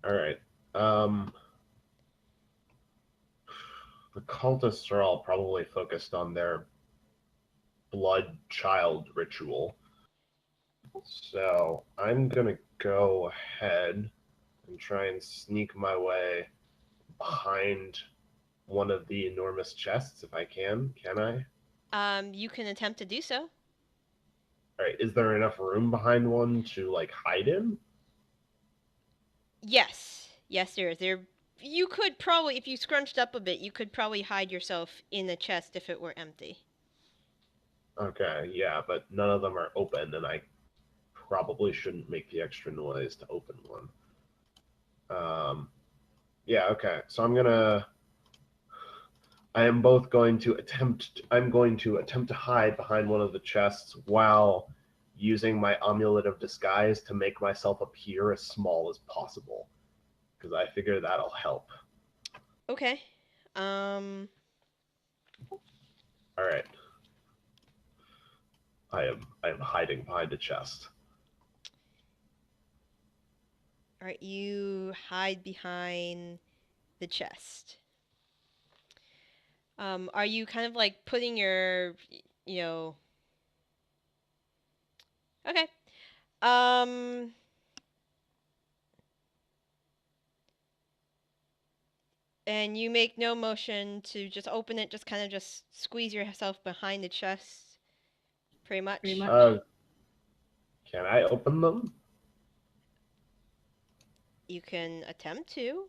right. The cultists are all probably focused on their blood child ritual. So I'm gonna go ahead and try and sneak my way behind one of the enormous chests if I can. Can I? You can attempt to do so. Alright, is there enough room behind one to hide in? Yes, there is. You could probably, if you scrunched up a bit, you could probably hide yourself in the chest if it were empty. Okay, yeah, but none of them are open, and I probably shouldn't make the extra noise to open one. Yeah, okay. So I'm going to attempt to hide behind one of the chests while using my amulet of disguise to make myself appear as small as possible, because I figure that'll help. Okay. All right. I am hiding behind a chest. All right, you hide behind the chest. Are you kind of putting your, Okay. And you make no motion to just open it, just kind of just squeeze yourself behind the chest, pretty much. Can I open them? You can attempt to.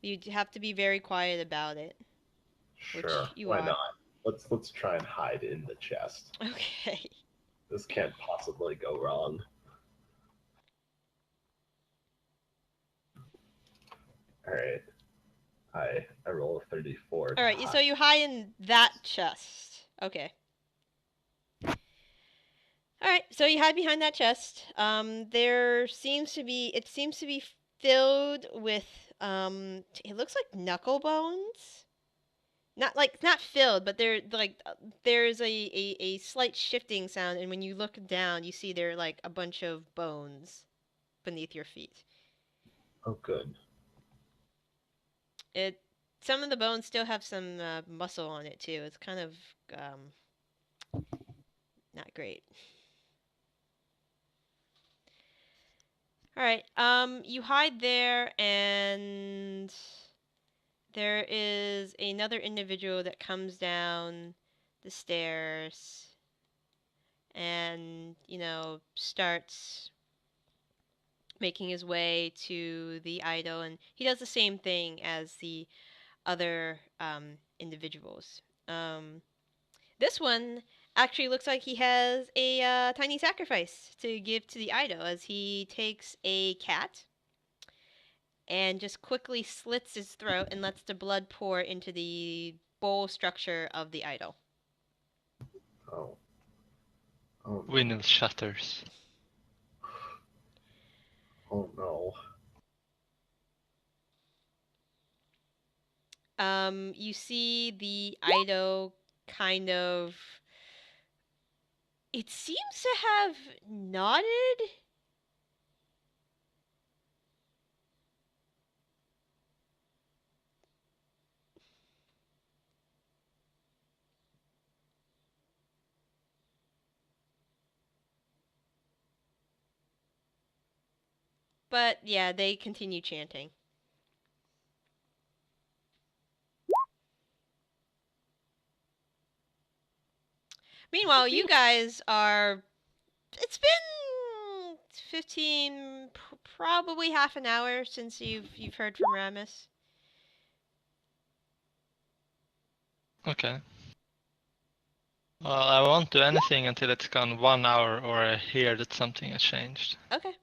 You'd have to be very quiet about it. Sure. Which you Why are. not? Let's try and hide in the chest. Okay. This can't possibly go wrong. All right. I roll a 34. All right. So you hide in that chest. Okay. All right. So you hide behind that chest. It seems to be filled with it looks like knuckle bones. Not filled, but there's a slight shifting sound, and when you look down, you see there are a bunch of bones beneath your feet. Oh, good. Some of the bones still have some muscle on it too. It's kind of not great. All right. You hide there, and there is another individual that comes down the stairs and, starts making his way to the idol, and he does the same thing as the other individuals. This one actually looks like he has a tiny sacrifice to give to the idol, as he takes a cat and just quickly slits his throat and lets the blood pour into the bowl structure of the idol. Oh. Oh no. Hwinnil shatters. Oh no. You see the idol kind of... It seems to have nodded. But yeah, they continue chanting. Meanwhile, you guys are... It's been 15, probably half an hour since you've heard from Ramus. Okay. Well, I won't do anything until it's gone 1 hour or I hear that something has changed. Okay.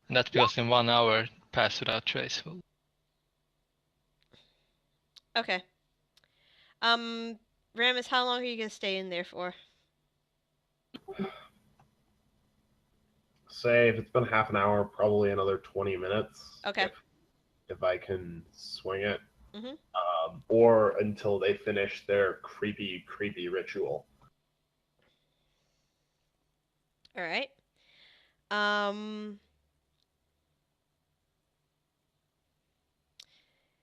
And that's because in 1 hour, pass without trace will. Okay. Ramus, how long are you gonna stay in there for? Say if it's been half an hour, probably another 20 minutes. Okay. If I can swing it. Mhm. Or until they finish their creepy ritual. All right.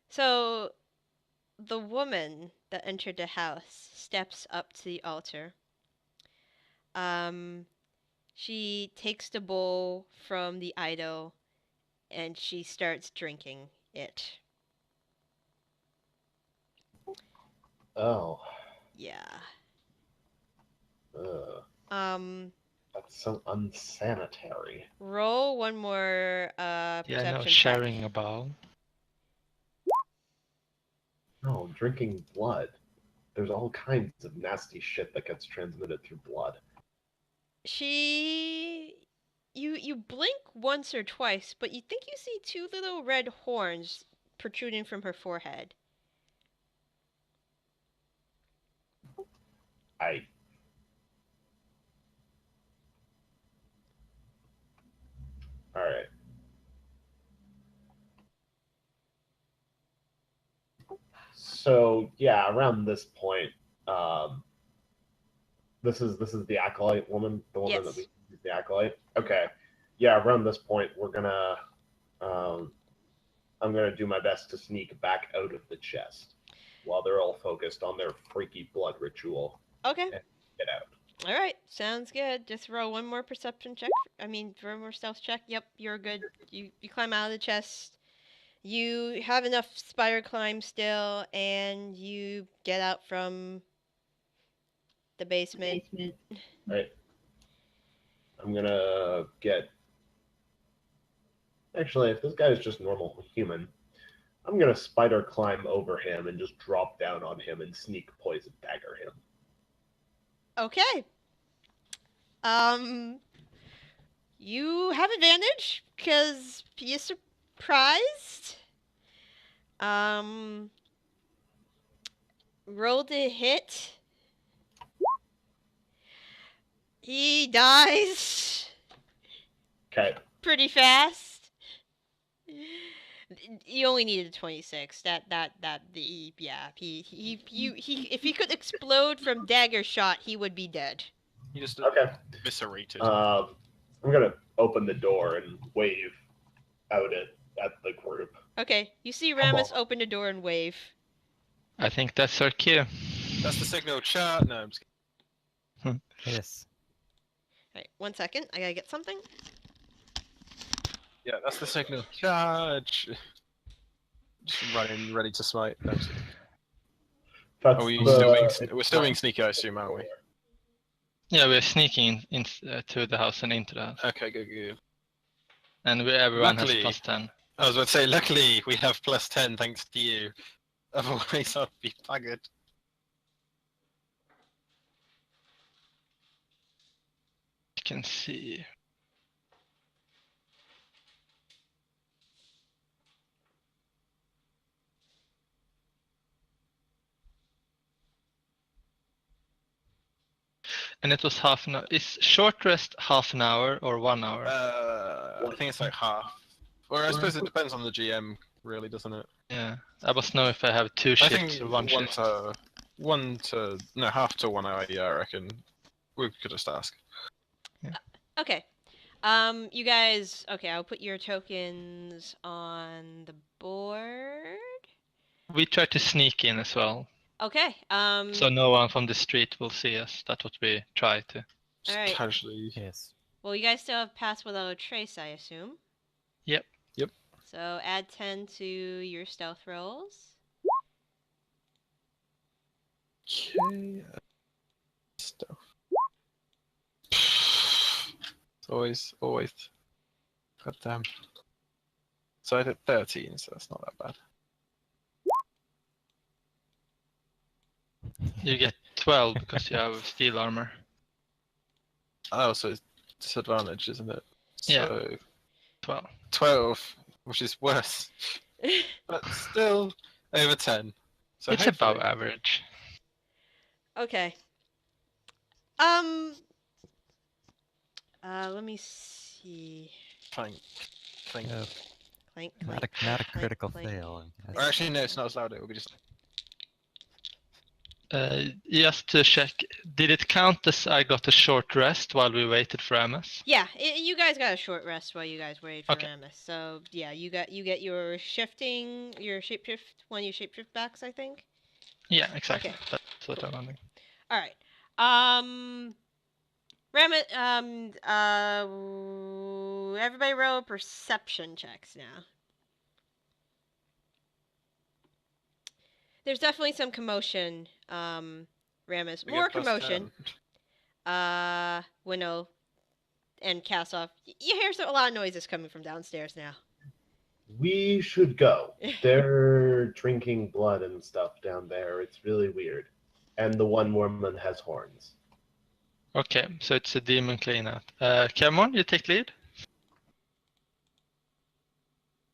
So the woman that entered the house steps up to the altar. She takes the bowl from the idol and she starts drinking it. Oh. Yeah. That's so unsanitary. Roll one more Yeah, perception no, check. sharing a bowl. No, drinking blood. There's all kinds of nasty shit that gets transmitted through blood. You blink once or twice, but you think you see two little red horns protruding from her forehead. Alright. So yeah, around this point, this is the acolyte woman, the woman that we use the acolyte. Okay, yeah, around this point, we're gonna, I'm gonna do my best to sneak back out of the chest while they're all focused on their freaky blood ritual. Okay. And get out. All right, sounds good. Just roll one more perception check. One more stealth check. Yep, you're good. You climb out of the chest. You have enough spider climb still, and you get out from the basement. Right. I'm gonna get. Actually, if this guy is just normal human, I'm gonna spider climb over him and just drop down on him and sneak poison dagger him. Okay. You have advantage because you're surprised. Roll to hit. He dies. Okay. Pretty fast. You only needed a 26. If he could explode from dagger shot, he would be dead. You just eviscerated. I'm gonna open the door and wave out at the group. Okay, you see Ramus open the door and wave. I think that's our cue. That's the signal. Chat. No, I'm just kidding. Yes. Alright, 1 second. I gotta get something. Yeah, that's the signal. Charge. Just running, ready to smite. We're still being sneaky, I assume, aren't we? Yeah, we're sneaking into the house and into the house. Okay, good. And everyone has +10. I was about to say, luckily we have +10 thanks to you. Otherwise, I'd be buggered. You can see. And it was half an hour. Is short rest half an hour or 1 hour? I think it's like half. Or I suppose it depends on the GM, really, doesn't it? Yeah, I must know if I have 2 shifts or 1 shift. Half to 1 hour. Yeah, I reckon we could just ask. Yeah. Okay. You guys. Okay, I'll put your tokens on the board. We try to sneak in as well. Okay. So no one from the street will see us. That's what we try to. Just Alright. casually. Yes. Well, you guys still have pass without a trace, I assume. So add 10 to your stealth rolls. Okay. Stuff. It's always. God damn. So I did 13, so that's not that bad. You get 12 because you have steel armor. Oh, so it's disadvantage, isn't it? Yeah. So 12. 12, which is worse, but still over 10. So It's hopefully... above average. Okay. Let me see. Clank. Clank, clank, Not a clank, critical clank. fail. Or actually, no, it's not as loud. It will be just... Just to check, did it count as I got a short rest while we waited for Ramas? Yeah, you guys got a short rest while you guys waited for Okay. Ramas. So yeah, you get your shifting, your shapeshift, one of your shapeshift backs, I think. Yeah, exactly. Okay. That's what I'm wondering. All right. Ramas. Everybody roll perception checks now. There's definitely some commotion. Ramas, We more get plus commotion. 10. Hwinnil and Kassoff. You hear a lot of noises coming from downstairs now. We should go. They're drinking blood and stuff down there. It's really weird. And the one woman has horns. Okay, so it's a demon cleanout. Cameron, you take lead?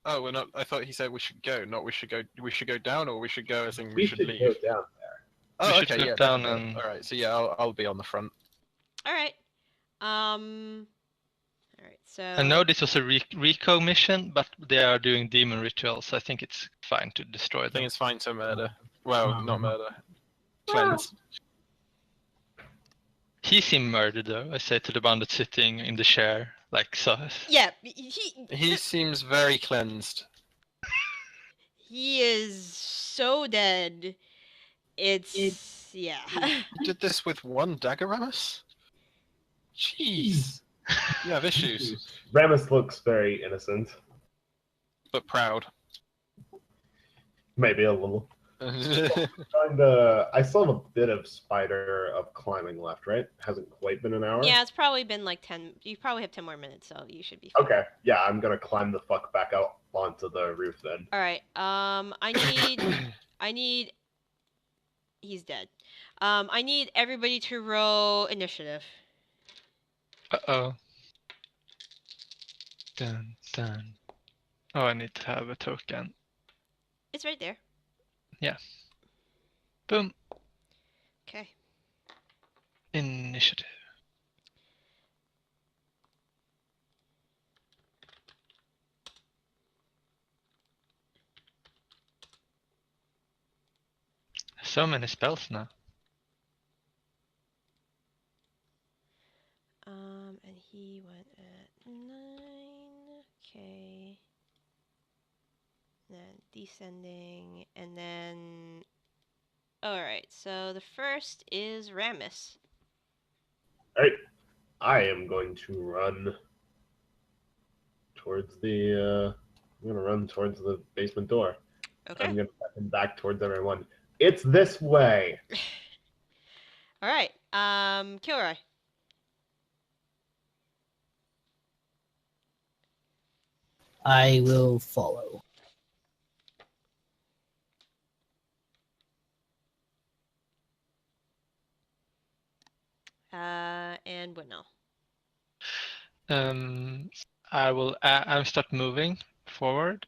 Oh, we're not. I thought he said we should go, not we should go. We should go down, or we should go as in We should leave. go down there. Oh, We should okay, go yeah. down definitely. and- All right, so yeah, I'll be on the front. All right. All right. So. I know this was a Rico mission, but they are doing demon rituals, so I think it's fine to destroy I think them. it's fine to murder. Well, not murder. Cleanse. He seemed murdered though, I say to the bandit sitting in the chair, like so. Yeah, He seems very cleansed. he is so dead. It's yeah. You did this with one dagger, Ramas? Jeez. You have issues, Ramus looks very innocent. but proud. Maybe a little. I still have a bit of spider of climbing left, right? Hasn't quite been an hour. Yeah, it's probably been like 10. You probably have 10 more minutes, so you should be fine. Okay. Yeah, I'm gonna climb the fuck back out onto the roof then. All right. I need. He's dead. I need everybody to roll initiative. Uh-oh. Dun, dun. Oh, I need to have a token. It's right there. Boom. Okay. Initiative. So many spells now. And he went at 9. Okay. Then descending, and then. All right. So the first is Ramus. Alright. I am going to run towards the I'm gonna run towards the basement door. Okay. I'm gonna head back towards everyone. It's this way. All right. Kilroy. I will follow. And Hwinnil. I will. I start moving forward,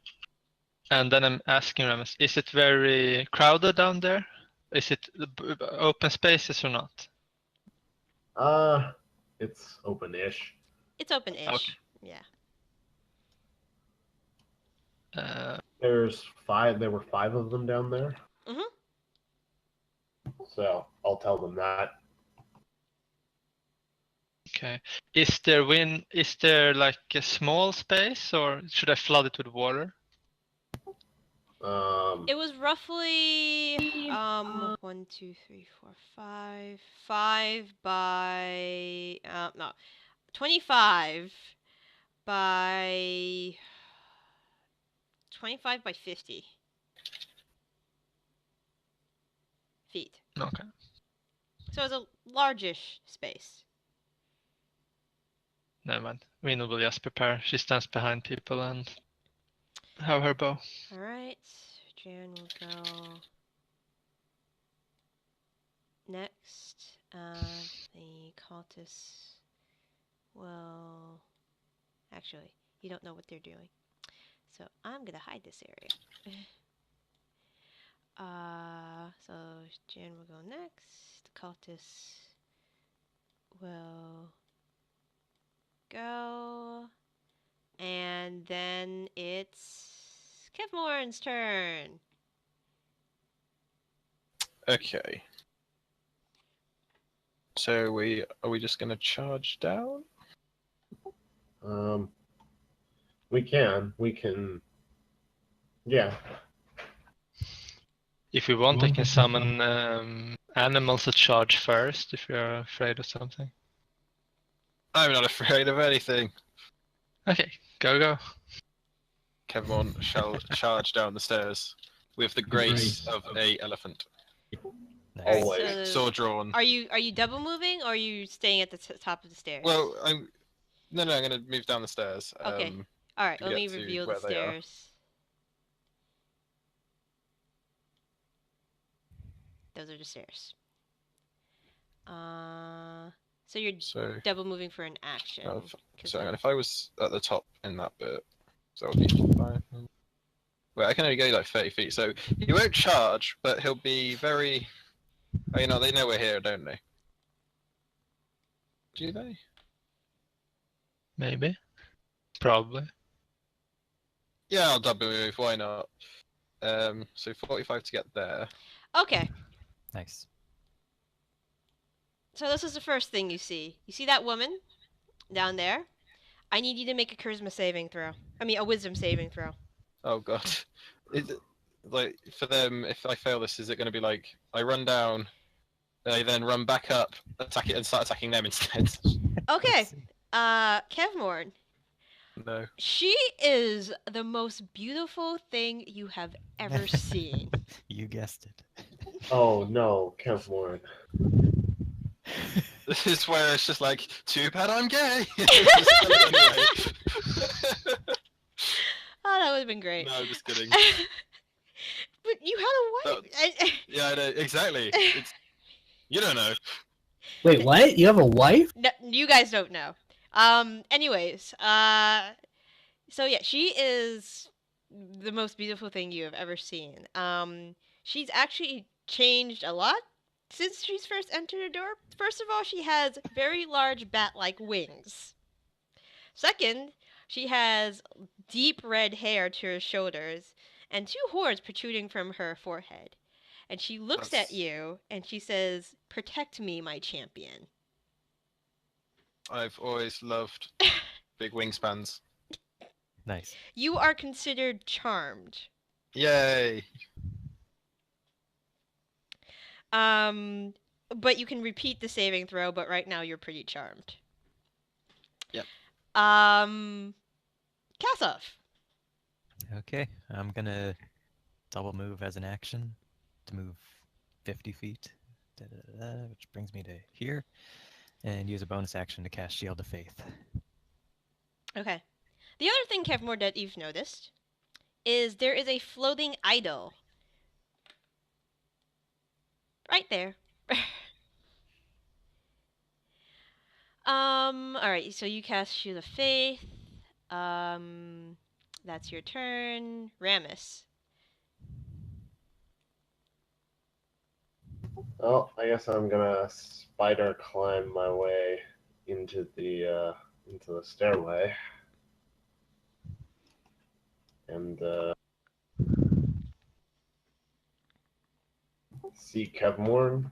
and then I'm asking Ramas: is it very crowded down there? Is it open spaces or not? It's open-ish. It's open-ish. Okay. Yeah. There's 5. There were 5 of them down there. Mhm. So I'll tell them that. Okay. Is there like a small space, or should I flood it with water? It was roughly 1, 2, 3, 4, 5. 5 by no, 25 by 25 by 50 feet. Okay. So it's a largish space. Never mind. Hwinnil will just prepare. She stands behind people and have her bow. Alright, Jan will go next. The cultists will... Actually, you don't know what they're doing. So I'm gonna hide this area. So Jan will go next. The cultists will go. And then it's Kevmorn's turn. Okay. So are we just gonna charge down? We can. Yeah. If you want, I can summon animals to charge first if you're afraid of something. I'm not afraid of anything. Okay, go. Kevmorn shall charge down the stairs with the grace of a elephant. Nice. Always. So Sword drawn. are you double moving, or are you staying at the top of the stairs? Well, no, I'm gonna move down the stairs. Okay. All right, to let me get to reveal the where they are. stairs. Those are the stairs. So you're So, double moving for an action. so if I was at the top in that bit, so that would be 5. Wait, I can only go like 30 feet, so he won't charge, but he'll be very. Oh, you know, they know we're here, don't they? Do they? Maybe. Probably. Yeah, I'll double move. Why not? So 45 to get there. Okay, Nice. so this is the first thing you see. You see that woman down there? I need you to make a charisma saving throw. I mean, a wisdom saving throw. Oh god. Is it like for them? If I fail this, is it going to be like I run down, I then run back up, attack it, and start attacking them instead? Okay, Kevmorn. No. She is the most beautiful thing you have ever seen. You guessed it. Oh no, Kevmorn. This is where it's just like, too bad I'm gay. Oh, that would have been great. No, just kidding. But you had a wife. Yeah, I know, exactly. You don't know. Wait, what? You have a wife? No, you guys don't know. Anyways, so yeah, she is the most beautiful thing you have ever seen. She's actually changed a lot since she's first entered the door. First of all, she has very large bat-like wings. Second, she has deep red hair to her shoulders and 2 horns protruding from her forehead. And she looks at you and she says, "Protect me, my champion." I've always loved big wingspans. Nice. You are considered charmed. Yay! But you can repeat the saving throw, but right now you're pretty charmed. Yep. Kasov. Okay, I'm gonna double move as an action to move 50 feet, which brings me to here, and use a bonus action to cast Shield of Faith. Okay. The other thing, Kevmore, that you've noticed is there is a floating idol right there. Alright, so you cast Shield of Faith. That's your turn. Ramus. Well, I guess I'm gonna spider climb my way into the stairway, and see Kevmorn.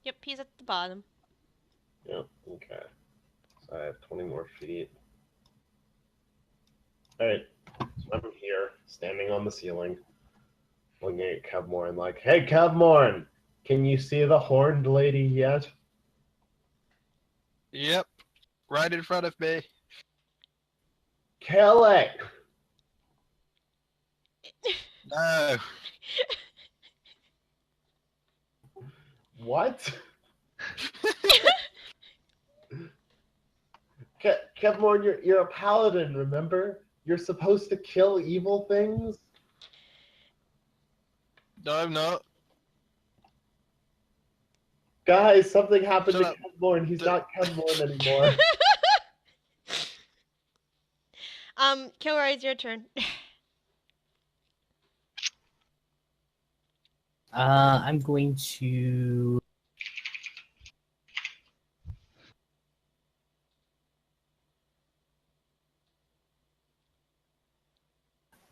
Yep, he's at the bottom. Yep. Okay. So I have 20 more feet. All right. So I'm here, standing on the ceiling, looking at Kevmorn, like, "Hey, Kevmorn, can you see the horned lady yet?" Yep. Right in front of me. Kill it! No. What? Kevmorn, you're a paladin, remember? You're supposed to kill evil things? No, I'm not. Guys, something happened Shut to up. Kevmorn. He's not Kevmorn anymore. Kilroy, it's your turn. I'm going to.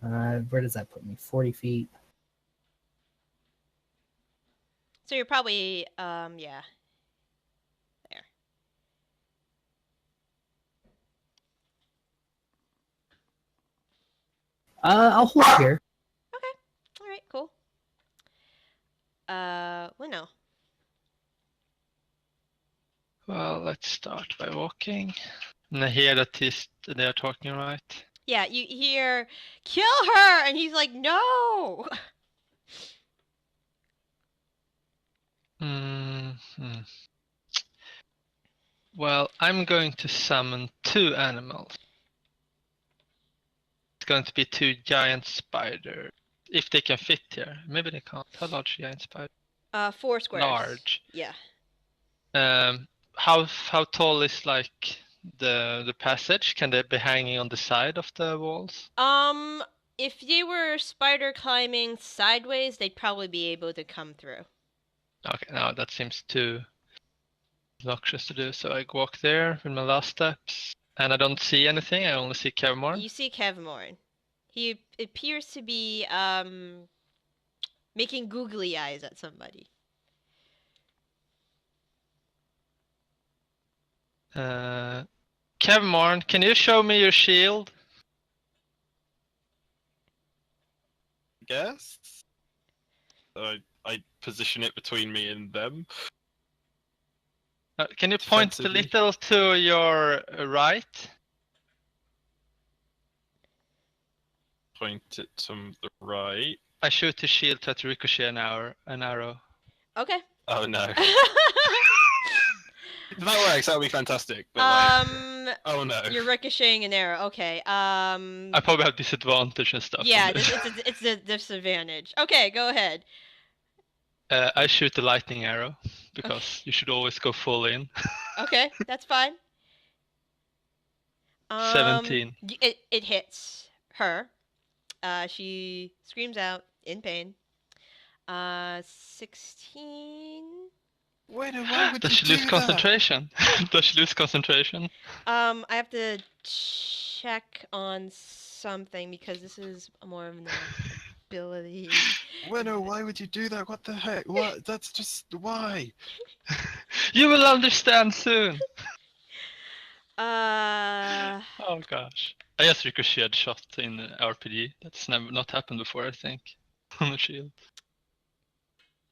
Where does that put me? 40 feet. So you're probably, yeah. There. I'll hold here. Okay. All right, cool. Winnow. Well, let's start by walking. And I hear that they are talking, right? Yeah, you hear, kill her! And he's like, no! Mm-hmm. Well, I'm going to summon 2 animals. It's going to be 2 giant spiders. If they can fit here. Maybe they can't. How large are giant spiders? 4 squares. Large. Yeah. How tall is like the passage? Can they be hanging on the side of the walls? If they were spider climbing sideways, they'd probably be able to come through. Okay, now that seems too obnoxious to do. So I walk there with my last steps, and I don't see anything. I only see Kevmorn. You see Kevmorn. He appears to be making googly eyes at somebody. Kevmorn, can you show me your shield? Guess. I position it between me and them. Can you point a Defensively. little to your right? Point it to the right. I shoot the shield to ricochet an arrow. Okay. Oh no. If that works, that would be fantastic. But like, oh no. You're ricocheting an arrow. Okay. I probably have disadvantage and stuff. Yeah, on this. it's a disadvantage. Okay, go ahead. I shoot the lightning arrow because you should always go full in. Okay, that's fine. 17. It hits her. She screams out in pain. 16. Why would Does you she do lose that? concentration? Does she lose concentration? I have to check on something because this is more of an ability. Why would you do that? What the heck? What? That's just why. You will understand soon. Oh gosh. I just ricocheted shot in RPG. That's never not happened before, I think. On the shield.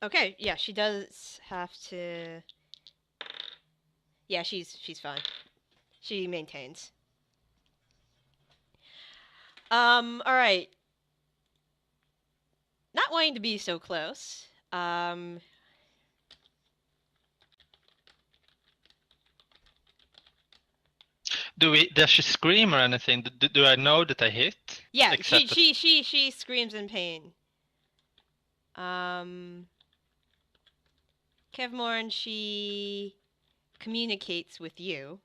Okay, yeah, she does have to. Yeah, she's fine. She maintains. All right. Not wanting to be so close. Does she scream or anything? Do I know that I hit? Yeah, Except she screams in pain. Kevmorn, she communicates with you.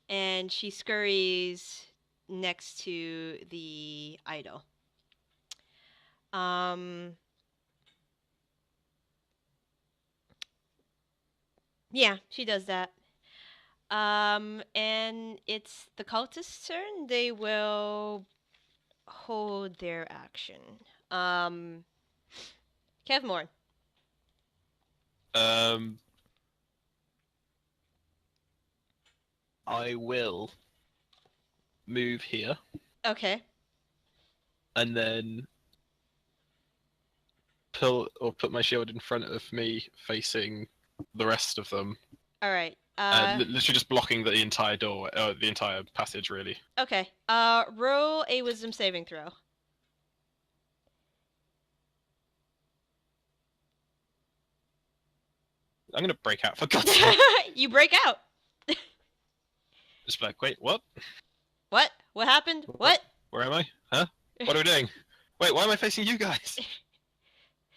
And she scurries next to the idol. Yeah, she does that. And it's the cultist's turn. They will hold their action. Kevmorn. I will move here Okay. and then put my shield in front of me, facing the rest of them. All right. Literally just blocking the entire door, the entire passage, really. Okay. Roll a wisdom saving throw. I'm gonna break out for God's sake. You break out. Just like, wait, what? What? What happened? What? Where am I? Huh? What are we doing? Wait, why am I facing you guys?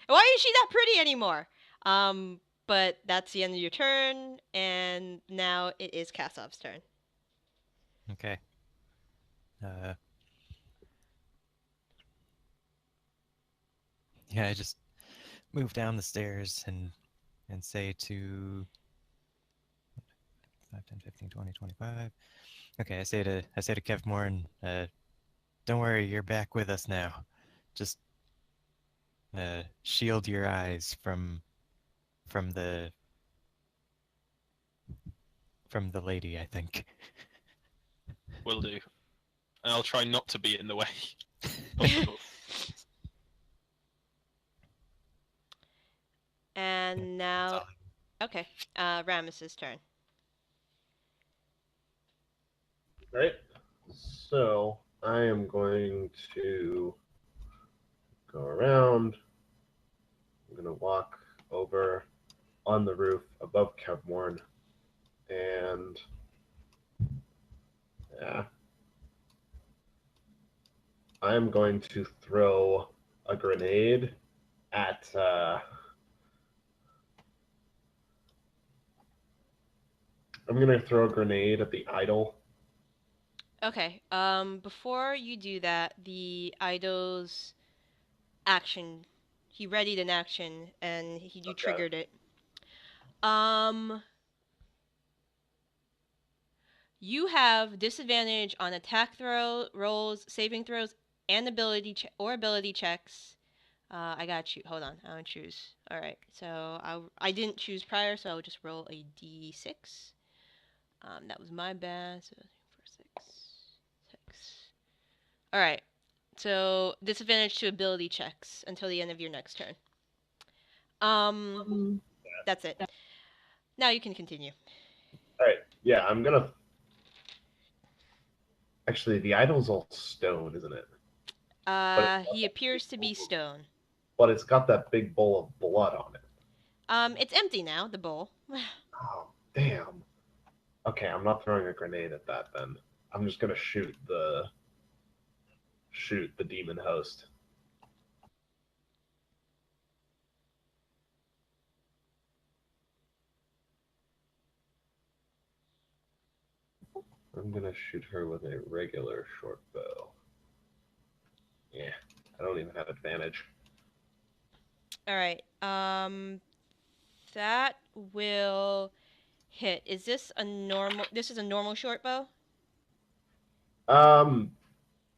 Why is she not pretty anymore? But that's the end of your turn, and now it is Kassov's turn. Okay. Yeah, I just move down the stairs and say to 5, 10, 15, 20, 25. Okay, I say to Kevmore, don't worry, you're back with us now. Just shield your eyes from the lady, I think. Will do. And I'll try not to be in the way. And now, okay, Rames's turn. Right. So I am going to go around. I'm going to walk over on the roof above Kevmorn. And yeah, I'm going to throw a grenade at I'm going to throw a grenade at the idol. Okay, before you do that, the idol's action, he readied an action, and you triggered it. You have disadvantage on attack rolls, saving throws, and ability checks. I gotta choose. Hold on, I want to choose. All right, so I didn't choose prior, so I'll just roll a d6. That was my bad. So 4, 6. All right, so disadvantage to ability checks until the end of your next turn. That's it. Now you can continue. All right. Yeah, I'm gonna. Actually, the idol's all stone, isn't it? He appears to be stone. But it's got that big bowl of blood on it. It's empty now, the bowl. Oh, damn. Okay, I'm not throwing a grenade at that then. I'm just gonna shoot the demon host. I'm gonna shoot her with a regular short bow. Yeah, I don't even have advantage. All right. That will hit. Is this a normal? This is a normal short bow?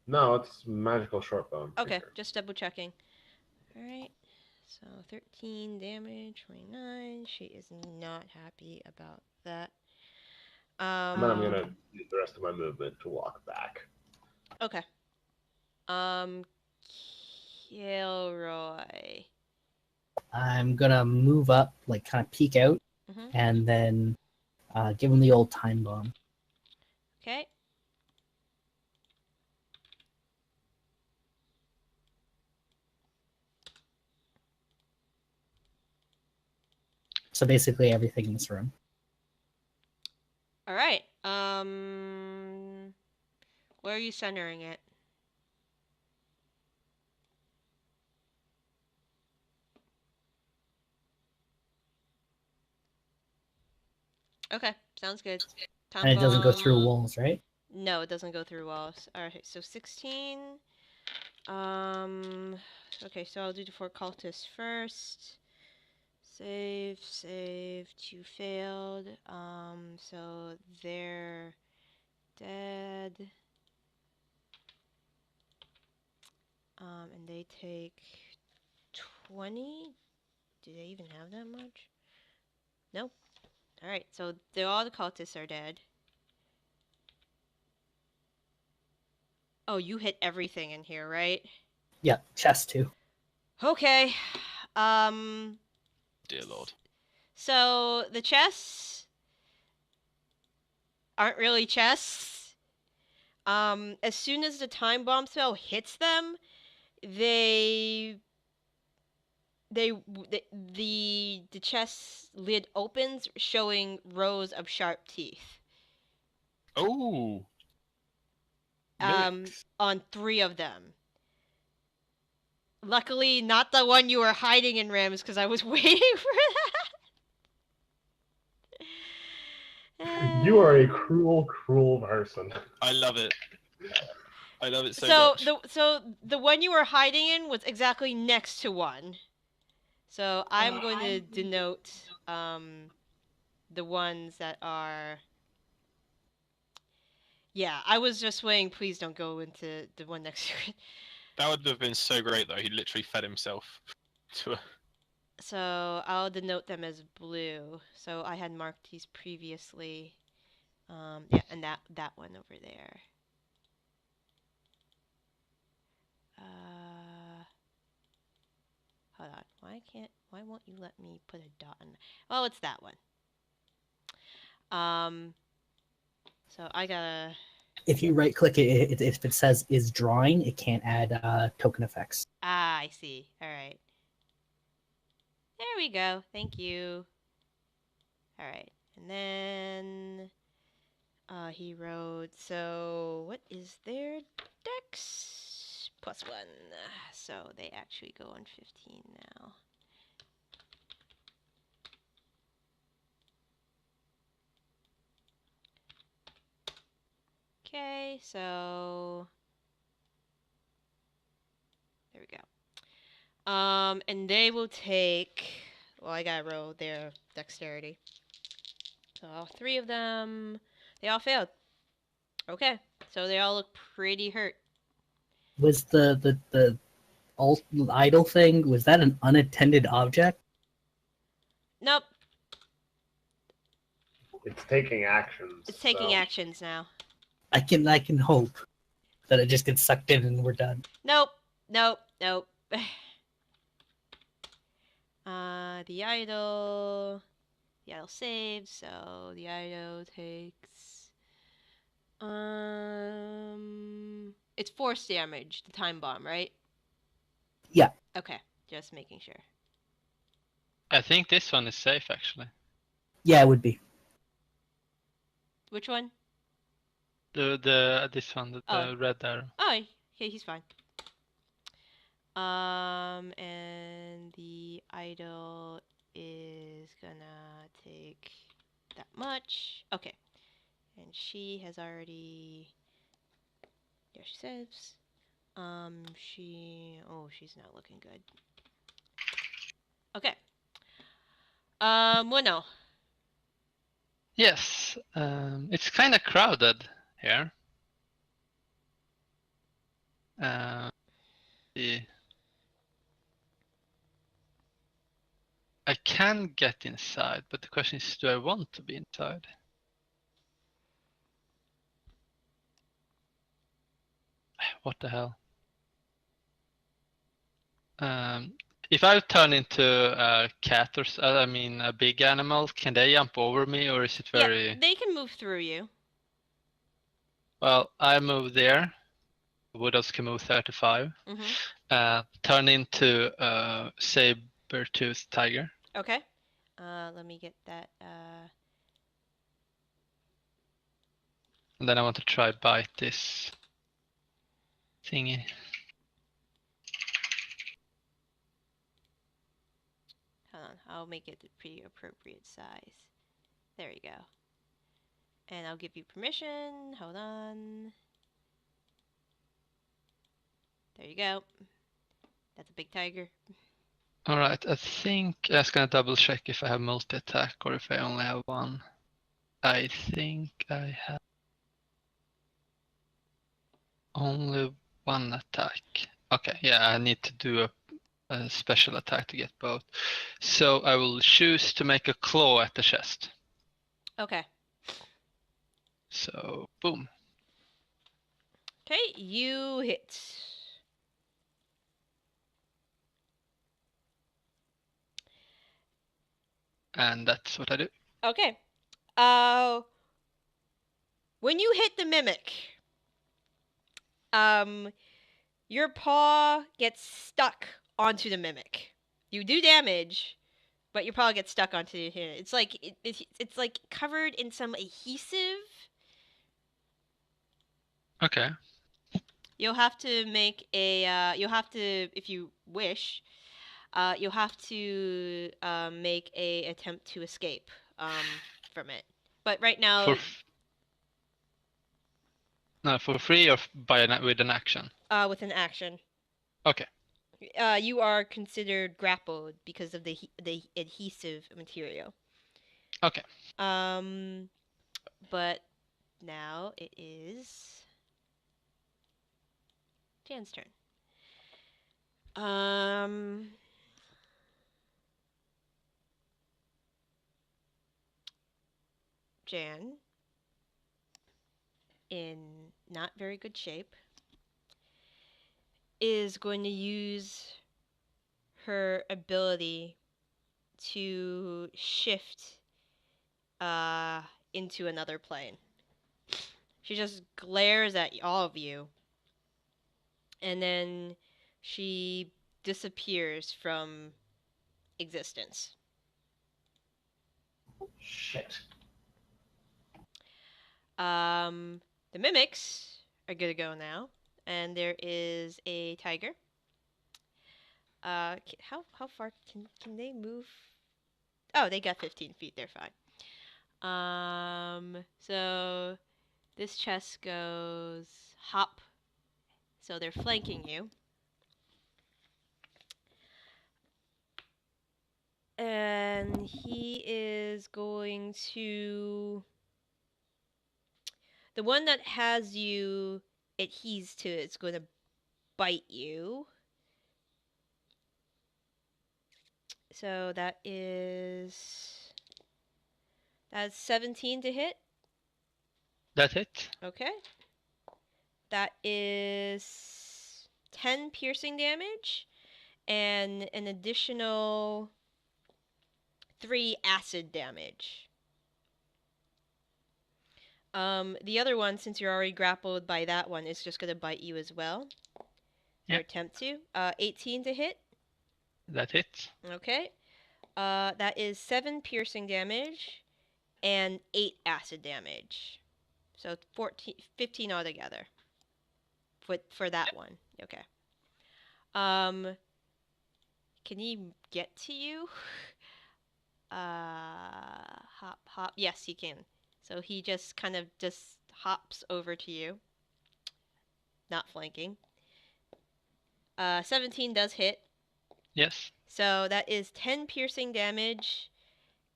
No, it's magical short bow. Okay, just double checking. All right. So 13 damage, 29. She is not happy about that. And then I'm gonna use the rest of my movement to walk back. Okay. Kilroy. I'm gonna move up, like kind of peek out, and then give him the old time bomb. Okay. So basically everything in this room. All right. Where are you centering it? Okay, sounds good. And it doesn't go through walls, right? No, it doesn't go through walls. All right, so 16. Okay, so I'll do the 4 cultists first. Save. 2 failed. So they're dead. And they take 20. Do they even have that much? Nope. Alright, so all the cultists are dead. Oh, you hit everything in here, right? Yeah, chest too. Okay. Dear Lord. So the chests, aren't really chests. As soon as the time bomb spell hits them, the chest lid opens, showing rows of sharp teeth. Oh. Mimics. On 3 of them. Luckily, not the one you were hiding in, Rams, because I was waiting for that. You are a cruel, cruel person. I love it. I love it so much. So the one you were hiding in was exactly next to one. So I'm going to denote the ones that are. Yeah, I was just waiting. Please don't go into the one next to it. That would have been so great, though. He literally fed himself to a... So I'll denote them as blue. So I had marked these previously. Yeah, and that one over there. Hold on. Why won't you let me put a dot on? Oh, it's that one. So I gotta. If you right click it, if it says is drawing, it can't add token effects. Ah, I see. All right. There we go. Thank you. All right, and then he wrote. So what is their dex? +1. So they actually go on 15 now. Okay, so there we go. And they will take. Well, I gotta roll their dexterity. So all 3 of them, they all failed. Okay, so they all look pretty hurt. Was the idle thing, was that an unattended object? Nope. It's taking actions. It's taking actions now. I can hope that it just gets sucked in and we're done. Nope. The idol saves, so the idol takes it's force damage, the time bomb, right? Yeah. Okay, just making sure. I think this one is safe, actually. Yeah, it would be. Which one? This one, the red arrow. Oh, okay, he's fine. And the idol is gonna take that much. Okay. And she has already. Yeah, she saves. She's not looking good. Okay. Bueno. Yes, it's kind of crowded here. I can get inside, but the question is, do I want to be inside? What the hell? If I turn into a cat or a big animal, can they jump over me, or is it very? Yeah, they can move through you. Well, I move there. Woodhouse can move 35. Turn into a saber-toothed tiger. Okay. Let me get that. And then I want to try bite this thingy. Hold on, I'll make it the pretty appropriate size. There you go. And I'll give you permission. Hold on. There you go. That's a big tiger. Alright, I think I was gonna double check if I have multi-attack or if I only have one. I think I have only one attack. Okay, yeah, I need to do a special attack to get both. So I will choose to make a claw at the chest. Okay. So, boom. Okay, you hit. And that's what I do. Okay. When you hit the mimic, your paw gets stuck onto the mimic. You do damage, but your paw gets stuck onto it. It's like it's like covered in some adhesive. Okay. You'll have to make a. You'll have to, if you wish. You'll have to make a attempt to escape from it. But right now, for free or with an action? with an action. Okay. You are considered grappled because of the adhesive material. Okay. But now it is Jan's turn. Jan, in not very good shape, is going to use her ability to shift into another plane. She just glares at all of you, and then she disappears from existence. Shit. The mimics are gonna go now, and there is a tiger. How far can they move? Oh, they got 15 feet. They're fine. So this chest goes hop. So they're flanking you. And he is going to... The one that has you adheres to it's going to bite you. So that's 17 to hit. That's it. Okay. That is 10 piercing damage and an additional 3 acid damage. The other one, since you're already grappled by that one, is just going to bite you as well. Yeah. Or attempt to. 18 to hit. That's it. Okay. That is 7 piercing damage and 8 acid damage. So 15 altogether. For that one. Okay. Can he get to you? Hop. Yes, he can. So he just kind of just hops over to you. Not flanking. 17 does hit. Yes. So that is 10 piercing damage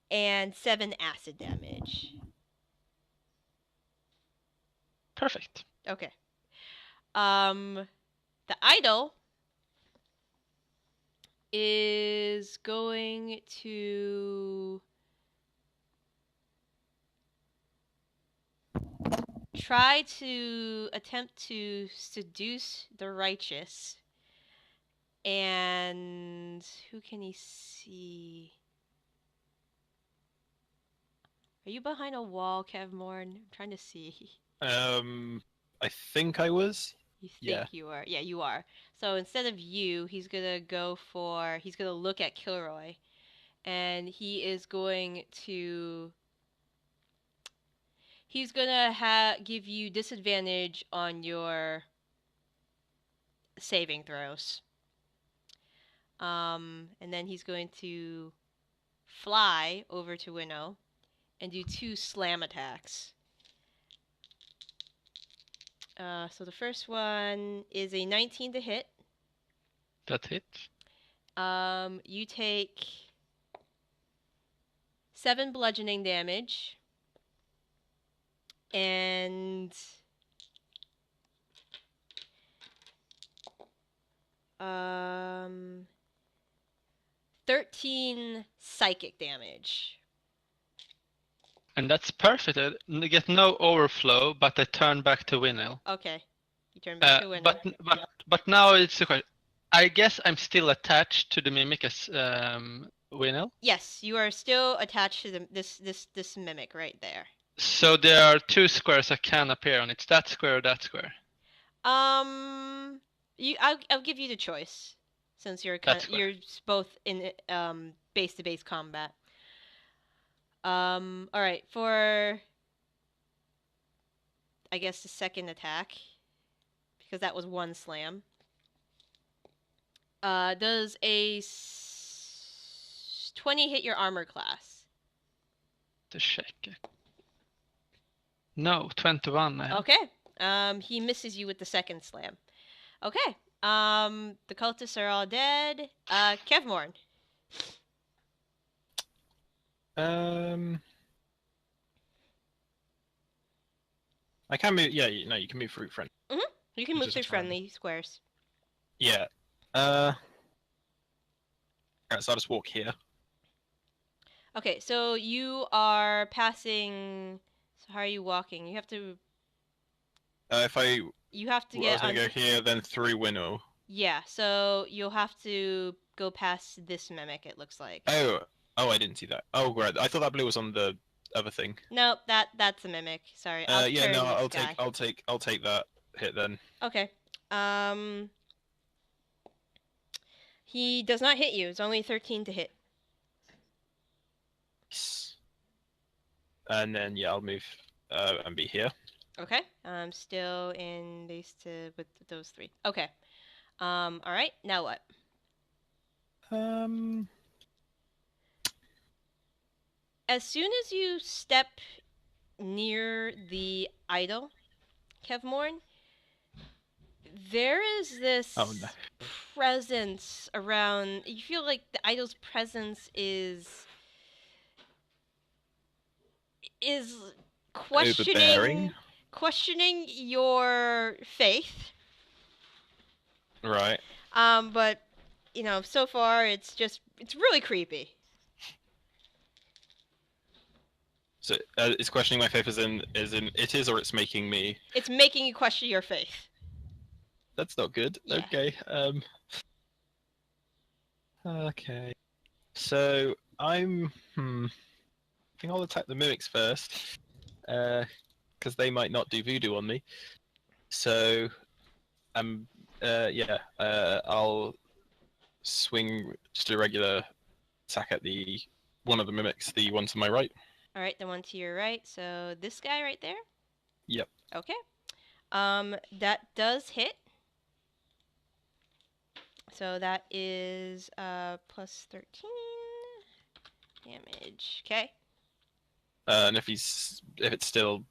and 7 acid damage. Perfect. Okay. The idol is going to try to attempt to seduce the righteous. And who can he see? Are you behind a wall, Kevmorn? I'm trying to see. I think I was. You think you are? Yeah, you are. So instead of you, he's gonna look at Kilroy, and he's gonna give you disadvantage on your saving throws. And then he's going to fly over to Hwinnil and do 2 slam attacks. So the first one is a 19 to hit. That hit. You take 7 bludgeoning damage and 13 psychic damage. And that's perfect. I get no overflow, but I turn back to Hwinnil. Okay. You turn back to Hwinnil. But now it's a question. I guess I'm still attached to the mimic as Hwinnil? Yes, you are still attached to this mimic right there. So there are 2 squares that can appear on. It's that square or that square. I'll give you the choice, since you're you're both in base to base combat. All right, for I guess the second attack, because that was 1 slam. Does a 20 hit your armor class? To check. No, 21. Okay. He misses you with the second slam. Okay. The cultists are all dead. Kevmorn. I can move. Yeah, no, you can move through friend. You can move through friendly squares. Yeah. Alright, so I'll just walk here. Okay, so you are passing. So how are you walking? You have to. You have to get. I was gonna go here, then through Hwinnil. Yeah, so you'll have to go past this mimic. It looks like. Oh, I didn't see that. Oh, right. I thought that blue was on the other thing. Nope, that's a mimic. Sorry. I'll take that hit then. Okay. He does not hit you. It's only 13 to hit. And then I'll move and be here. Okay. I'm still in base with those 3. Okay. All right. Now what? As soon as you step near the idol, Kevmorn, there is this presence around. You feel like the idol's presence is questioning your faith. Right. But so far it's really creepy. So it's questioning my faith as in it is, or it's making me. It's making you question your faith. That's not good. Yeah. Okay. Okay. So I think I'll attack the mimics first, because they might not do voodoo on me. So, I'll swing just a regular attack at one of the mimics, the one to my right. All right, the one to your right. So this guy right there? Yep. Okay. That does hit. So that is plus 13 damage. Okay. And if it's still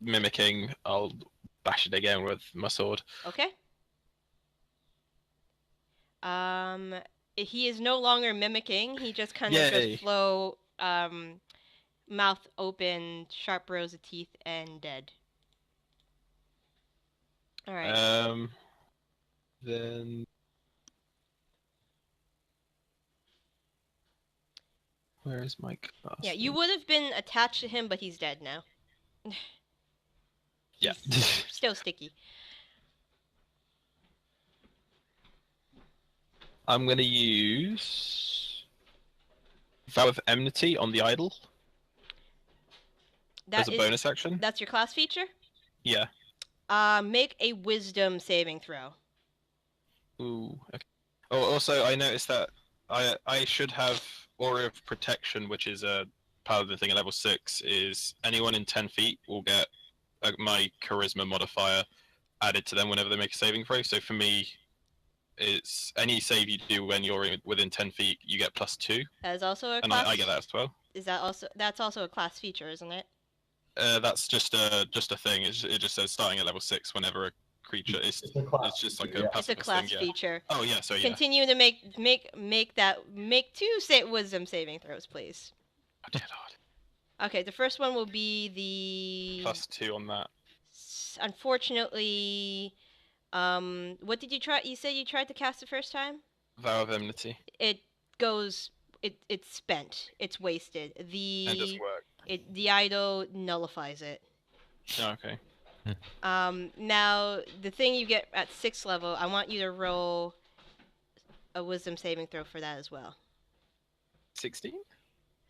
mimicking, I'll bash it again with my sword. Okay. He is no longer mimicking. He just kind of just flow mouth open, sharp rows of teeth, and dead. All right. Then where is my class? Yeah, you would have been attached to him, but he's dead now. Yeah. Still sticky. I'm gonna use Vow of Enmity on the idol. As a bonus action. That's your class feature? Yeah. Make a wisdom saving throw. Ooh, okay. Oh, also, I noticed that I should have Aura of Protection, which is a part of the thing at level 6, is anyone in 10 feet will get my Charisma modifier added to them whenever they make a saving throw. So for me, it's any save you do when you're within 10 feet, you get +2. That is also a class. And I get that as well. That's also a class feature, isn't it? That's just a thing. It just says starting at level 6 whenever a creature is. It's just like a It's a class thing, feature. Oh yeah, so yeah. Continue to make 2 wisdom saving throws, please. Oh dear Lord. Okay, the first one will be the +2 on that. Unfortunately, what did you try? You said you tried to cast the first time? Vow of Enmity. It's spent. It's wasted. It doesn't work. The idol nullifies it. Oh, okay. Now the thing you get at 6th level, I want you to roll a wisdom saving throw for that as well. 16?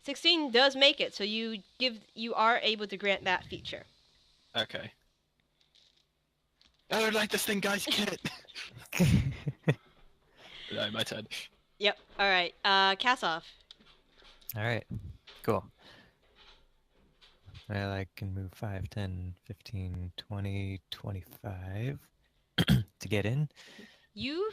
16 does make it, so you are able to grant that feature. Okay. I don't like this thing, guys. Kill it. No, my turn. Yep. All right. Cast off. All right, cool. Well, I can move 5, 10, 15, 20, 25 to get in. You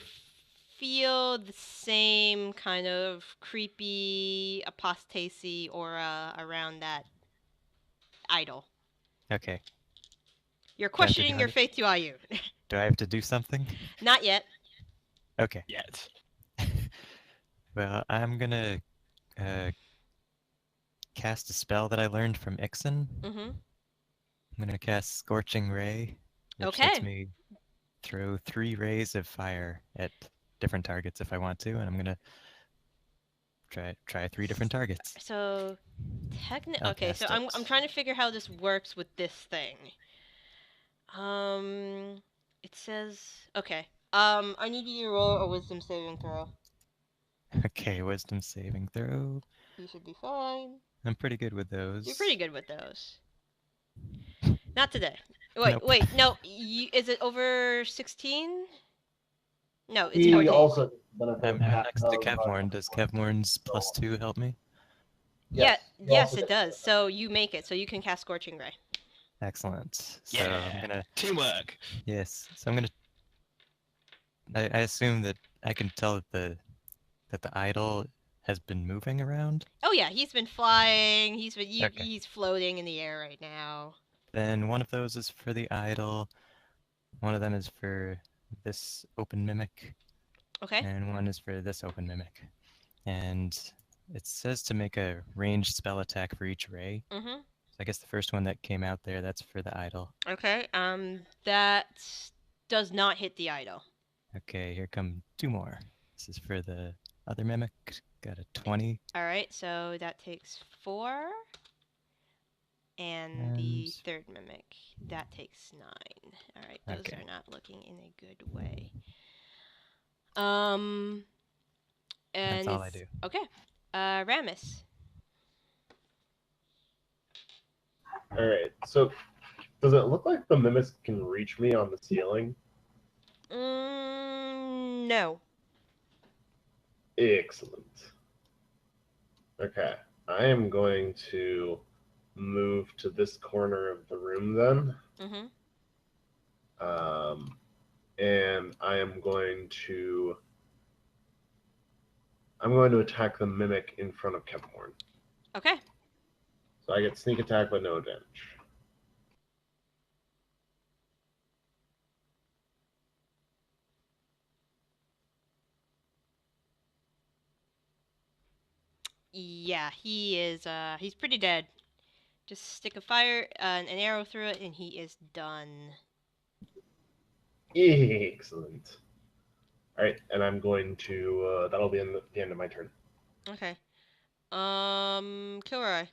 feel the same kind of creepy apostasy aura around that idol. Okay. You're Do I have to do questioning your faith to IU. Do I have to do something? Not yet. Okay. Yet. Well, I'm gonna cast a spell that I learned from Ixen. Mm-hmm. I'm gonna cast Scorching Ray, which Okay. lets me throw 3 rays of fire at different targets if I want to, and I'm gonna try 3 different targets. So, technically, I'll okay. So cast I'm it. trying to figure how this works with this thing. It says okay. I need you to roll a wisdom saving throw. Okay, wisdom saving throw. You should be fine. I'm pretty good with those. You're pretty good with those. Not today. Wait, Nope. wait, no. Is it over 16? No, it's He 14. also I'm next to Kevmorn. Does Kevmorn's +2 help me? Yes, Yes, it does. So you make it. So you can cast Scorching Ray. Excellent. So Yeah. I'm gonna. Teamwork. Yes. So I'm gonna. I assume that I can tell that the idol has been moving around. Oh yeah, he's been flying. Okay. He's floating in the air right now. Then one of those is for the idol. One of them is for this open mimic. Okay. And one is for this open mimic. And it says to make a ranged spell attack for each ray. Mm-hmm. So I guess the first one that came out there, that's for the idol. Okay. That does not hit the idol. Okay, here come 2 more. This is for the other mimic. Got a 20. All right. So that takes 4. And the third mimic, that takes 9. All right, those Okay. are not looking in a good way. And That's all I do. Okay. Ramus. All right. So, does it look like the mimics can reach me on the ceiling? No. Excellent. Okay, I am going to move to this corner of the room then. Mm-hmm. And I'm going to attack the mimic in front of Kevmorn. Okay. So I get sneak attack but no advantage. Yeah, he is. He's pretty dead. Just stick a fire, an arrow through it, and he is done. Excellent. All right, and I'm going to. That'll be the end of my turn. Okay. Kilroy.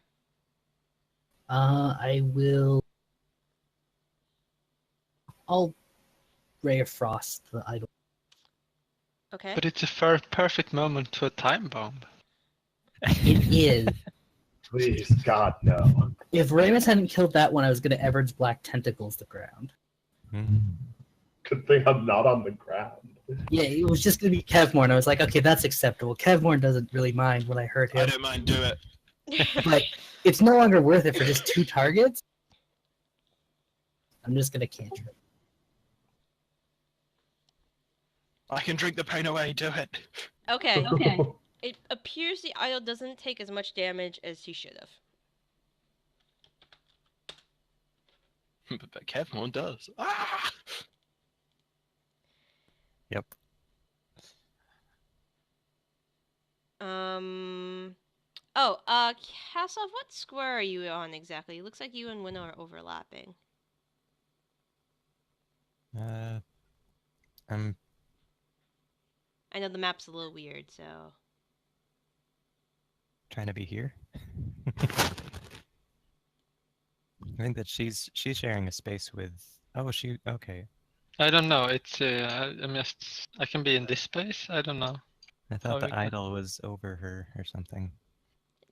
I will. I'll Ray of Frost the idol. Okay. But it's a perfect moment to a time bomb. It is. Please, God, no. If Ramus hadn't killed that one, I was gonna Everard's Black Tentacles the ground. Good thing I'm not on the ground. Yeah, it was just gonna be Kevmorn. I was like, okay, that's acceptable. Kevmorn doesn't really mind when I hurt him. I don't mind. Do it. But it's no longer worth it for just 2 targets. I'm just gonna cantrip. I can drink the pain away. Do it. Okay. It appears the idol doesn't take as much damage as he should have. But Kevmorn does. Ah! Yep. Castle, what square are you on exactly? It looks like you and Hwinnil are overlapping. I'm I know the map's a little weird, so... trying to be here. I think that she's sharing a space with. Oh, she okay. I don't know. It's I can be in this space. I don't know. I thought Oh, the idol was over her or something.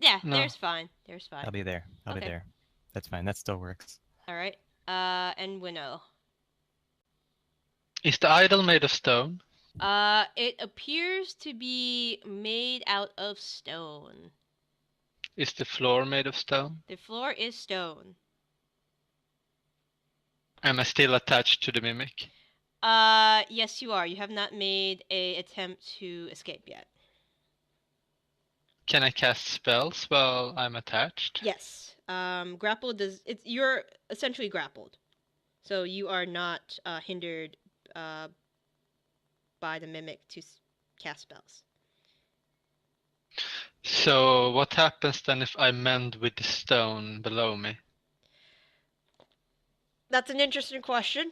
Yeah, No. there's fine. There's fine. I'll be there. I'll be Okay. there. That's fine. That still works. All right. And Hwinnil. Is the idol made of stone? It appears to be made out of stone. Is the floor made of stone? The floor is stone. Am I still attached to the mimic? Yes, you are. You have not made a attempt to escape yet. Can I cast spells while I'm attached? Yes. Grapple does. You're essentially grappled, so you are not hindered by the mimic to cast spells. So what happens then if I mend with the stone below me? That's an interesting question.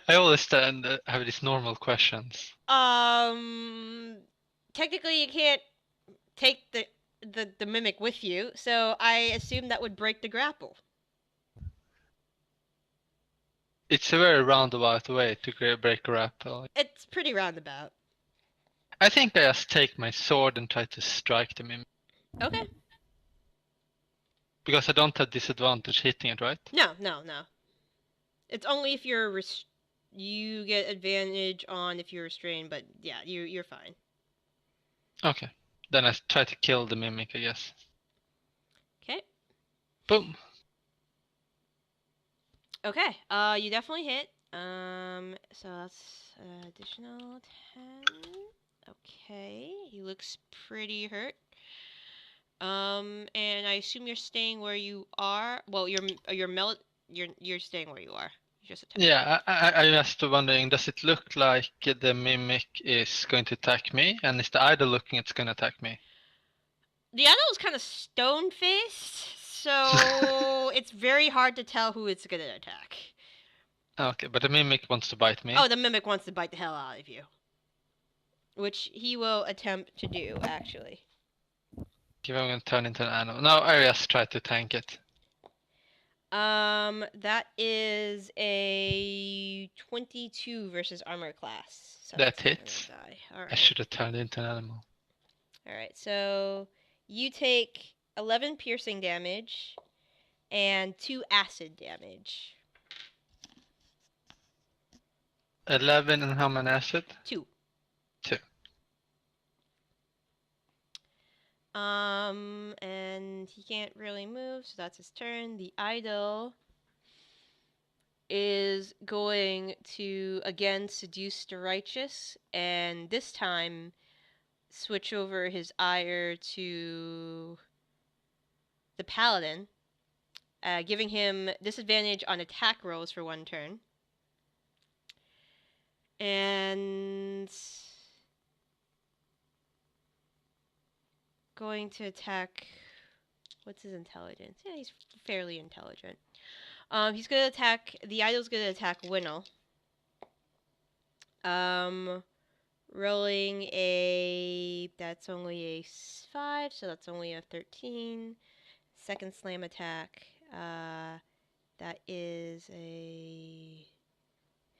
I always have these normal questions. Technically, you can't take the mimic with you, so I assume that would break the grapple. It's a very roundabout way to break grapple. It's pretty roundabout. I think I just take my sword and try to strike the mimic. Okay. Because I don't have disadvantage hitting it, right? No. It's only if you're you get advantage on if you're restrained, but yeah, you're fine. Okay. Then I try to kill the mimic, I guess. Okay. Boom. Okay. You definitely hit. So that's additional 10. Okay. He looks pretty hurt. And I assume you're staying where you are. Well, you're staying where you are. Just attack. Yeah, I'm just wondering, does it look like the mimic is going to attack me? And is the idol looking it's going to attack me? The idol is kind of stone-faced, so it's very hard to tell who it's going to attack. Okay, but the mimic wants to bite me. Oh, the mimic wants to bite the hell out of you. Which he will attempt to do, actually. Okay, I'm going to turn into an animal. No, I just try to tank it. That is a 22 versus armor class. So That that's not gonna hits. die. All I right. should have turned into an animal. All right. So you take 11 piercing damage and 2 acid damage. 11 and how many acid? 2. 2. And he can't really move, so that's his turn. The idol is going to again seduce the righteous, and this time switch over his ire to the paladin, giving him disadvantage on attack rolls for 1 turn. And going to attack. What's his intelligence? Yeah, he's fairly intelligent. He's gonna attack. The idol's gonna attack Hwinnil. Rolling a. That's only a 5, so that's only a 13. Second slam attack. That is a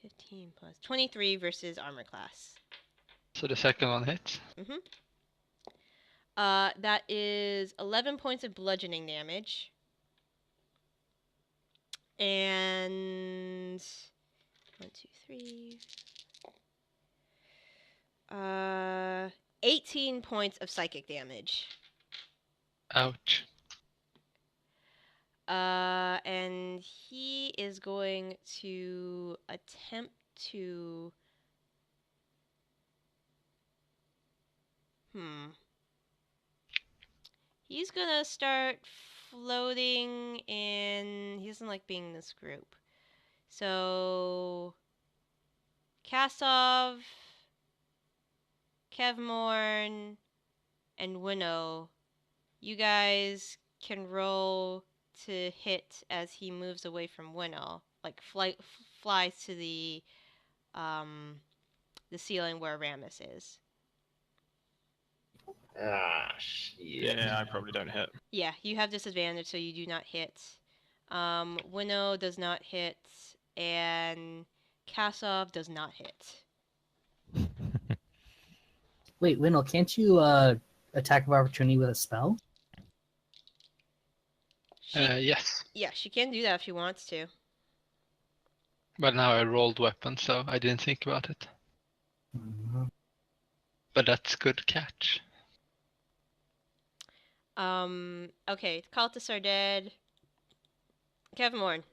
15 plus 23 versus armor class. So the second one hits. Mm-hmm. That is 11 points of bludgeoning damage. And 1, 2, 3. 18 points of psychic damage. Ouch. And he is going to attempt to. He's gonna start floating in. He doesn't like being in this group. So. Kasov, Kevmorn, and Hwinnil, you guys can roll to hit as he moves away from Hwinnil. Like, flies to the ceiling where Ramas is. Ah, shit. Yeah, I probably don't hit. Yeah, you have disadvantage, so you do not hit. Hwinnil does not hit, and Kasov does not hit. Wait, Hwinnil, can't you attack of opportunity with a spell? Yes. Yeah, she can do that if she wants to. But now I rolled weapon, so I didn't think about it. But that's good catch. Okay, the cultists are dead. Kevin Warren.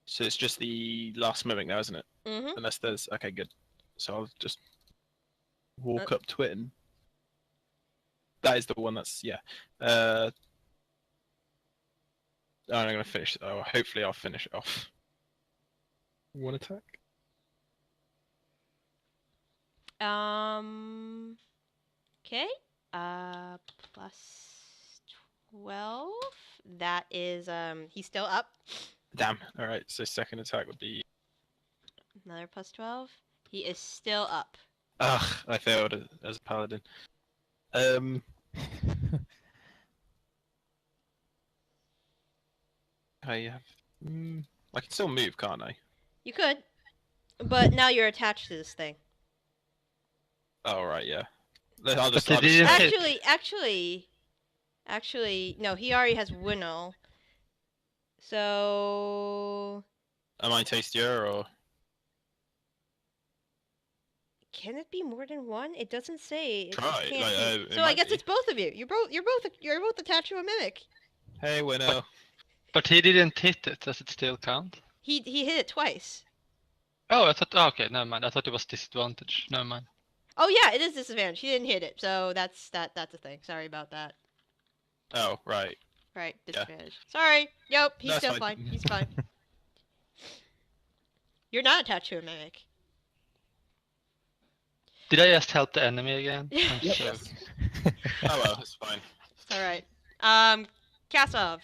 So it's just the last mimic now, isn't it? Mm-hmm. Unless there's okay, good. So I'll just walk up to it and that is the one that's yeah. I'm gonna finish. Oh, hopefully I'll finish it off. One attack. Okay. Plus 12. That is he's still up. Damn. All right. So second attack would be. Another plus 12. He is still up. Ugh, I failed as a paladin. I have. I can still move, can't I? You could, but now you're attached to this thing. Oh right, yeah. I'll just. But they didn't hit. Actually, no. He already has Hwinnil. So. Am I tastier or? Can it be more than one? It doesn't say. It Try. just can't Like, be. So I guess it's both of you. You're both attached to a mimic. Hey, Winnow. But he didn't hit it. Does it still count? He hit it twice. Oh, I thought. Oh, okay, never mind. I thought it was disadvantage. Never mind. Oh yeah, it is disadvantage. He didn't hit it, so that's a thing. Sorry about that. Oh right. Right, disadvantage. Yeah. Sorry. Yep, he's That's still fine. He's fine. You're not attached to a mimic. Did I just help the enemy again? Yes. Oh well, it's fine. It's all right. Kasov.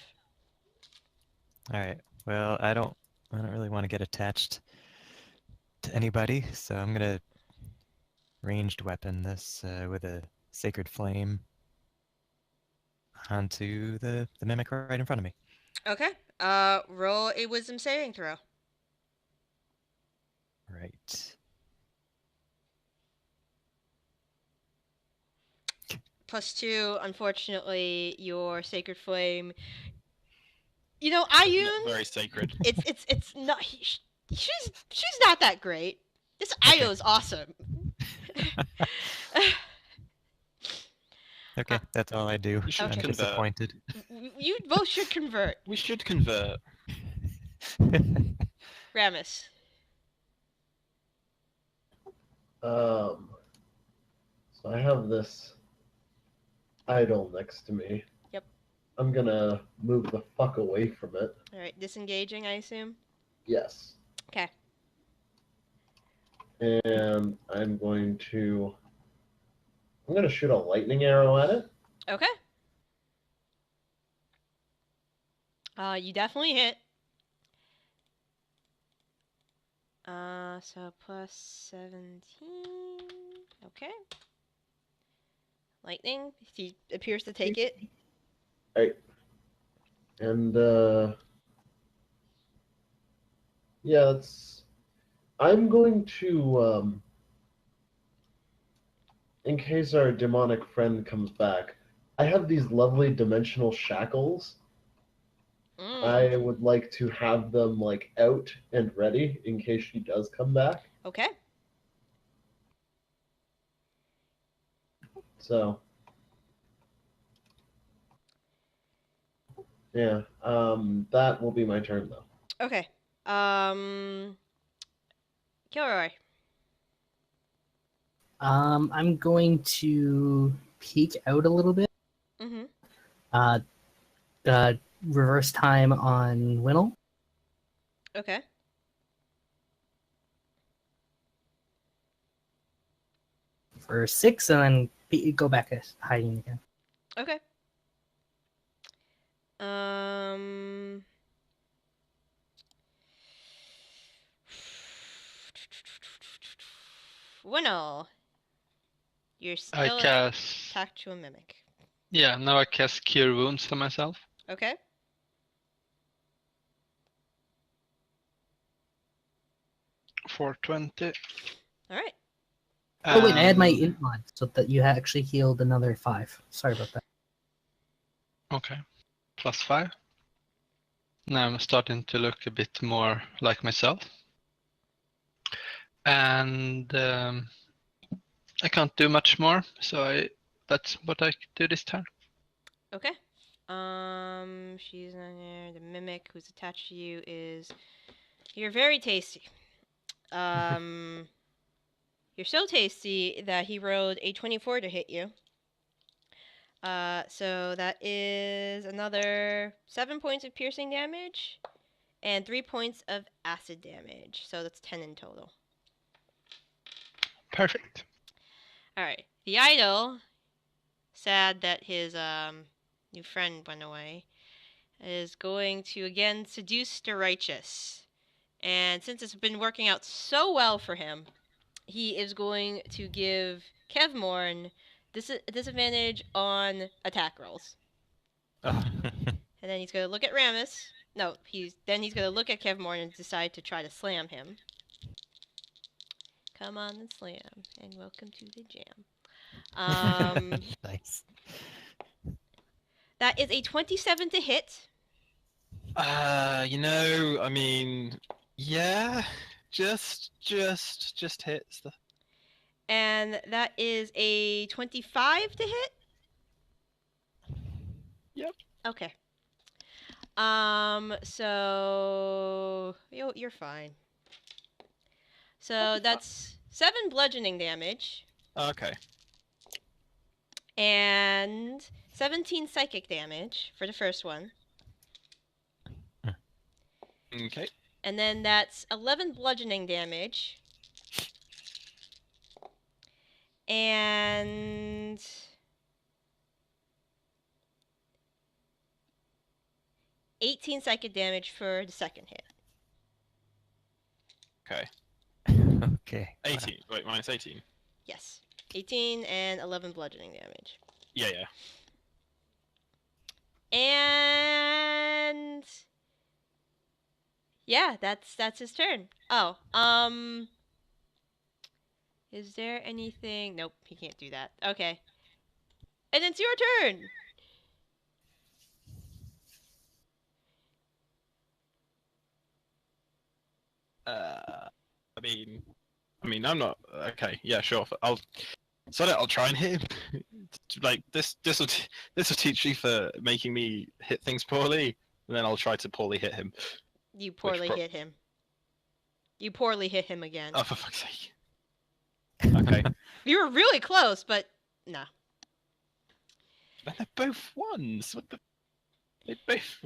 All right. Well, I don't really want to get attached to anybody, so I'm gonna ranged weapon this with a sacred flame onto the mimic right in front of me. Okay. Roll a wisdom saving throw. Right. +2. Unfortunately, your sacred flame. You know, Ayun. Very sacred. It's not. She's not that great. This Ayo is awesome. Okay, that's all I do. You should I'm convert. disappointed. You both should convert. We should convert. Ramus. So I have this idol next to me. Yep. I'm gonna move the fuck away from it. Alright, disengaging, I assume? Yes. Okay. And I'm going to shoot a lightning arrow at it. Okay. You definitely hit. So +17. Okay. Lightning. He appears to take it. Right. And yeah, I'm going to in case our demonic friend comes back, I have these lovely dimensional shackles. I would like to have them like out and ready in case she does come back. Okay. So yeah, that will be my turn though. Okay. Kilroy. I'm going to peek out a little bit. Mm-hmm. Reverse time on Hwinnil. Okay. For 6, and then go back to hiding again. Okay. Hwinnil. You're still attached to a mimic. Yeah, now I cast Cure Wounds on myself. Okay. 420. All right. Oh wait, I had my And- int mod, so that you actually healed another 5. Sorry about that. Okay. +5. Now I'm starting to look a bit more like myself. And I can't do much more, so that's what I do this turn. Okay. She's on there. The mimic who's attached to you is. You're very tasty. You're so tasty that he rolled a 24 to hit you. So that is another 7 points of piercing damage and 3 points of acid damage. So that's 10 in total. Perfect. All right. The idol, sad that his new friend went away, is going to again seduce the righteous. And since it's been working out so well for him, he is going to give Kevmorn disadvantage on attack rolls. Oh. And then he's going to look at Ramus. No, he's going to look at Kevmorn and decide to try to slam him. Come on and slam, and welcome to the jam. Nice. That is a 27 to hit. I mean, yeah, just hits the. And that is a 25 to hit? Yep. Okay. So you're fine. So that's 7 bludgeoning damage Okay. and 17 psychic damage for the first one. Okay. And then that's 11 bludgeoning damage. And 18 psychic damage for the second hit. Okay. Okay. 18. Wait, minus 18. Yes. 18 and 11 bludgeoning damage. Yeah. And yeah, that's his turn. Oh, is there anything? Nope, he can't do that. Okay. And it's your turn. I mean, I'm not okay. Yeah, sure. I'll try and hit him. Like this will teach you for making me hit things poorly, and then I'll try to poorly hit him. You poorly hit him. You poorly hit him again. Oh, for fuck's sake. Okay. You were really close, but no. And they're both ones. What the? They both.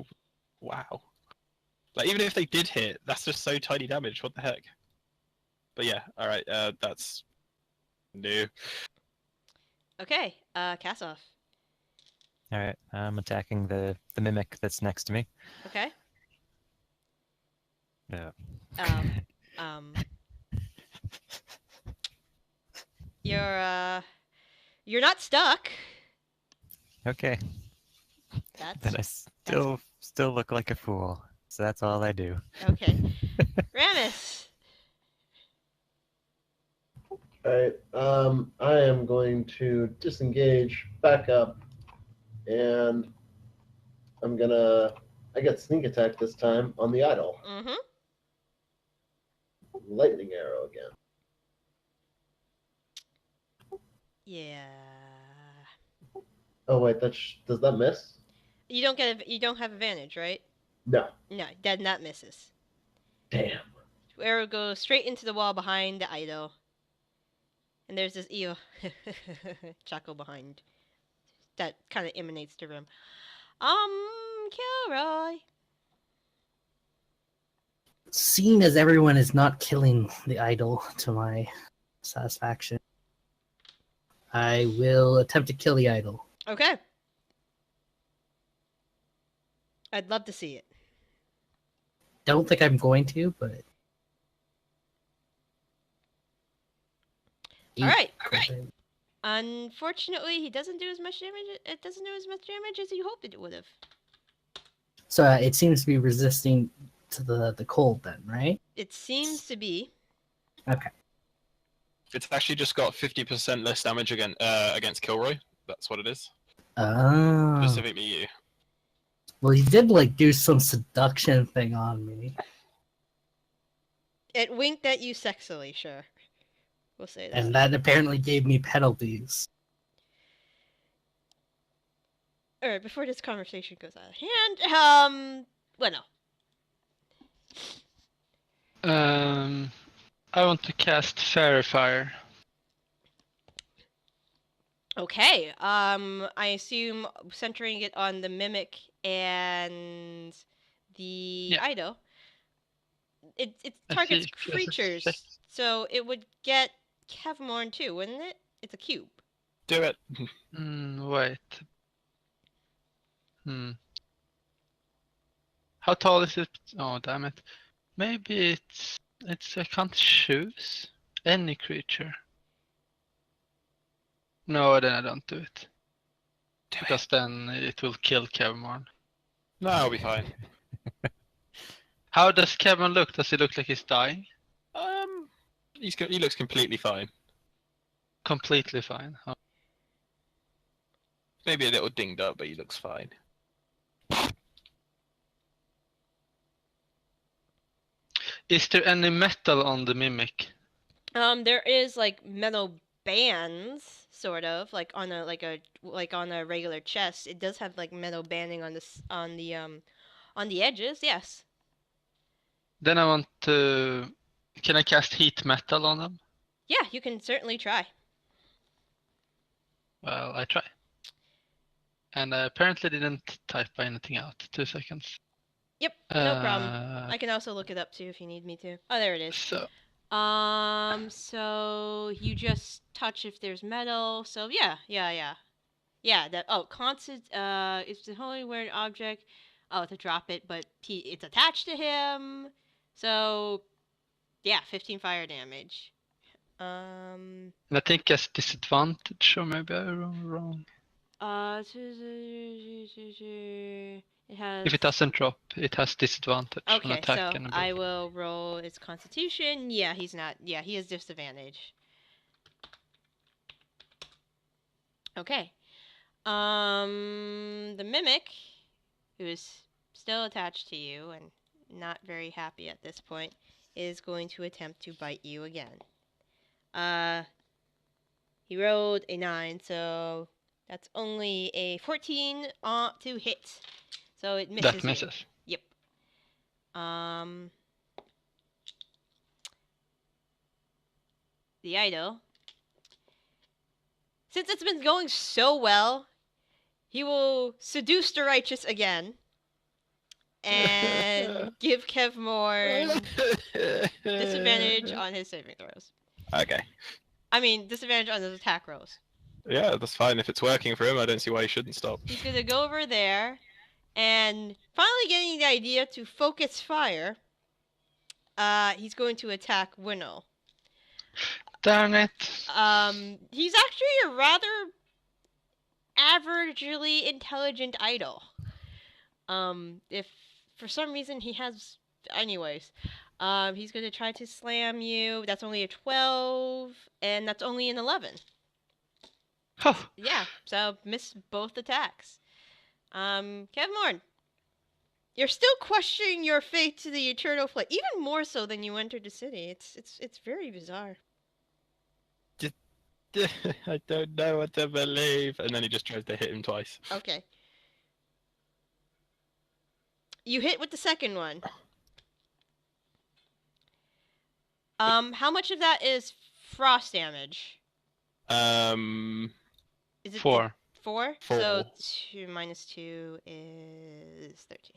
Wow. Like even if they did hit, that's just so tiny damage. What the heck? But yeah, all right. That's new. Okay, cast off. All right. I'm attacking the mimic that's next to me. Okay. No. You're not stuck. Okay. Then I still look like a fool. So that's all I do. Okay. Ramus. Alright, I am going to disengage, back up, and I get sneak attack this time on the idol. Mm-hmm. Lightning arrow again. Yeah. Oh wait, does that miss? You don't have advantage, right? No. No, that misses. Damn. Arrow goes straight into the wall behind the idol. And there's this eel chuckle behind that kind of emanates the room. Kilroy. Seeing as everyone is not killing the idol to my satisfaction, I will attempt to kill the idol. Okay. I'd love to see it. Don't think I'm going to, but... All right. Unfortunately, he doesn't do as much damage. It doesn't do as much damage as you hoped it would have. So it seems to be resisting to the cold then, right? It seems to be. Okay. It's actually just got 50% less damage against Kilroy. That's what it is. Oh. Specifically you. Well, he did like do some seduction thing on me. It winked at you sexily, sure. We'll say that. And that apparently gave me penalties. Alright, before this conversation goes out of hand, well, no. I want to cast Fairy Fire. Okay, I assume centering it on the Mimic and the Ido. It targets creatures, so it would get Kevmorn too, wouldn't it? It's a cube. Do it. Wait. How tall is it? Oh, damn it. Maybe I can't choose any creature. No, then I don't do it. Because then it will kill Kevmorn. No, I'll be fine. How does Kevmorn look? Does he look like he's dying? He looks completely fine. Completely fine. Oh. Maybe a little dinged up, but he looks fine. Is there any metal on the Mimic? There is like metal bands, sort of, like on a regular chest. It does have like metal banding on the edges. Yes. Then I want to. Can I cast heat metal on them? Yeah, you can certainly try. Well, I try. And I apparently didn't type anything out. 2 seconds. Yep, no problem. I can also look it up too if you need me to. Oh, there it is. So you just touch if there's metal. So yeah. That constant. It's the only weird object. Oh, to drop it, but it's attached to him. So yeah, 15 fire damage. And I think it's disadvantage, or maybe I'm wrong. It has... If it doesn't drop, it has disadvantage on Okay, attack. so I will roll its constitution. Yeah, he's not. Yeah, he has disadvantage. Okay. The Mimic, who is still attached to you and not very happy at this point, is going to attempt to bite you again. He rolled a 9, so that's only a 14 to hit. So it misses. That misses. You. Yep. The idol. Since it's been going so well, he will seduce the righteous again and give Kevmorn disadvantage on his saving throws. Okay. I mean, disadvantage on his attack rolls. Yeah, that's fine. If it's working for him, I don't see why he shouldn't stop. He's gonna go over there, and finally getting the idea to focus fire, he's going to attack Hwinnil. Darn it. He's actually a rather averagely intelligent idol. If for some reason he has... Anyways, he's going to try to slam you. That's only a 12, and that's only an 11. Huh. Yeah, so miss both attacks. Kevmorn, you're still questioning your fate to the eternal flight, even more so than you entered the city. It's very bizarre. I don't know what to believe. And then he just tries to hit him twice. Okay. You hit with the second one. How much of that is frost damage? Is it 4. 4? 4. So 2 minus 2 is 13.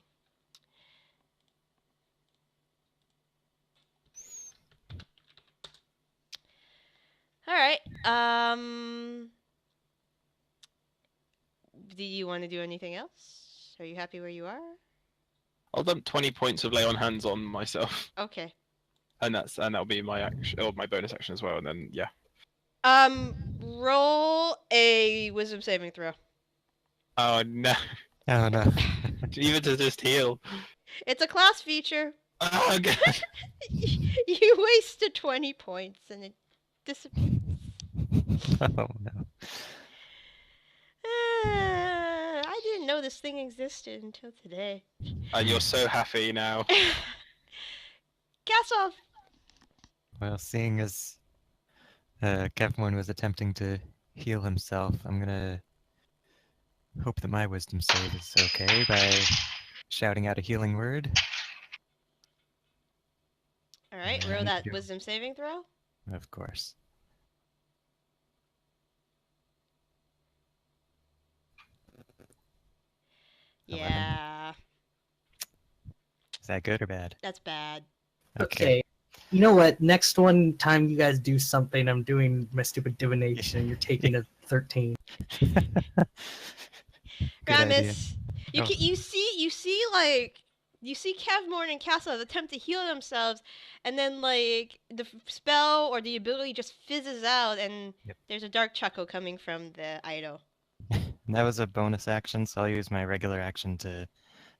Alright, do you want to do anything else? Are you happy where you are? I'll dump 20 points of lay on hands on myself. Okay. And that'll be my action, or my bonus action as well, and then, yeah. Roll a wisdom saving throw. Oh, no. Oh, no. Even to just heal. It's a class feature. Oh, God. You wasted 20 points and it disappears. Oh no. I didn't know this thing existed until today. And you're so happy now. Castle! Well, seeing as Kevmorn was attempting to heal himself, I'm gonna hope that my wisdom save is okay by shouting out a healing word. Alright, roll that wisdom saving throw. Of course. Yeah. Is that good or bad? That's bad. Okay. You know what? Next time you guys do something, I'm doing my stupid divination. You're taking a 13. Ramus, you Oh. you see Kevmorn and Castle attempt to heal themselves, and then like the spell or the ability just fizzes out, and there's a dark chuckle coming from the idol. That was a bonus action, so I'll use my regular action to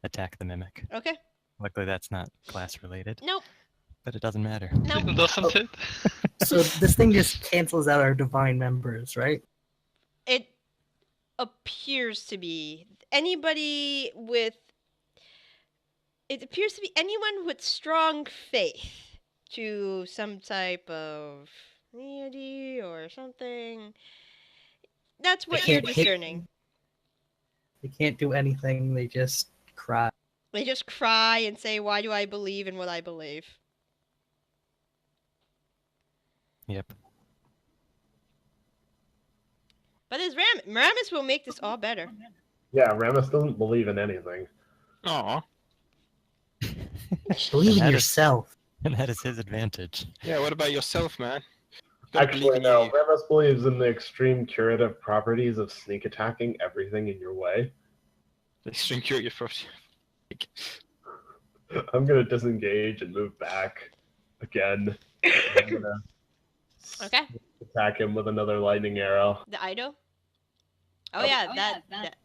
attack the mimic. Okay. Luckily, that's not class related. Nope. But it doesn't matter. Nope. Doesn't it? So this thing just cancels out our divine members, right? It appears to be anybody with. It appears to be anyone with strong faith to some type of deity or something. That's what you're discerning. They can't do anything. They just cry. They just cry and say, "Why do I believe in what I believe?" Yep. But as Ramus will make this all better. Yeah, Ramus doesn't believe in anything. Aw. Believe in yourself. And that is his advantage. Yeah, what about yourself, man? Gotta believe Actually, in no. you. Ramus believes in the extreme curative properties of sneak attacking everything in your way. The string curative property. I'm gonna disengage and move back again. I'm gonna Okay. attack him with another lightning arrow. The Ido? Oh, yeah,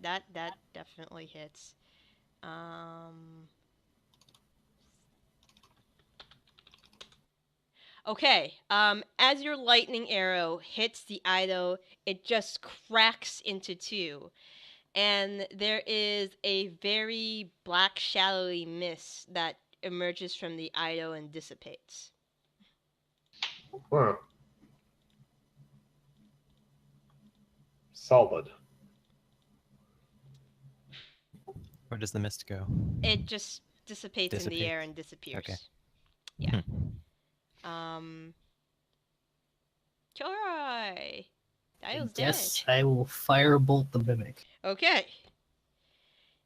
that definitely hits. Okay, as your lightning arrow hits the Ido, it just cracks into two. And there is a very black, shadowy mist that emerges from the Ido and dissipates. Huh. Solid. Where does the mist go? It just dissipates in the air and disappears. Okay. Yeah. Kilroy! Dial's dead. Yes, I will firebolt the mimic. Okay.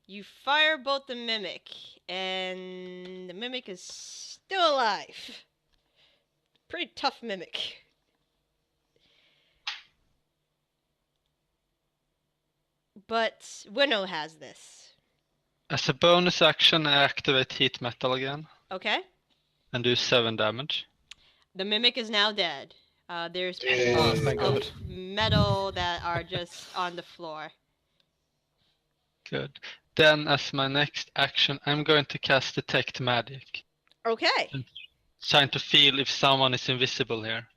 You firebolt the mimic, and the mimic is still alive. Pretty tough mimic. But Hwinnil has this. As a bonus action, I activate heat metal again. Okay. And do 7 damage. The mimic is now dead. There's Oh, pieces thank God. of metal that are just on the floor. Good. Then, as my next action, I'm going to cast Detect Magic. Okay. Trying to feel if someone is invisible here.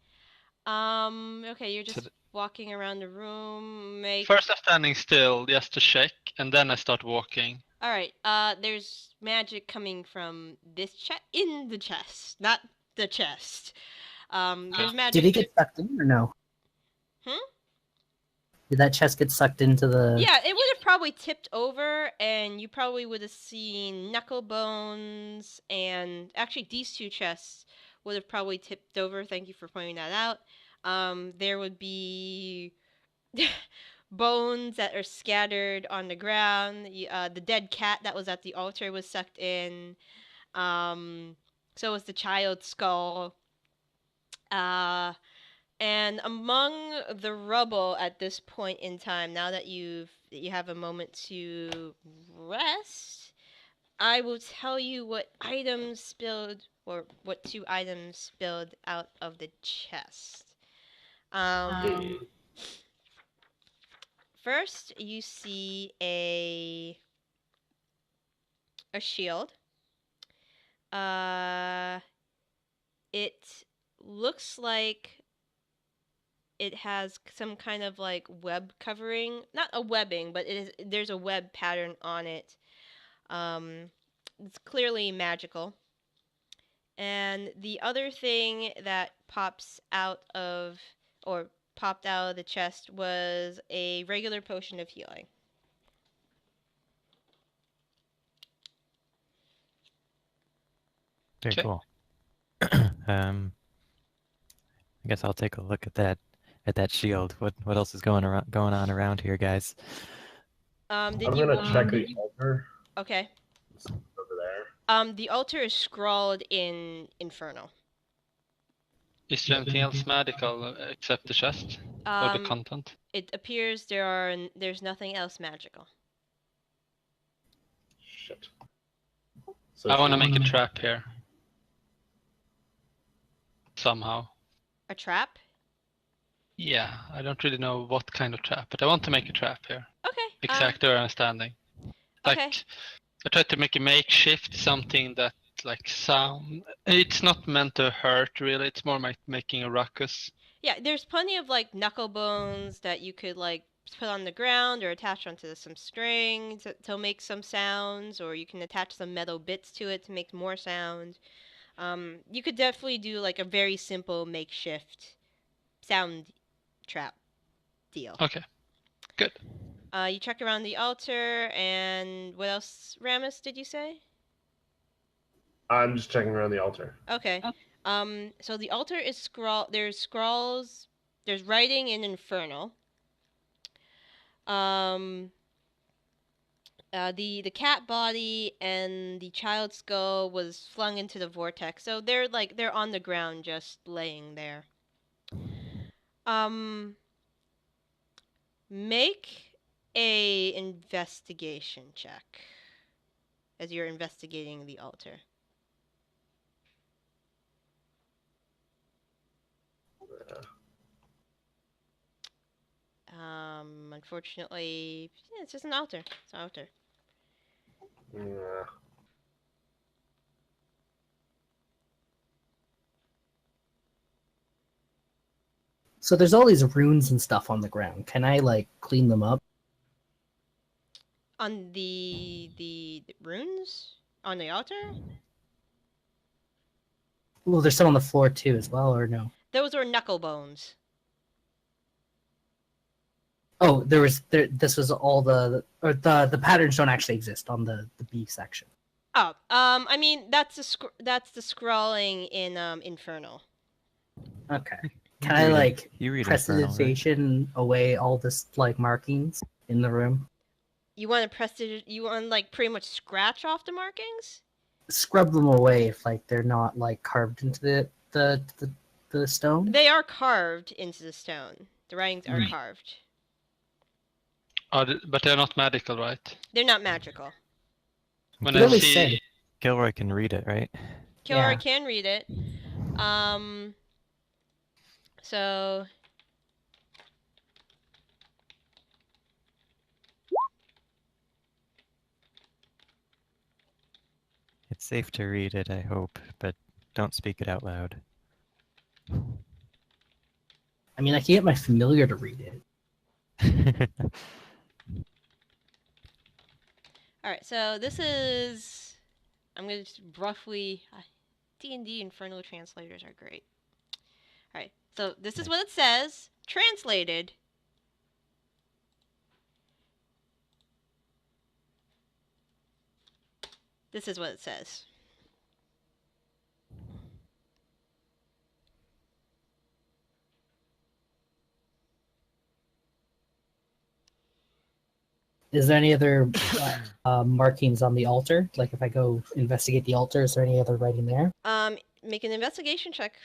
Okay, you're just walking around the room. First I'm standing still, just to check, and then I start walking. Alright, there's magic coming from this chest, in the chest, not the chest. There's magic. Did he get sucked in or no? Did that chest get sucked into the... Yeah, it would have probably tipped over, and you probably would have seen knuckle bones, and actually these two chests would have probably tipped over. Thank you for pointing that out. There would be bones that are scattered on the ground. The dead cat that was at the altar was sucked in. So was the child's skull. And among the rubble at this point in time, now that you have a moment to rest, I will tell you what items spilled, or what 2 items spilled out of the chest. First, you see a shield. It looks like it has some kind of like web covering, not a webbing, but there's a web pattern on it. It's clearly magical. And the other thing that popped out of the chest was a regular potion of healing. Very cool. I guess I'll take a look at that shield. What else is going on around here, guys? I'm gonna check the altar. Okay. It's over there. The altar is scrawled in Infernal. Is there anything else magical except the chest or the content? It appears there's nothing else magical. Shit. So I want to make a trap here. Somehow. A trap? Yeah, I don't really know what kind of trap, but I want to make a trap here. Okay. Exactly where I'm standing. Like, okay. I tried to make a makeshift, something that like sound. It's not meant to hurt really. It's more like making a ruckus. Yeah, there's plenty of like knuckle bones that you could like put on the ground or attach onto some strings to make some sounds, or you can attach some metal bits to it to make more sound. You could definitely do like a very simple makeshift sound trap deal. Okay, good. You check around the altar, and what else, Ramas, did you say? I'm just checking around the altar. Okay. So the altar is there's scrolls, there's writing in Infernal. The cat body and the child's skull was flung into the vortex, so they're on the ground just laying there. Make a investigation check as you're investigating the altar. Unfortunately, yeah, it's just an altar. It's an altar. Yeah. So there's all these runes and stuff on the ground. Can I like clean them up? On the runes on the altar? Well, there's some on the floor too, as well, or no? Those were knuckle bones. Oh, this was all the patterns don't actually exist on the B section. Oh, I mean that's the scrawling in Infernal. Okay. Can I like prestidigitation right? away all this like markings in the room? You want to like pretty much scratch off the markings? Scrub them away if like they're not like carved into the stone. They are carved into the stone. The writings are carved. But they're not magical, right? They're not magical. When I see Gilroy can read it, right? Gilroy can read it. So It's safe to read it, I hope, but don't speak it out loud. I mean, I can get my familiar to read it. Alright, so this is... I'm going to just roughly... D&D Infernal translators are great. Alright, so this is what it says. Translated. This is what it says. Is there any other markings on the altar? Like if I go investigate the altar, is there any other writing there? Make an investigation check.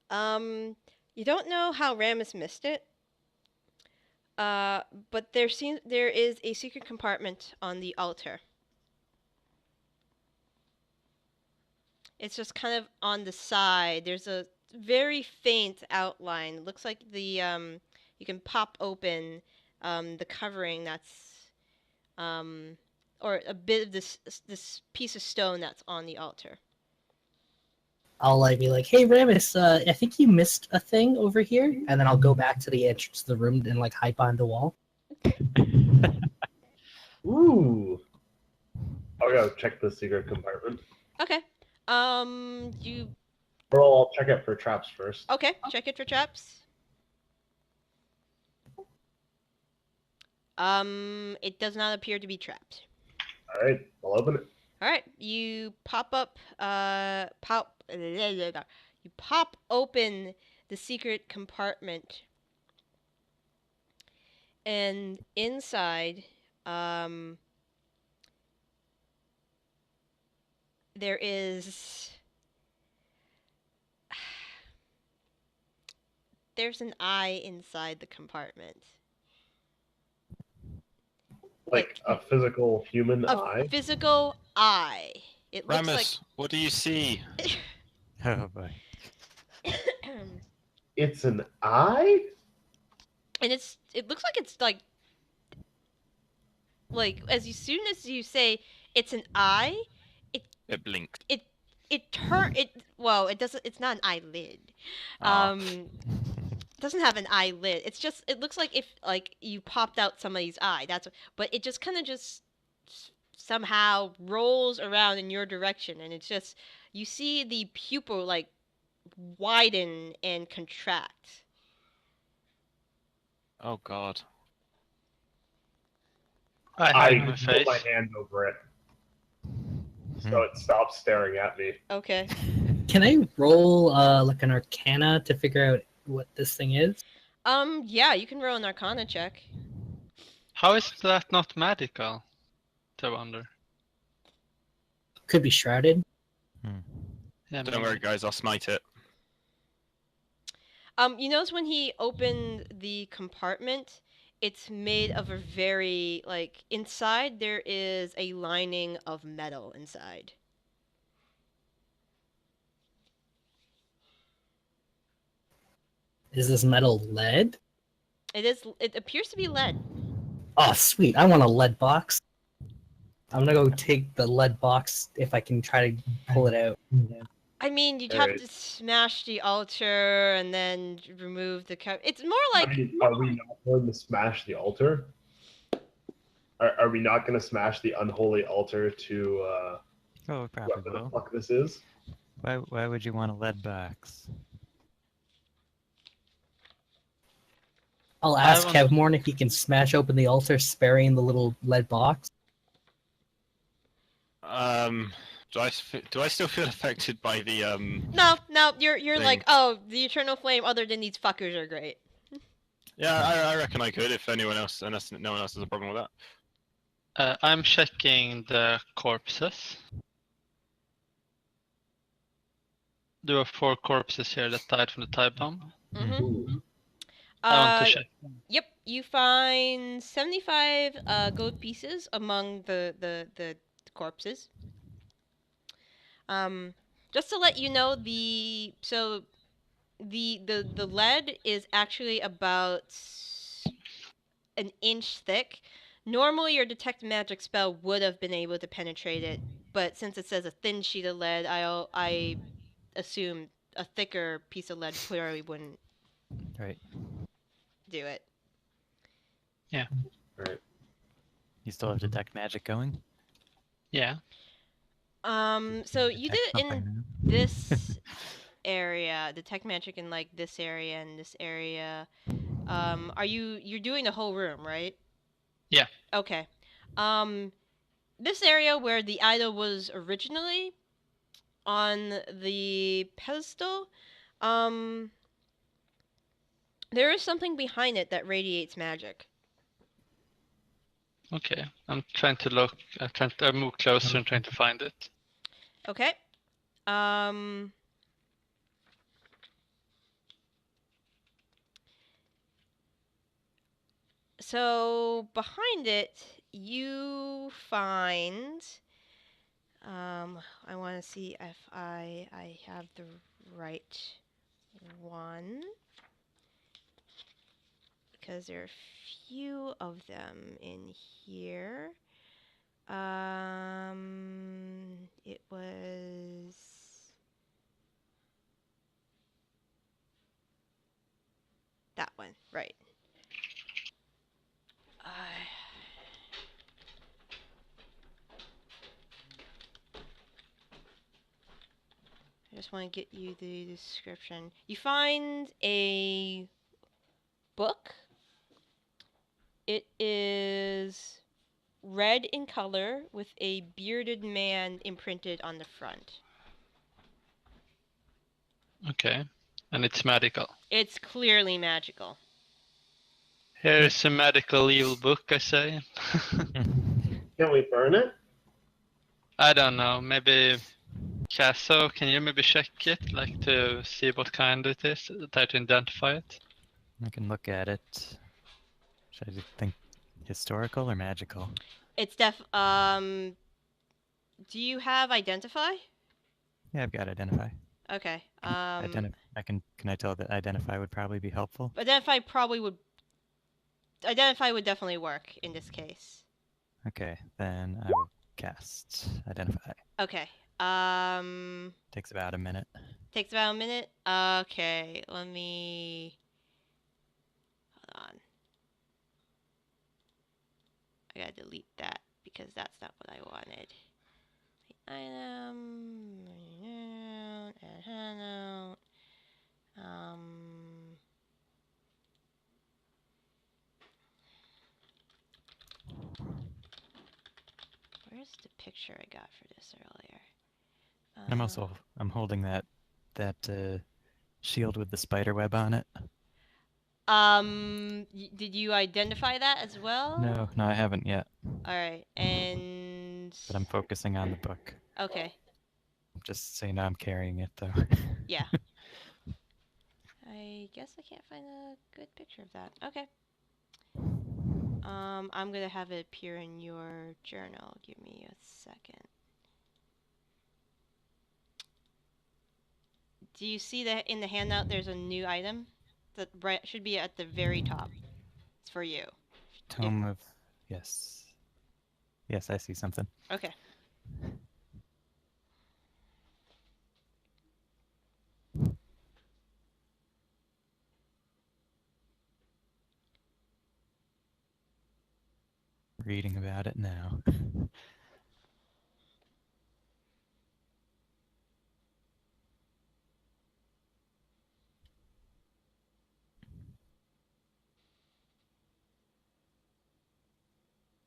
You don't know how Ramus missed it. But there is a secret compartment on the altar. It's just kind of on the side. There's a very faint outline. It looks like the you can pop open the covering that's or a bit of this piece of stone that's on the altar. I'll like be like, "Hey, Ramus, I think you missed a thing over here," and then I'll go back to the entrance to the room and like hide behind the wall. Ooh. I'll go check the secret compartment. Okay. You. Or I'll check it for traps first. Okay, check it for traps. It does not appear to be trapped. All right, I'll open it. All right, you pop up. You pop open the secret compartment, and inside, there is. There's an eye inside the compartment. Like a physical human eye? A physical eye. It Ramus, looks what do you see? Oh boy. like. It's an eye? And it looks like it's like as soon as you say it's an eye, It blinked. it doesn't, it's not an eyelid. Ah. It doesn't have an eyelid. It looks like if like you popped out somebody's eye. But it just kind of just somehow rolls around in your direction, and it's just you see the pupil like widen and contract. Oh god. I hide my face. put my hand over it, so it stops staring at me. Okay. Can I roll like an Arcana to figure out what this thing is? Yeah, you can roll an Arcana check. How is that not magical? I wonder. Could be shrouded. Yeah, Don't worry, guys. I'll smite it. You notice when he opened the compartment, it's made of a very like inside there is a lining of metal inside. Is this metal lead? It appears to be lead. Oh, sweet. I want a lead box. I'm gonna go take the lead box if I can try to pull it out. I mean, you'd Alright. have to smash the altar and then remove the It's more like Are we not going to smash the altar? Are we not going to smash the unholy altar to Oh, we probably whoever the will. fuck this is? Why would you want a lead box? I'll I ask want- Kevmorn if he can smash open the altar, sparing the little lead box. Do I still feel affected by the no, you're thing? like, oh, the eternal flame other than these fuckers are great. Yeah, I reckon I could if anyone else, unless no one else has a problem with that. I'm checking the corpses. There are 4 corpses here that died from the time bomb. Mm-hmm. Ooh. I want to check. Yep, you find 75 gold pieces among the corpses. Just to let you know, the lead is actually about an inch thick. Normally, your detect magic spell would have been able to penetrate it, but since it says a thin sheet of lead, I assume a thicker piece of lead clearly wouldn't Right. do it. Right. You still have detect magic going? Yeah. So you did Detect it in something. this area, detect magic in like this area and this area. You're doing the whole room, right? Yeah. Okay. This area where the idol was originally on the pedestal, there is something behind it that radiates magic. Okay. I'm trying to look. I move closer and trying to find it. Okay. So behind it, you find. I want to see if I have the right one. because there are a few of them in here. It was that one, right? I just want to get you the description. You find a book. It is red in color with a bearded man imprinted on the front. Okay. And it's magical. It's clearly magical. Here's a magical evil book, I say. Can we burn it? I don't know. Maybe Casso, can you maybe check it, like to see what kind it is, try to identify it? I can look at it. Should I just think historical or magical? It's do you have identify? Yeah, I've got identify. Okay. Can I tell that identify would probably be helpful? Identify would definitely work in this case. Okay, then I will cast identify. Okay. Takes about a minute. Takes about a minute? Okay, let me... Hold on. I gotta delete that because that's not what I wanted. Item... Add handout... Where's the picture I got for this earlier? I'm holding that shield with the spider web on it. Did you identify that as well? No, I haven't yet. Alright, and... But I'm focusing on the book. Okay. Just so you know I'm carrying it, though. Yeah. I guess I can't find a good picture of that. Okay. I'm gonna have it appear in your journal. Give me a second. Do you see that in the handout there's a new item? That should be at the very top. It's for you. Tome of... Yes. Yes, I see something. Okay. Reading about it now.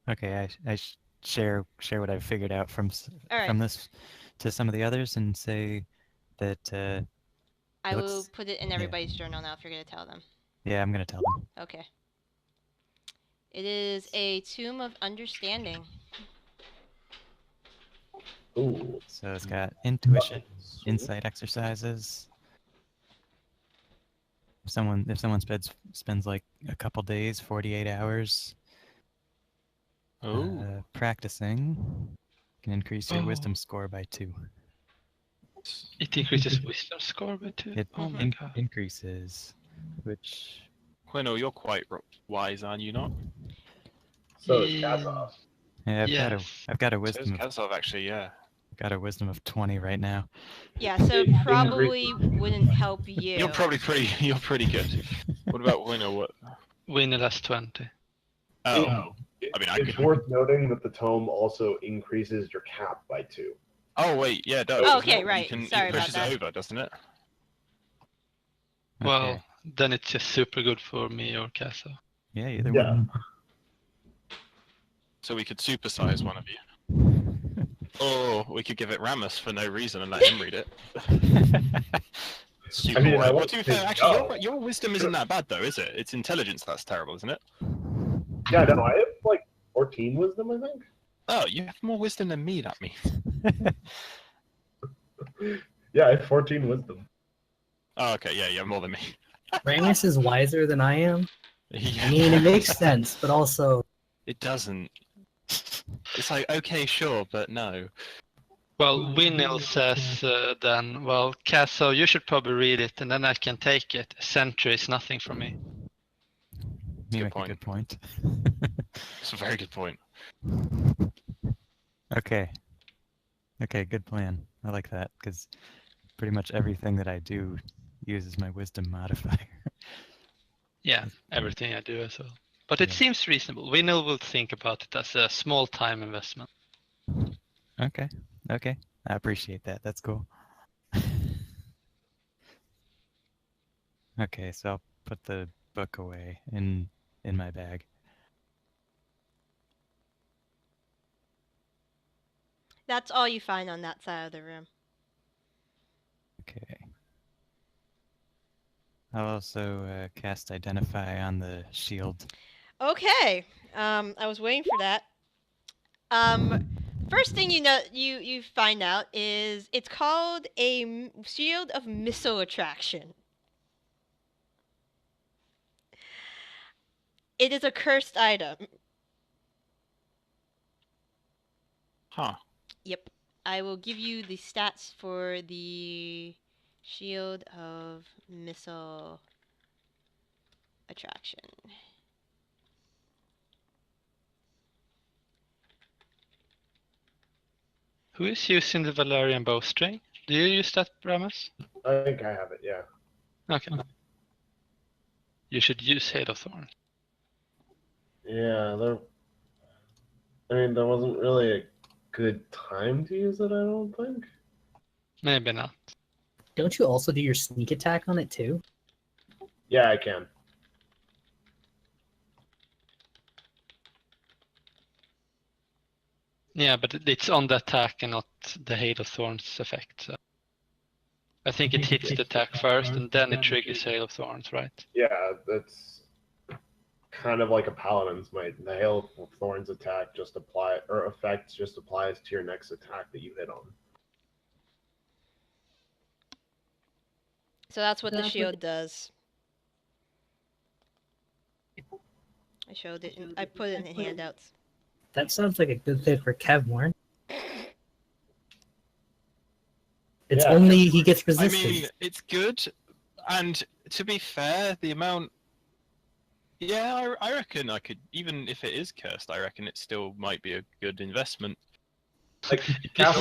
Okay, I share what I've figured out from this to some of the others and say that I will put it in everybody's journal now if you're gonna tell them. Yeah, I'm gonna tell them. Okay. It is a Tomb of Understanding. Ooh. So it's got intuition, insight exercises. If someone spends like a couple days, 48 hours practicing, can increase your wisdom score by 2. It increases wisdom score by 2? It oh my god. increases, which... Hwinnil, you're quite wise, aren't you not? So is Kazov. Yeah, I've got a wisdom. Kazov, actually, yeah. I've got a wisdom of 20 right now. Yeah, so probably wouldn't help you. You're pretty good. What about Hwinnil? What? Hwinnil has 20. Oh. It's worth noting that the tome also increases your cap by 2. Oh wait, yeah, it does. Oh, okay, right. Sorry it about pushes that. it over, doesn't it? Well, Okay. then it's just super good for me or Casso. Yeah, either way. So we could supersize one of you. Or we could give it Ramas for no reason and let him read it. Super wise. Well, to be fair, actually, your wisdom isn't that bad, though, is it? It's intelligence that's terrible, isn't it? Yeah, no, I have like 14 wisdom, I think. Oh, you have more wisdom than me, that means. Yeah, I have 14 wisdom. Oh, okay, yeah, you have more than me. Ramus is wiser than I am. Yeah. I mean, it makes sense, but also... It doesn't. It's like, okay, sure, but no. Well, Hwinnil says then, well, Casso, you should probably read it, and then I can take it. A century is nothing for me. You Good make a good point. It's a very good point. Okay. Okay, good plan. I like that, because pretty much everything that I do uses my wisdom modifier. Yeah, everything I do as well. But it Yeah. seems reasonable. Hwinnil will think about it as a small time investment. Okay. Okay. I appreciate that. That's cool. Okay, so I'll put the book away in my bag. That's all you find on that side of the room. Okay. I'll also cast Identify on the shield. Okay. I was waiting for that. First thing you find out is it's called a shield of missile attraction. It is a cursed item. Huh. Yep. I will give you the stats for the shield of missile attraction. Who is using the Valerian bowstring? Do you use that, Ramas? I think I have it, yeah. Okay. You should use Hail of Thorns. Yeah, there wasn't really a good time to use it, I don't think. Maybe not. Don't you also do your sneak attack on it too? Yeah, I can. Yeah, but it's on the attack and not the Hail of Thorns effect. So. I think it hits the attack first and then it triggers Hail of Thorns, right? Yeah, that's kind of like a paladin's might. The Hail of Thorns attack just effect just applies to your next attack that you hit on. So that's what the shield does. I showed it. I put it in handouts. That sounds like a good fit for Kevmorn. It's Yeah. only he gets I resistance. mean, it's good, and to be fair, the amount. Yeah, I reckon I could, even if it is cursed, I reckon it still might be a good investment. Like, you can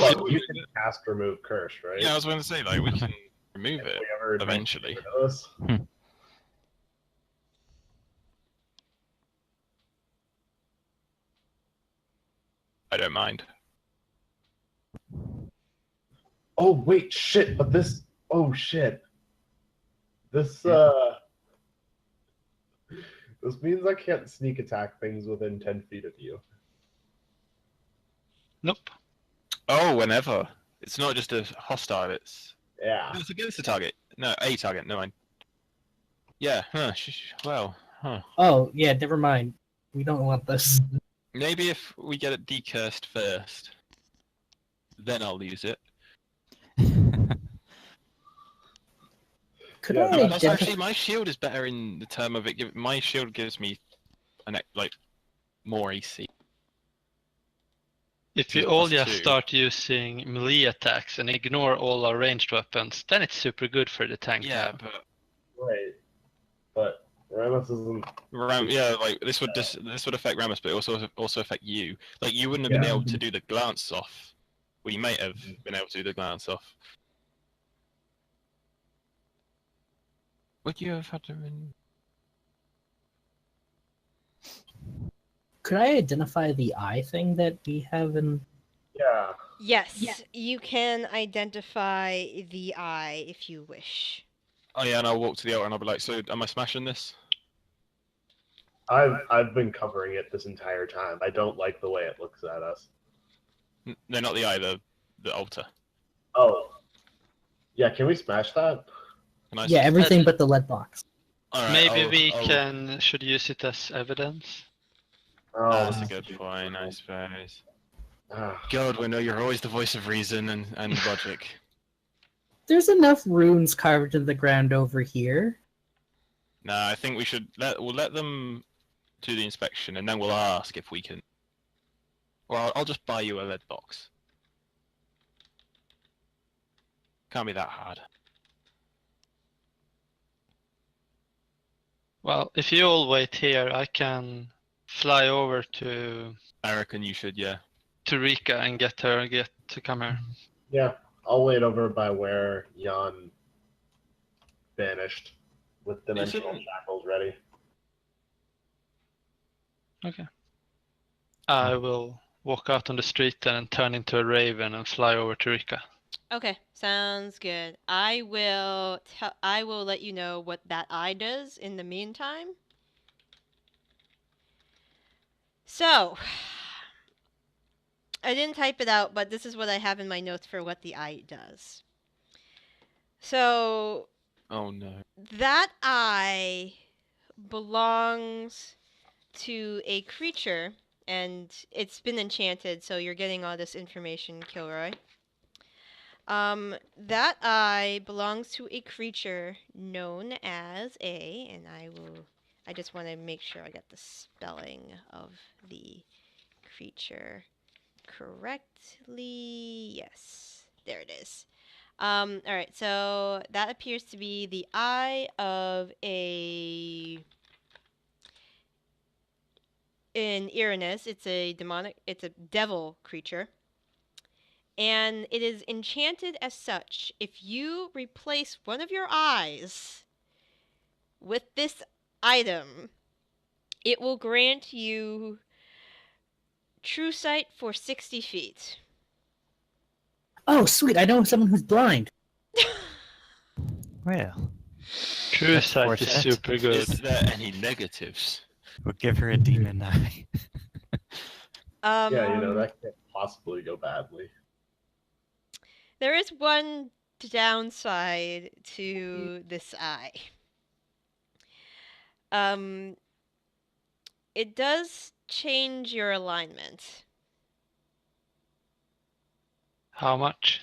cast remove curse, right? Yeah, I was going to say, like, we can remove If it we ever eventually. get rid of this. I don't mind. Oh wait, shit! But this. Oh shit! This This means I can't sneak attack things within 10 feet of you. Nope. Oh, whenever. It's not just a hostile, it's... Yeah. It's against the target. No, a target, no mind. Yeah, huh, well, huh. Oh, yeah, never mind. We don't want this. Maybe if we get it decursed first, then I'll use it. Could Yeah, I That's identify... actually, my shield is better in the term of it. My shield gives me, more AC. If we Is it all plus just 2? start using melee attacks and ignore all our ranged weapons, then it's super good for the tank. Yeah, but... Right. But Ramus isn't. Yeah, like this would affect Ramus, but also affect you. Like you wouldn't have been able to do the glance off. Well, you might have been able to do the glance off. Would you have had to? Could I identify the eye thing that we have in... Yeah. Yes, you can identify the eye if you wish. Oh yeah, and I'll walk to the altar and I'll be like, "So, am I smashing this?" I've been covering it this entire time. I don't like the way it looks at us. No, not the eye, the altar. Oh. Yeah, can we smash that? Can I Yeah, everything but the lead box. Alright, Maybe we should use it as evidence. Oh, That's a good point, I suppose. God, we know you're always the voice of reason and logic. There's enough runes carved into the ground over here. Nah, I think we should let them do the inspection and then we'll ask if we can. Or I'll just buy you a lead box. Can't be that hard. Well, if you all wait here, I can fly over to I reckon you should, yeah. Rika and get to come here. Yeah, I'll wait over by where Jan vanished with dimensional Isn't- shackles ready. Okay. I will walk out on the street then and turn into a raven and fly over to Rika. Okay, sounds good. I will let you know what that eye does in the meantime. So, I didn't type it out, but this is what I have in my notes for what the eye does. So, Oh no. that eye belongs to a creature, and it's been enchanted, so you're getting all this information, Kilroy. That eye belongs to a creature known as and I just want to make sure I get the spelling of the creature correctly. Yes, there it is. Alright, so that appears to be the eye of in Irenaeus. It's a devil creature. And it is enchanted as such. If you replace one of your eyes with this item, it will grant you true sight for 60 feet. Oh, sweet! I know someone who's blind. Well, True That's sight is fortunate. super good. Is there any negatives? we'll give her a demon eye. Yeah, that can't possibly go badly. There is one downside to this eye. It does change your alignment. How much?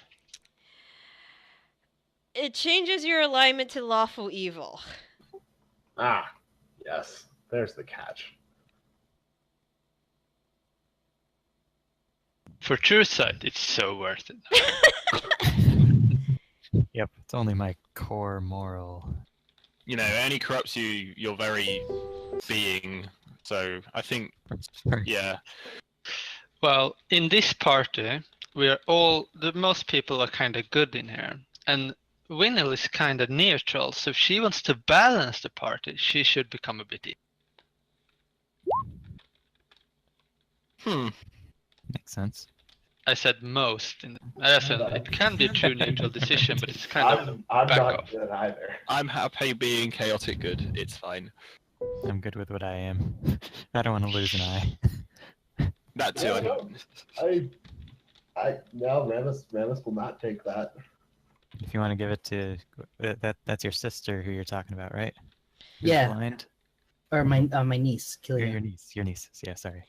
It changes your alignment to lawful evil. Ah, yes. There's the catch. For true sight, it's so worth it. Yep, it's only my core moral. It only corrupts your very being. So I think, yeah. Well, in this party, most people are kind of good in here. And Hwinnil is kind of neutral, so if she wants to balance the party, she should become a bit evil. Makes sense. I said most. It can be a true neutral decision, but it's kind of I'm back not off. good either. I'm happy being chaotic good. It's fine. I'm good with what I am. I don't want to lose an eye. That too. Yeah, no, no, Ramus will not take that. If you want to give it to that's your sister who you're talking about, right? Who's Yeah. blind? Or my niece, Your Killian. niece. Your niece. Yeah, sorry.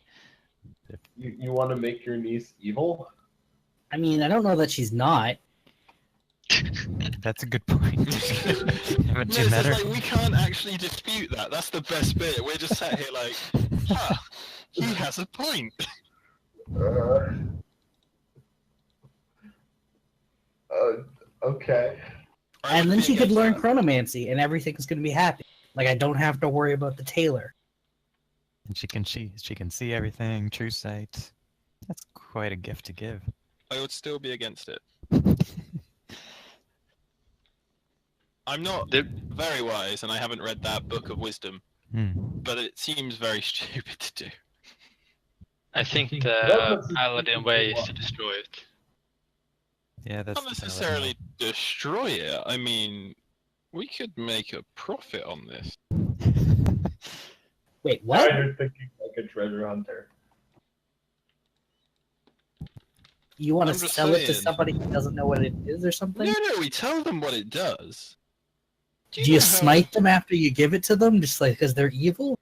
You want to make your niece evil? I mean, I don't know that she's not. That's a good point. Haven't you No, met her? like, we can't actually dispute that. That's the best bit. We're just sat here like, he has a point. Okay. And then she could learn chronomancy, and everything's gonna be happy. Like I don't have to worry about the tailor. And she can see everything. True sight. That's quite a gift to give. I would still be against it. I'm not very wise, and I haven't read that book of wisdom, but it seems very stupid to do. I think the paladin way is to destroy it. Yeah, that's Not necessarily destroy it. I mean, we could make a profit on this. Wait, what? You're thinking like a treasure hunter. You want to I'm just sell it to saying. somebody who doesn't know what it is or something? No, we tell them what it does. Do you smite them after you give it to them, just like because they're evil?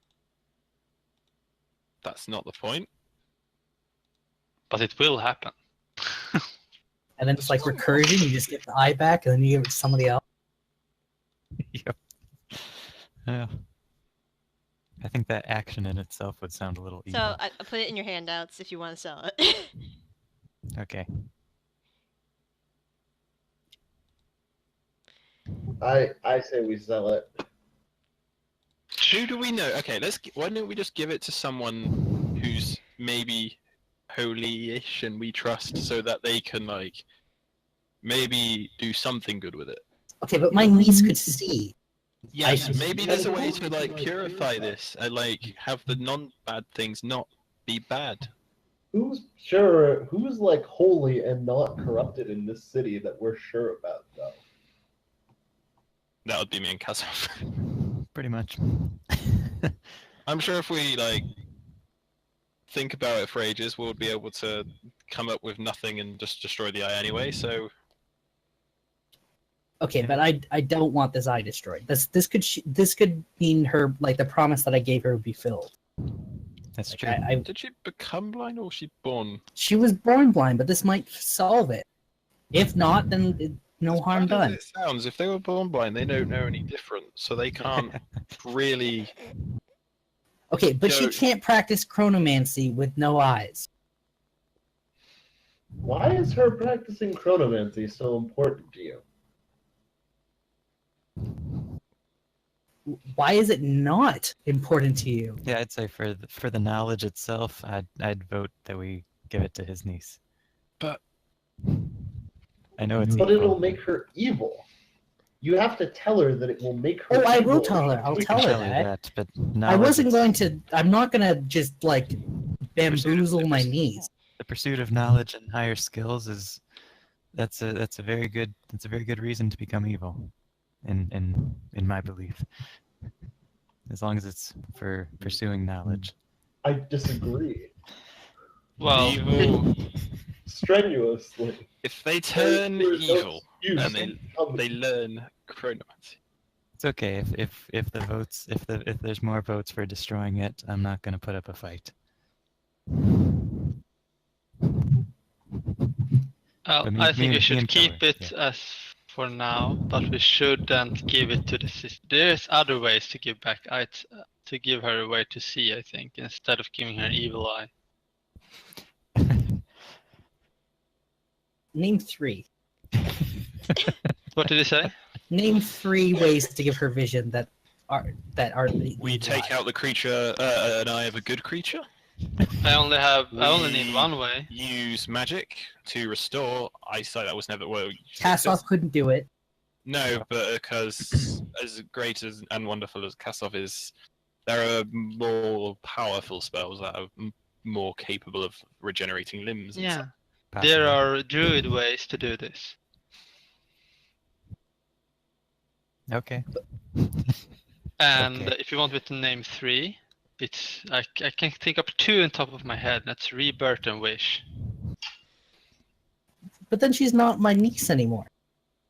That's not the point. But it will happen. And then it's like recursion, you just get the eye back and then you give it to somebody else. Yep. Yeah. I think that action in itself would sound a little evil. So I put it in your handouts if you want to sell it. Okay. I say we sell it. Who do we know? Okay, why don't we just give it to someone who's maybe holy-ish and we trust, so that they can like maybe do something good with it. Okay, but my niece could see. Yes, maybe there's a way to like purify this and like have the non-bad things not be bad. Who's like holy and not corrupted in this city that we're sure about, though? That would be me and Kazov. Pretty much. I'm sure if we like think about it for ages, we'll be able to come up with nothing and just destroy the eye anyway. So. Okay, but I don't want this eye destroyed. This could mean her, like, the promise that I gave her would be filled. That's like, true. Did she become blind or was she born? She was born blind, but this might solve it. If not, then no harm done. It sounds, if they were born blind, they don't know any different, so they can't really. Okay, but she can't practice chronomancy with no eyes. Why is her practicing chronomancy so important to you? Why is it not important to you? Yeah, I'd say for the knowledge itself, I'd vote that we give it to his niece. But I know it's. But it'll make her evil. You have to tell her that it will make her. Oh, I evil. will tell her. I'll tell her that. But I wasn't going to. I'm not going to just like bamboozle my niece. The pursuit of knowledge and higher skills is that's a very good reason to become evil, in my belief. As long as it's for pursuing knowledge. I disagree. Well, evil. Strenuously. If they turn evil and they learn chronomancy. It's okay if there's more votes for destroying it, I'm not going to put up a fight. I think we should keep it as for now, but we shouldn't give it to the sister. There's other ways to give back eyes, to give her a way to see, I think, instead of giving her evil eye. Name 3. What did he say? Name 3 ways to give her vision that are We take out the creature, an eye of a good creature. I only need one way. Use magic to restore eyesight. That was never Kasov couldn't do it. No, but because as great as and wonderful as Kasov is, there are more powerful spells that are more capable of regenerating limbs. And stuff. There are druid ways to do this. Okay. And Okay. if you want me to name 3, it's I can think of 2 on top of my head. That's rebirth and wish. But then she's not my niece anymore.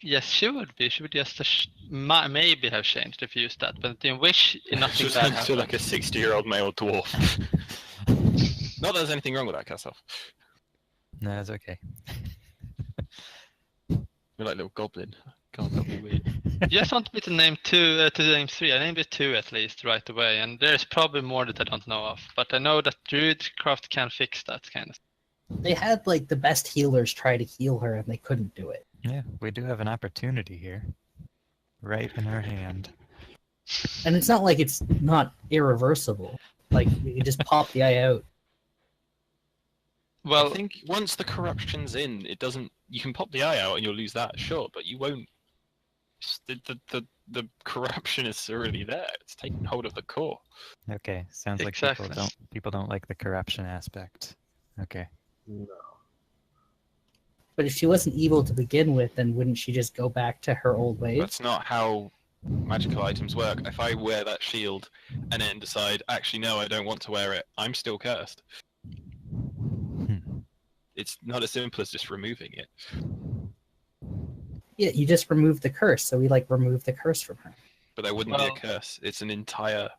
Yes, she would be. She would just maybe have changed if you used that. But in wish, nothing Just bad turns to happened. like a 60-year-old male dwarf. Not that there's anything wrong with that, Kasov. No, it's okay. You're like a little goblin. Can't be weird. You just want me to name 2, to name 3. I named it 2 at least right away, and there's probably more that I don't know of. But I know that Druidcraft can fix that kind of. They had like the best healers try to heal her and they couldn't do it. Yeah, we do have an opportunity here. Right in our hand. And it's not like it's not irreversible. Like you just pop the eye out. Well, I think once the corruption's in, it doesn't. You can pop the eye out and you'll lose that, sure, but you won't. The corruption is already there. It's taking hold of the core. Okay, sounds like Exactly. people don't like the corruption aspect. Okay. No. But if she wasn't evil to begin with, then wouldn't she just go back to her old ways? That's not how magical items work. If I wear that shield and then decide, actually no, I don't want to wear it, I'm still cursed. It's not as simple as just removing it. Yeah, you just remove the curse, so we like remove the curse from her. But there wouldn't be Well- a curse. It's an entire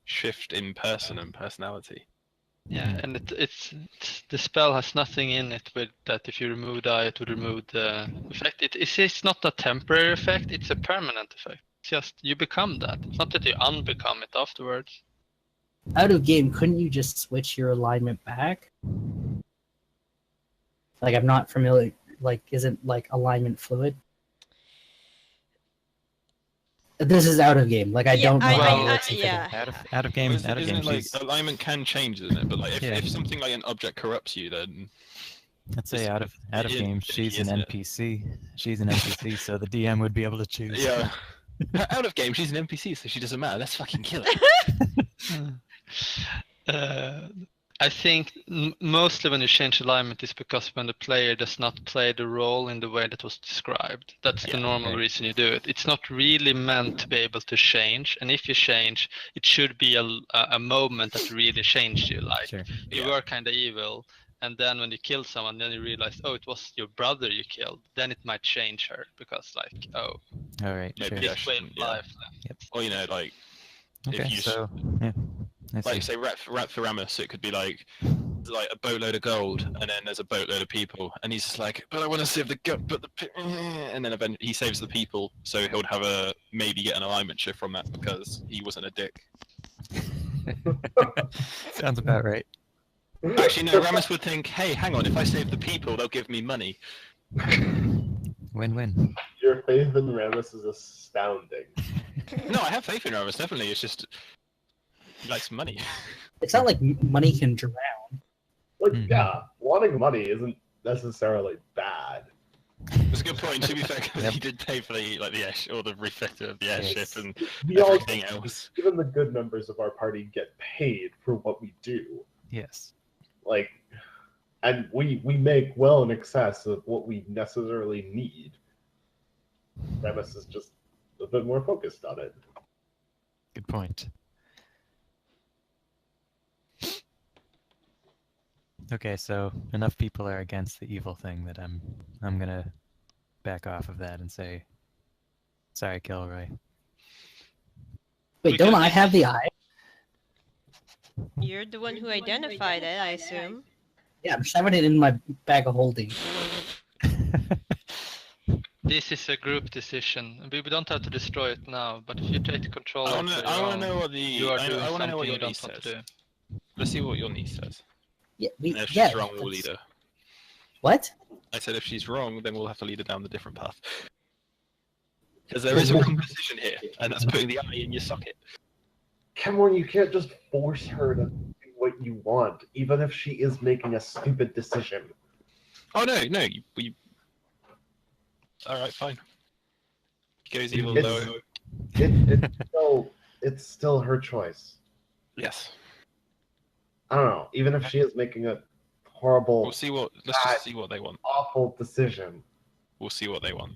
shift in person and personality. yeah, and it's the spell has nothing in it with that. If you remove the eye, it would remove the effect. It's not a temporary effect. It's a permanent effect. It's just you become that. It's not that you unbecome it afterwards. Out of game, couldn't you just switch your alignment back? Like I'm not familiar. Like isn't like alignment fluid? This is out of game. Like I Yeah, don't know how it I- works. yeah. Out of game. Isn't Out of game. it like She's, alignment can change, isn't it? But like Yeah. if something like an object corrupts you, then I'd say It's- out of it is game. finicky, She's an isn't it? NPC. She's an NPC, so the DM would be able to choose. yeah. Out of game, she's an NPC, so she doesn't matter. Let's fucking kill her. I think mostly when you change alignment is because when the player does not play the role in the way that was described. That's the Yeah, normal right. reason you do it. It's not really meant to be able to change, and if you change, it should be a moment that really changed you. Like Sure. you Yeah. were kind of evil, and then when you kill someone, then you realize, oh, it was your brother you killed. Then it might change her because, like, oh, All right. Maybe Sure. yeah. this way of yeah. life. Or like Okay. you So yeah. I see. say rat for Ramus, it could be like a boatload of gold, and then there's a boatload of people, and he's just like, but I want to save the and then eventually he saves the people, so he'll have maybe get an alignment shift from that because he wasn't a dick. Sounds about right. Actually, no, Ramus would think, hey, hang on, if I save the people, they'll give me money. Win-win. Your faith in Ramus is astounding. No, I have faith in Ramus, definitely. It's just he likes money. It's not like money can drown. Like, Mhm. yeah, wanting money isn't necessarily bad. That's a good point. To be fair, 'cause Yep. he did pay for the air or the refit of the airship Yes. and We all, everything else. even the good members of our party get paid for what we do. Yes. Like, and we make well in excess of what we necessarily need. Ramus is just a bit more focused on it. Good point. Okay, so enough people are against the evil thing that I'm gonna back off of that and say, sorry, Kilroy. Wait, don't I have the eye? You're the one who identified it, I assume. Yeah, I'm shoving it in my bag of holding. This is a group decision. We don't have to destroy it now, but if you take control I of want your to own, know what you are doing I want to know something what you your don't niece want to says. do. Let's see what your niece says. Yeah, And if yeah. she's wrong, we'll that's- lead her. What? I said if she's wrong, then we'll have to lead her down the different path. Because there is a wrong decision here, and that's putting the eye in your socket. Cameron, you can't just force her to do what you want, even if she is making a stupid decision. Oh no, we. All right, fine. Goes evil It's- though. It's still her choice. Yes. I don't know. Even if she is making a horrible, We'll see what. Let's just see what they want. awful decision. We'll see what they want.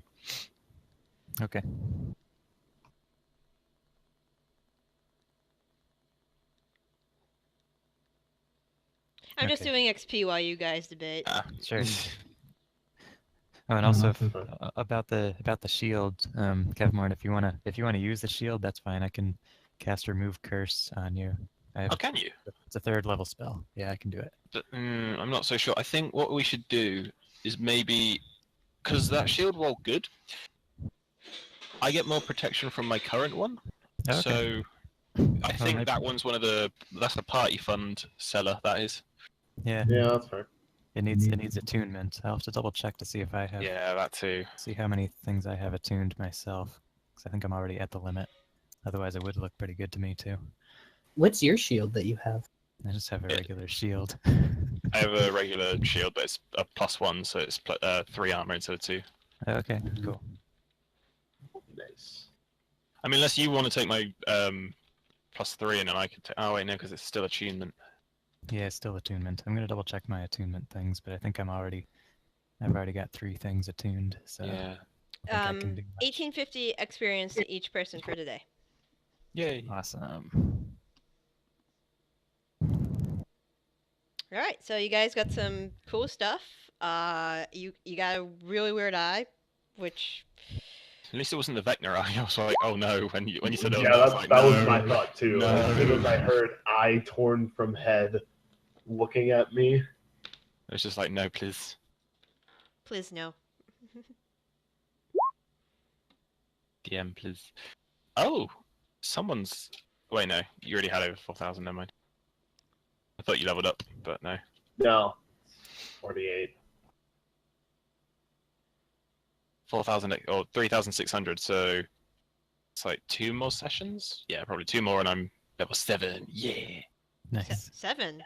Okay. I'm just Okay. doing XP while you guys debate. Ah, Sure. Oh, and also Mhm. about the shield, Kevmorn, if you wanna use the shield, that's fine. I can cast Remove Curse on you. Oh, can you? It's a 3rd level spell. Yeah, I can do it. But, I'm not so sure. I think what we should do is maybe, because that shield, while good, I get more protection from my current one. Okay. So I think maybe- that one's that's the party fund seller. That is. Yeah. Yeah, that's fair. It needs attunement. I'll have to double check to see if I have Yeah, that too. see how many things I have attuned myself. Because I think I'm already at the limit. Otherwise, it would look pretty good to me too. What's your shield that you have? I just have a Yeah. regular shield. I have a regular shield, but it's a +1, so it's 3 armor instead of 2. Okay, cool. Nice. I mean, unless you want to take my +3, and then I could take. Oh wait, no, because it's still attunement. Yeah, it's still attunement. I'm gonna double check my attunement things, but I think I've already got 3 things attuned, so Yeah. I think I can do that. 1850 experience to each person for today. Yay. Awesome. All right, so you guys got some cool stuff. You got a really weird eye, which At least it wasn't the Vecna eye. I was like, oh no, when you said it, Yeah, I was that like, was no. my thought too. No. As soon as I heard eye torn from head looking at me, It was just like, no, please. please no. DM, please. Oh, someone's. Wait, no, you already had over 4,000. Never mind. I thought you leveled up, but no. no, 48. 4,000 or 3,600. So It's like 2 more sessions. Yeah, probably 2 more, and I'm level 7. Yeah. Nice. 7.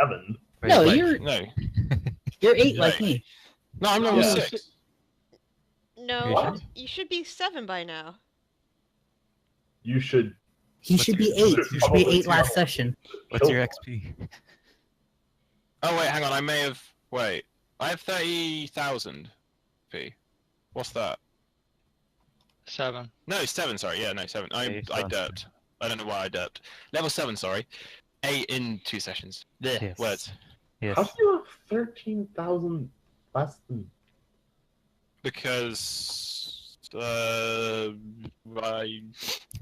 7. No, Wait, you're no, 8 like Right. me. no, I'm level Yeah. 6. No, What? you should be 7 by now. You should. He What's should be your- 8. Should He should be probably 8 last tell. session. What's your Kill XP? Oh wait, hang on. I may have. Wait, I have 30,000 P. What's that? 7. No, 7. Sorry, yeah, no 7. I Based I on- derped. I don't know why I derped. Level 7. Sorry. 8 in 2 sessions. There. Yes. Words. Yes. How do you have 13,000 less than? Because I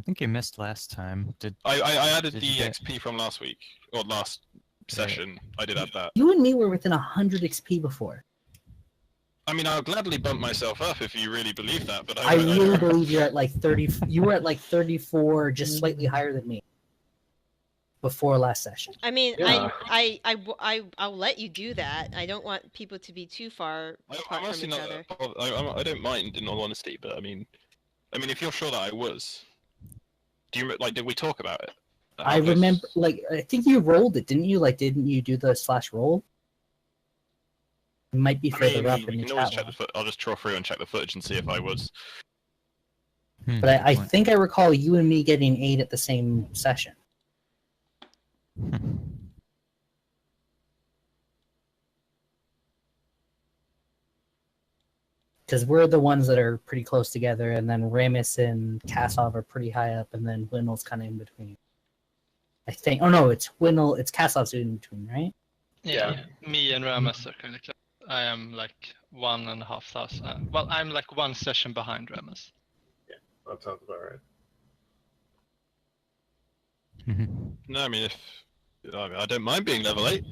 think you missed last time. Did I added Did the you get- XP from last week or last session. I did add that. You and me were within 100 XP before. I mean, I'll gladly bump myself up if you really believe that, but I really believe you're at like 30. You were at like 34, just slightly higher than me. Before last session. I mean, Yeah. I'll let you do that. I don't want people to be too far I'm apart from honestly each not. other. I don't mind, in all honesty. But I mean, if you're sure that I was, do you like? Did we talk about it? I remember, like, I think you rolled it, didn't you? Like, didn't you do the / roll? It might be I further mean, up you in the can always chat check line. the foot. I'll just troll through and check the footage and see if I was. But I think I recall you and me getting 8 at the same session. Because we're the ones that are pretty close together, and then Ramus and Kasov are pretty high up, and then Hwinnil's kind of in between. I think. Oh no, it's Hwinnil. It's Kasov's in between, right? Yeah. Me and Ramas are kind of close. I am like 1,500. Well, I'm like 1 session behind Ramas. That sounds about right. No, I mean, I don't mind being level 8.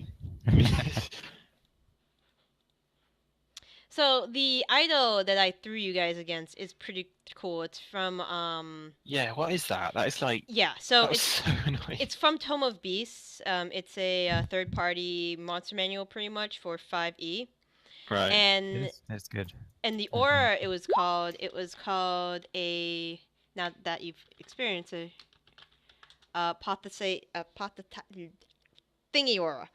So the idol that I threw you guys against is pretty cool. It's from Yeah, what is that? That is like. yeah. So That was it's so annoying. it's from Tome of Beasts. It's a third-party monster manual, pretty much for 5e. Right. And That's good. and the aura it was called a, now that you've experienced a thingy aura.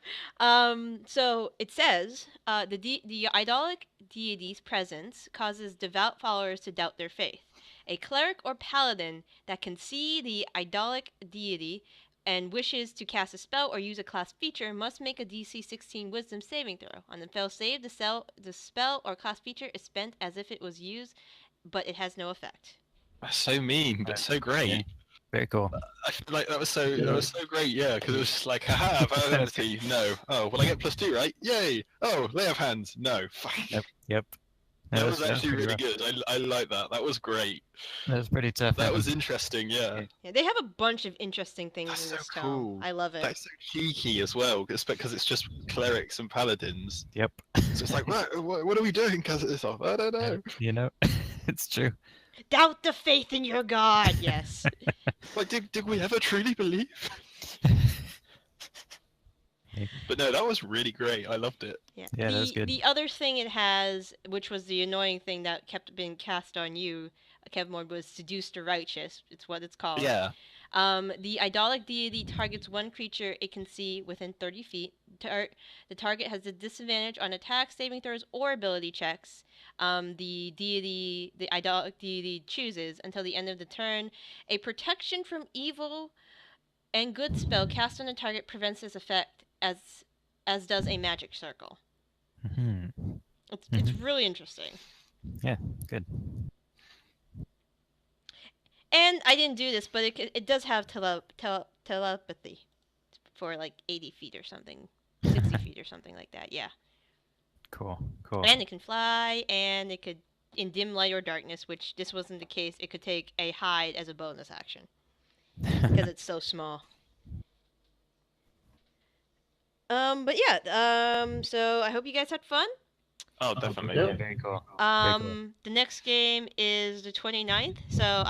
So it says the idolic deity's presence causes devout followers to doubt their faith. A cleric or paladin that can see the idolic deity and wishes to cast a spell or use a class feature must make a DC 16 Wisdom saving throw. On the failed save, the spell or class feature is spent as if it was used, but it has no effect. That's so mean, but so great. Yeah. Very cool. I feel like that was so great, yeah, because it was just like, haha, paladinity, no. Oh, well, I get +2, right? Yay! Oh, they have hands, no. Fuck. Yep. That was actually pretty really rough. good. I like that. That was great. That was pretty tough. That was interesting, yeah. Yeah, they have a bunch of interesting things That's in so this tome. cool. I love it. That's so cheeky as well, because it's just clerics and paladins. Yep. So it's like, what are we doing because of this off? I don't know. You know, it's true. Doubt the faith in your god. Yes. Like, did we ever truly believe? But no, that was really great. I loved it. Yeah. Yeah, that was good. The other thing it has, which was the annoying thing that kept being cast on you, Kevmord, was Seduce the Righteous. It's what it's called. Yeah. The idolic deity targets one creature it can see within 30 feet. The target has a disadvantage on attack, saving throws, or ability checks. The idolic deity chooses until the end of the turn. A protection from evil and good spell cast on the target prevents this effect, as does a magic circle. It's really interesting. Yeah, good. And I didn't do this, but it does have telepathy for like 80 feet or something, 60 feet or something like that. Yeah. Cool. And it can fly, and it could, in dim light or darkness, which this wasn't the case, it could take a hide as a bonus action because it's so small. But yeah, so I hope you guys had fun. Oh, definitely. Yeah. Yeah. Very cool. The next game is the 29th, so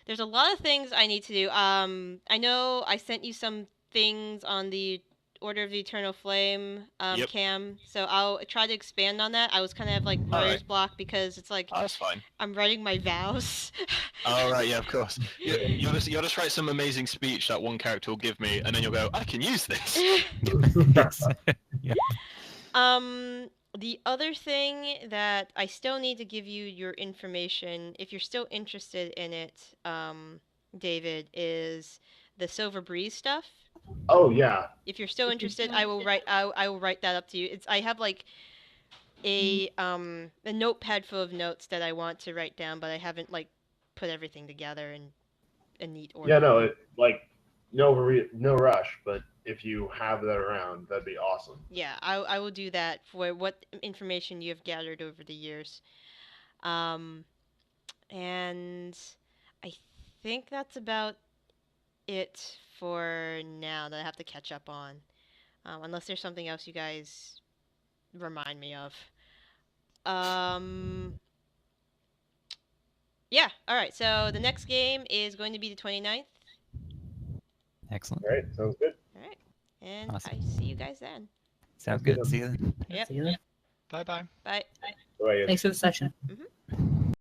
there's a lot of things I need to do. I know I sent you some things on the Order of the Eternal Flame Yep. cam, so I'll try to expand on that. I was kind of like writer's block because it's like Oh, that's fine. I'm writing my vows. Oh, right, yeah, of course. You'll just write some amazing speech that one character will give me, and then you'll go, I can use this. Yeah. The other thing that I still need to give you your information, if you're still interested in it, David, is the Silver Breeze stuff. Oh yeah. If you're still interested, I will write that up to you. I have like a notepad full of notes that I want to write down, but I haven't like put everything together in a neat order. Yeah, no, no rush, but if you have that around, that'd be awesome. Yeah, I will do that for what information you have gathered over the years. And I think that's about it for now that I have to catch up on. Unless there's something else you guys remind me of. Yeah, alright, so the next game is going to be the 29th. Excellent. All right, sounds good. Alright, and Awesome. I see you guys then. Sounds good. See you then. Yep. See you then. Bye bye. Bye. Bye. Thanks for the session. Mhm.